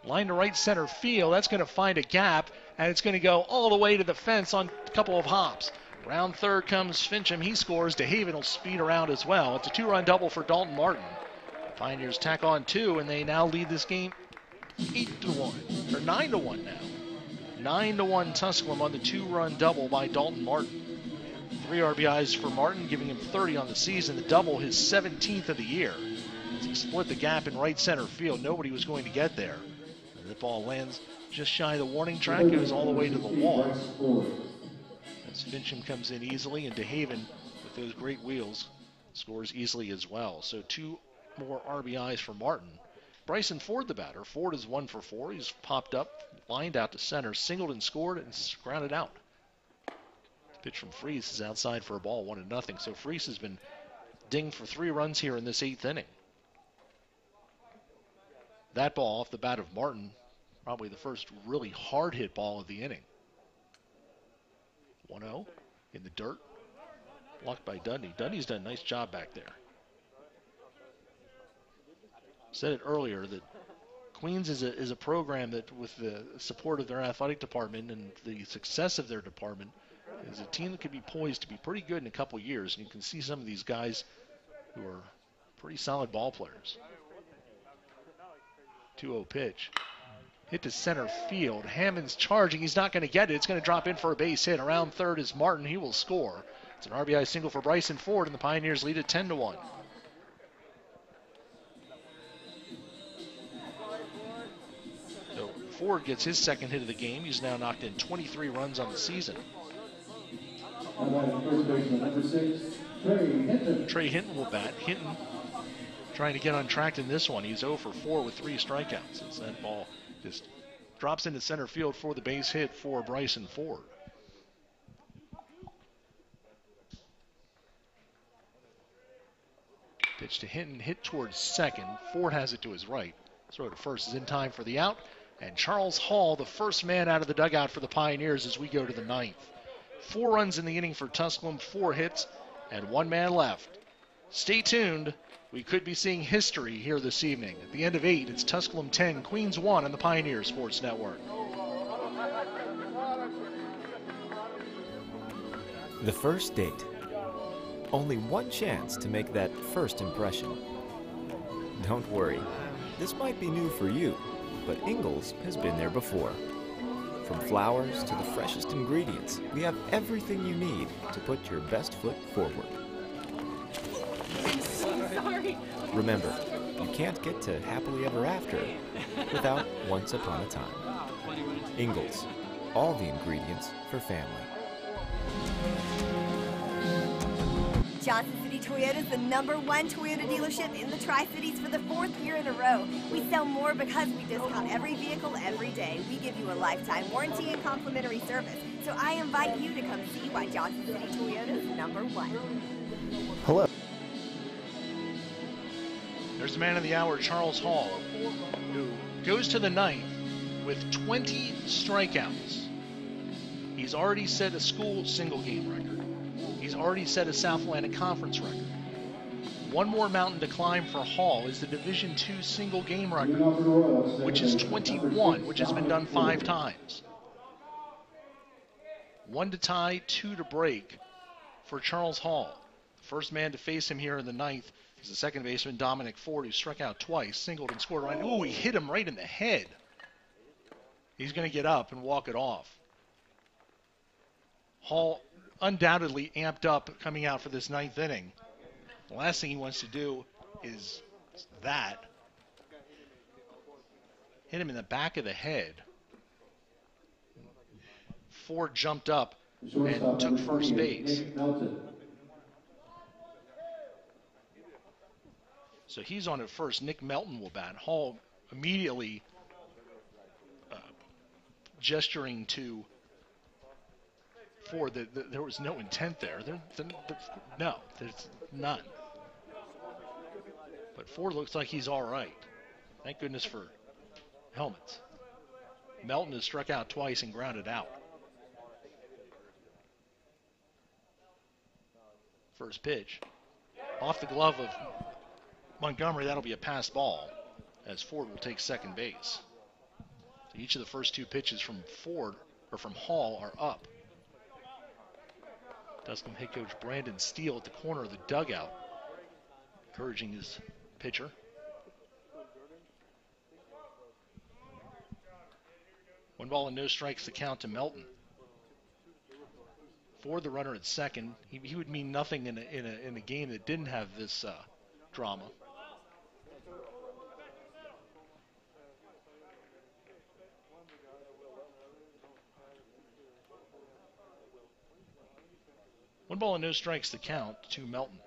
[SPEAKER 1] Line to right center field. That's going to find a gap, and it's going to go all the way to the fence on a couple of hops. Round third comes Fincham. He scores. DeHaven will speed around as well. It's a 2-run double for Dalton Martin. Pioneers tack on 2, and they now lead this game 8-1, or 9-1 now. 9-1 Tusculum on the 2-run double by Dalton Martin. 3 RBIs for Martin, giving him 30 on the season. The double, his 17th of the year. As he split the gap in right center field, nobody was going to get there. And the ball lands just shy of the warning track, goes all the way to the wall. As Fincham comes in easily, and DeHaven, with those great wheels, scores easily as well. So 2 more RBIs for Martin. Bryson Ford, the batter. Ford is 1 for 4. He's popped up, lined out to center, singled and scored, and grounded out. Pitch from Freese is outside for a ball, 1-0. So Freese has been dinged for 3 runs here in this 8th inning. That ball off the bat of Martin, probably the first really hard hit ball of the inning. 1-0 in the dirt. Blocked by Dudney. Dudney's done a nice job back there. Said it earlier that Queens is a program that, with the support of their athletic department and the success of their department, is a team that could be poised to be pretty good in a couple years. And you can see some of these guys who are pretty solid ball players. 2-0 pitch. Hit to center field. Hammond's charging. He's not going to get it. It's going to drop in for a base hit. Around third is Martin. He will score. It's an RBI single for Bryson Ford, and the Pioneers lead it 10-1. So Ford gets his second hit of the game. He's now knocked in 23 runs on the season. Trey Hinton will bat. Hinton trying to get on track in this one. He's 0 for 4 with 3 strikeouts as that ball just drops into center field for the base hit for Bryson Ford. Pitch to Hinton, hit towards second. Ford has it to his right. Throw to first is in time for the out. And Charles Hall, the first man out of the dugout for the Pioneers as we go to the 9th. 4 runs in the inning for Tusculum, 4 hits, and 1 man left. Stay tuned. We could be seeing history here this evening. At the end of 8, it's Tusculum 10, Queens 1 on the Pioneer Sports Network.
[SPEAKER 4] The first date. Only one chance to make that first impression. Don't worry, this might be new for you, but Ingalls has been there before. From flowers to the freshest ingredients, we have everything you need to put your best foot forward.
[SPEAKER 10] I'm so sorry.
[SPEAKER 4] Remember, you can't get to happily ever after without once upon a time. Ingalls, all the ingredients for family.
[SPEAKER 2] Johnson City Toyota is the #1 Toyota dealership in the Tri-Cities for the 4th year in a row. We sell more because we discount every vehicle every day. We give you a lifetime warranty and complimentary service. So I invite you to come see why Johnson City Toyota is #1.
[SPEAKER 3] Hello.
[SPEAKER 1] There's the man of the hour, Charles Hall, who goes to the 9th with 20 strikeouts. He's already set a school single game record. He's already set a South Atlantic Conference record. One more mountain to climb for Hall is the Division II single game record, which is 21, which has been done 5 times. 1 to tie, 2 to break for Charles Hall. The first man to face him here in the 9th is the second baseman, Dominic Ford, who struck out twice, singled and scored right. Ooh, he hit him right in the head. He's going to get up and walk it off. Hall undoubtedly amped up coming out for this 9th inning. The last thing he wants to do is that. Hit him in the back of the head. Ford jumped up and took first base. So he's on at first. Nick Melton will bat. Hall immediately gesturing to Ford that there was no intent there. No, there's none. But Ford looks like he's all right. Thank goodness for helmets. Melton has struck out twice and grounded out. First pitch. Off the glove of Montgomery, that'll be a pass ball as Ford will take second base. So each of the first 2 pitches from Hall are up. Tusculum head coach Brandon Steele at the corner of the dugout, encouraging his pitcher. One ball and no strikes, the count to Melton. For the runner at second, he would mean nothing in a game that didn't have this drama. One ball and no strikes, the count to Melton.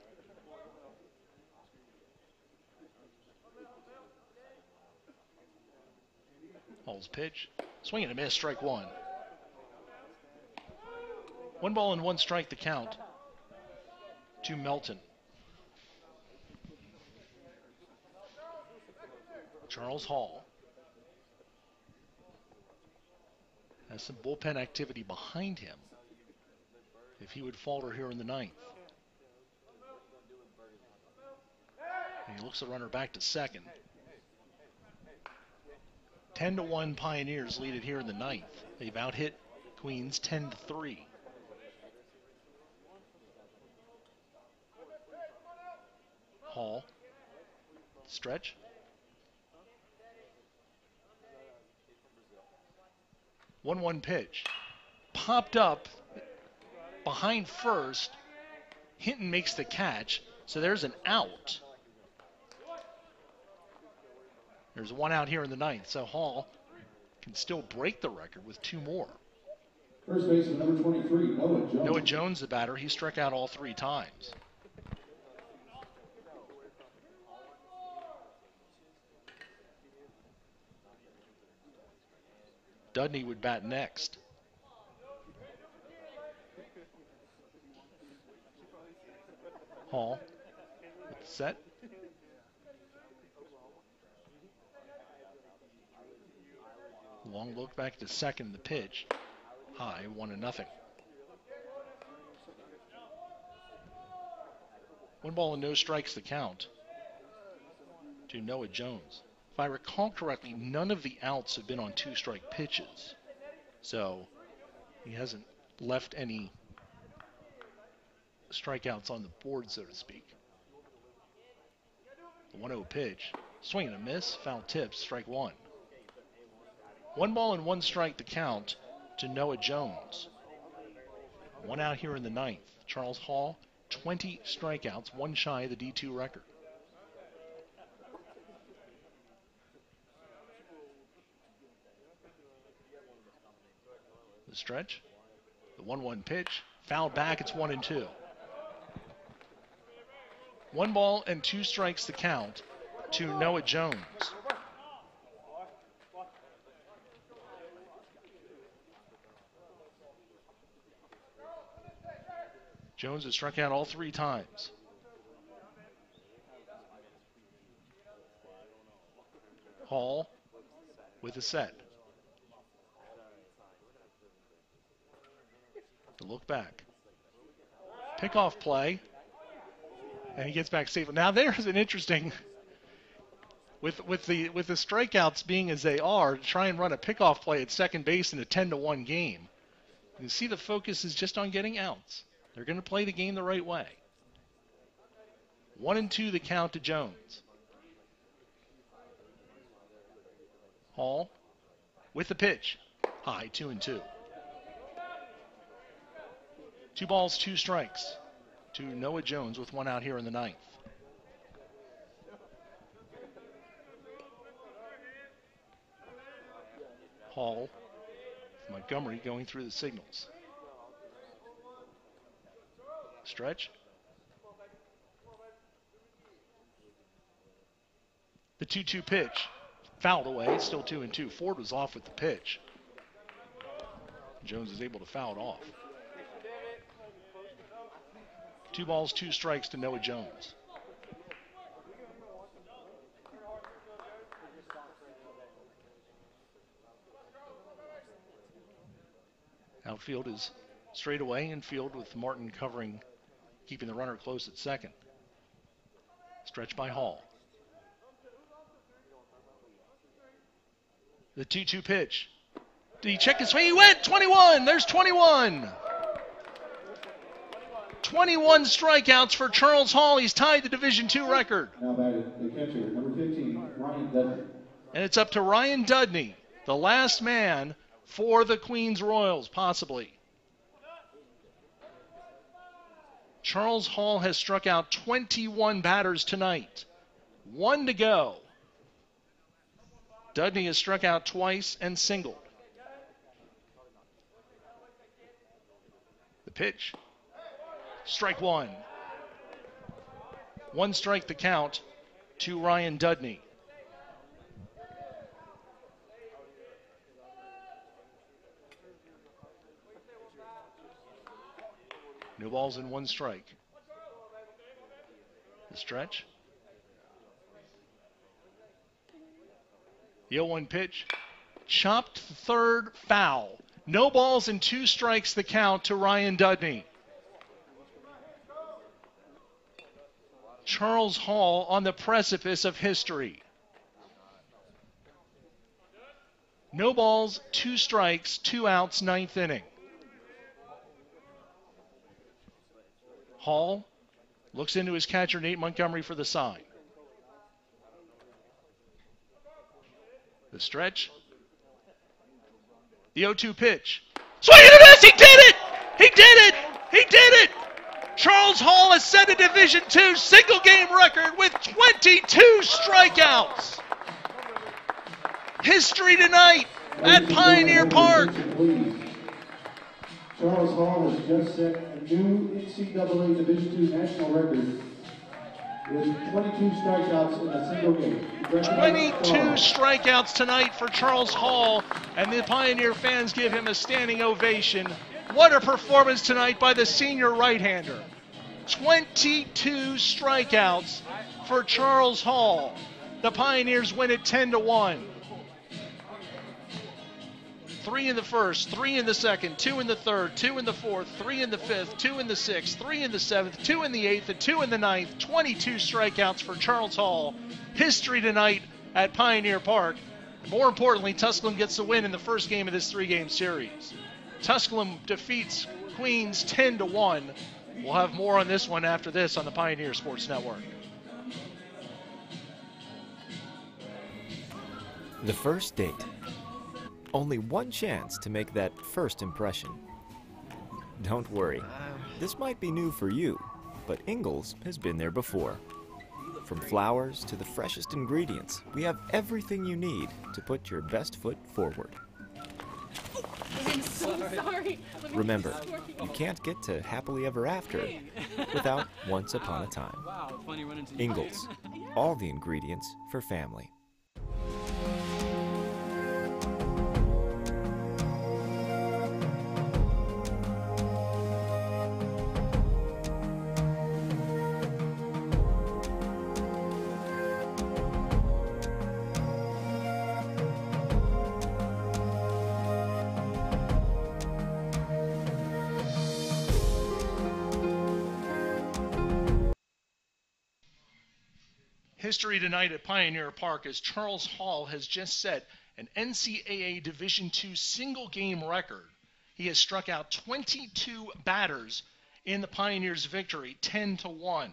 [SPEAKER 1] Hall's pitch, swing and a miss, strike 1. 1 ball and 1 strike, the count to Melton. Charles Hall has some bullpen activity behind him if he would falter here in the 9th. And he looks the runner back to second. 10-1 Pioneers lead it here in the 9th. They've out-hit Queens 10-3. Hall. Stretch. 1-1 pitch. Popped up behind first. Hinton makes the catch, so there's an out. There's 1 out here in the 9th, so Hall can still break the record with 2 more.
[SPEAKER 8] First baseman number 23, Noah Jones.
[SPEAKER 1] Noah Jones, the batter, he struck out all 3 times. Dudney would bat next. Hall set. Long look back to second, the pitch. High, 1-0. 1 ball and no strikes, the count to Noah Jones. If I recall correctly, none of the outs have been on 2-strike pitches. So he hasn't left any strikeouts on the board, so to speak. The 1-0 pitch. Swing and a miss. Foul tip. Strike 1. 1 ball and 1 strike, the count to Noah Jones. 1 out here in the 9th. Charles Hall, 20 strikeouts, 1 shy of the D2 record. The stretch. The 1-1 pitch. Fouled back. It's 1-2. 1 ball and 2 strikes, the count to Noah Jones. Jones has struck out all 3 times. Hall with a set. The look back. Pickoff play. And he gets back safely. Now there's an interesting, with the strikeouts being as they are, to try and run a pickoff play at second base in a 10-1 game. You see the focus is just on getting outs. They're going to play the game the right way. 1-2 the count to Jones. Hall with the pitch. High, 2-2. 2 balls, 2 strikes to Noah Jones with 1 out here in the 9th. Hall, Montgomery going through the signals. Stretch. The 2-2 pitch. Fouled away. It's still 2-2. Ford was off with the pitch. Jones is able to foul it off. 2 balls, 2 strikes to Noah Jones. Outfield is straight away. Infield with Martin covering, keeping the runner close at second. Stretch by Hall. The 2-2 pitch. Did he check his swing? He went! 21! There's 21! 21 strikeouts for Charles Hall. He's tied the Division II record.
[SPEAKER 8] Now batting the catcher, number 15, Ryan Dudney.
[SPEAKER 1] And it's up to Ryan Dudney, the last man for the Queens Royals, possibly. Charles Hall has struck out 21 batters tonight. 1 to go. Dudney has struck out twice and singled. The pitch. Strike 1. 1 strike the count to Ryan Dudney. No balls and 1 strike. The stretch. The 0-1 pitch. Chopped third, foul. No balls and 2 strikes the count to Ryan Dudney. Charles Hall on the precipice of history. No balls, 2 strikes, 2 outs, 9th inning. Hall looks into his catcher, Nate Montgomery, for the sign. The stretch. The 0-2 pitch. Swing and a miss! He did it! He did it! He did it! Charles Hall has set a Division II single-game record with 22 strikeouts. History tonight at Pioneer Park.
[SPEAKER 8] Charles Hall has just set a new NCAA Division II national record with 22 strikeouts in a single game.
[SPEAKER 1] 22 strikeouts tonight for Charles Hall, and the Pioneer fans give him a standing ovation. What a performance tonight by the senior right-hander. 22 strikeouts for Charles Hall. The Pioneers win it 10-1. 3 in the first, 3 in the second, 2 in the third, 2 in the fourth, 3 in the fifth, 2 in the sixth, 3 in the seventh, 2 in the eighth, and 2 in the ninth. 22 strikeouts for Charles Hall. History tonight at Pioneer Park. More importantly, Tusculum gets the win in the first game of this 3-game series. Tusculum defeats Queens 10-1. We'll have more on this one after this on the Pioneer Sports Network.
[SPEAKER 4] The first date. Only one chance to make that first impression. Don't worry, this might be new for you, but Ingalls has been there before. From flowers to the freshest ingredients, we have everything you need to put your best foot forward.
[SPEAKER 10] I'm so sorry.
[SPEAKER 4] Remember, you can't get to happily ever after without once upon a time. Ingalls, all the ingredients for family.
[SPEAKER 1] History tonight at Pioneer Park as Charles Hall has just set an NCAA Division II single-game record. He has struck out 22 batters in the Pioneers' victory, 10-1.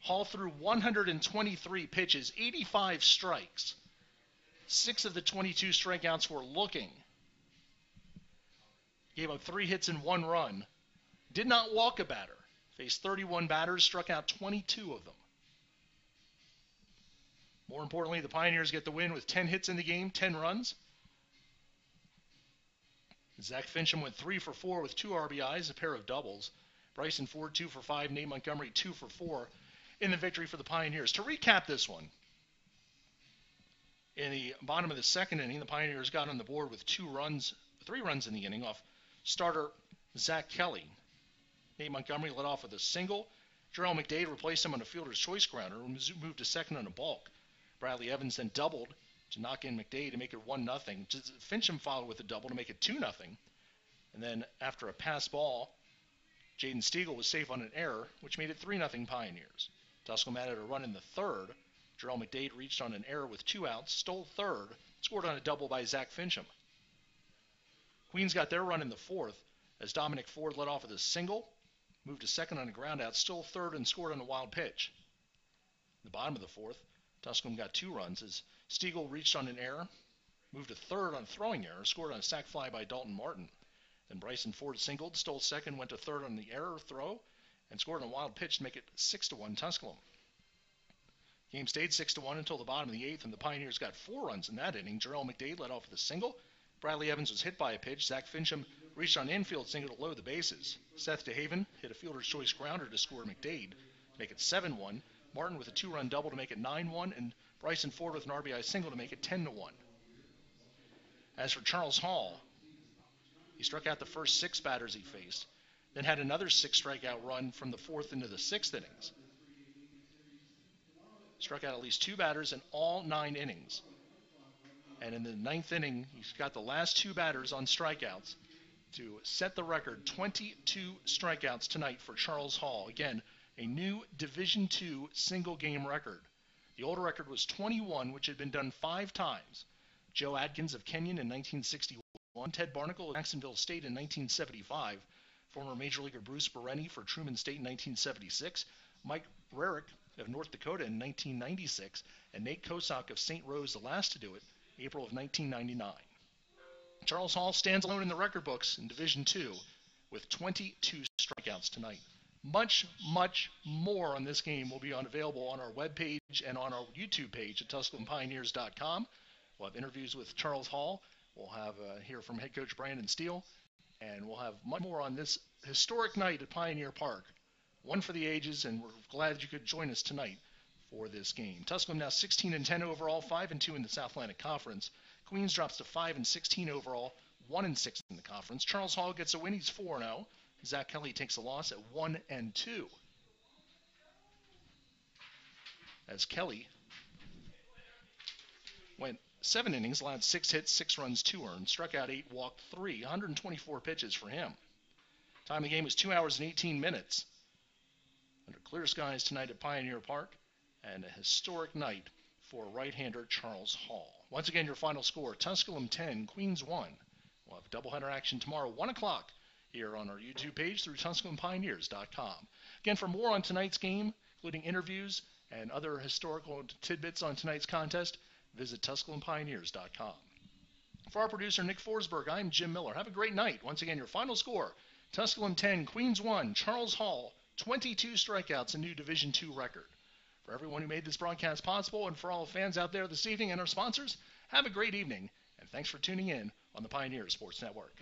[SPEAKER 1] Hall threw 123 pitches, 85 strikes. 6 of the 22 strikeouts were looking. Gave up 3 hits and 1 run. Did not walk a batter. Faced 31 batters, struck out 22 of them. More importantly, the Pioneers get the win with 10 hits in the game, 10 runs. Zach Fincham went 3 for 4 with 2 RBIs, a pair of doubles. Bryson Ford 2 for 5, Nate Montgomery 2 for 4 in the victory for the Pioneers. To recap this one, in the bottom of the second inning, the Pioneers got on the board with 3 runs in the inning off starter Zach Kelly. Nate Montgomery led off with a single. Jarrell McDade replaced him on a fielder's choice grounder and moved to second on a balk. Bradley Evans then doubled to knock in McDade to make it 1-0. Fincham followed with a double to make it 2-0. And then after a pass ball, Jaden Stiegel was safe on an error, which made it 3-0 Pioneers. Tusculum added a run in the third. Jarrell McDade reached on an error with 2 outs, stole third, scored on a double by Zach Fincham. Queens got their run in the fourth as Dominic Ford led off with a single, moved to second on a ground out, stole third, and scored on a wild pitch. In the bottom of the fourth, Tusculum got 2 runs as Stiegel reached on an error, moved to third on a throwing error, scored on a sac fly by Dalton Martin. Then Bryson Ford singled, stole second, went to third on the error throw, and scored on a wild pitch to make it 6-1 Tusculum. Game stayed 6-1 until the bottom of the eighth, and the Pioneers got 4 runs in that inning. Jarrell McDade led off with a single. Bradley Evans was hit by a pitch. Zach Fincham reached on infield single to load the bases. Seth DeHaven hit a fielder's choice grounder to score McDade to make it 7-1. Martin with a 2-run double to make it 9-1, and Bryson Ford with an RBI single to make it 10-1. As for Charles Hall, he struck out the first 6 batters he faced, then had another 6 strikeout run from the 4th into the 6th innings. Struck out at least 2 batters in all 9 innings. And in the 9th inning, he's got the last 2 batters on strikeouts to set the record, 22 strikeouts tonight for Charles Hall. Again, a new Division II single-game record. The old record was 21, which had been done 5 times. Joe Adkins of Kenyon in 1961, Ted Barnacle of Jacksonville State in 1975, former Major Leaguer Bruce Bereni for Truman State in 1976, Mike Rarick of North Dakota in 1996, and Nate Kosak of St. Rose, the last to do it, April of 1999. Charles Hall stands alone in the record books in Division II with 22 strikeouts tonight. Much, much more on this game will be available on our webpage and on our YouTube page at TusculumPioneers.com. We'll have interviews with Charles Hall. We'll have hear from head coach Brandon Steele. And we'll have much more on this historic night at Pioneer Park. One for the ages, and we're glad you could join us tonight for this game. Tusculum now 16-10 overall, 5-2 in the South Atlantic Conference. Queens drops to 5-16 overall, 1-6 in the conference. Charles Hall gets a win. He's 4-0. Zach Kelly takes a loss at 1-2. As Kelly went 7 innings, allowed 6 hits, 6 runs, 2 earned, struck out 8, walked 3, 124 pitches for him. Time of the game was 2 hours and 18 minutes. Under clear skies tonight at Pioneer Park, and a historic night for right-hander Charles Hall. Once again, your final score, Tusculum 10, Queens 1. We'll have doubleheader action tomorrow, 1 o'clock, here on our YouTube page through TusculumPioneers.com. Again, for more on tonight's game, including interviews and other historical tidbits on tonight's contest, visit TusculumPioneers.com. For our producer, Nick Forsberg, I'm Jim Miller. Have a great night. Once again, your final score, Tusculum 10, Queens 1, Charles Hall, 22 strikeouts, a new Division II record. For everyone who made this broadcast possible and for all fans out there this evening and our sponsors, have a great evening, and thanks for tuning in on the Pioneer Sports Network.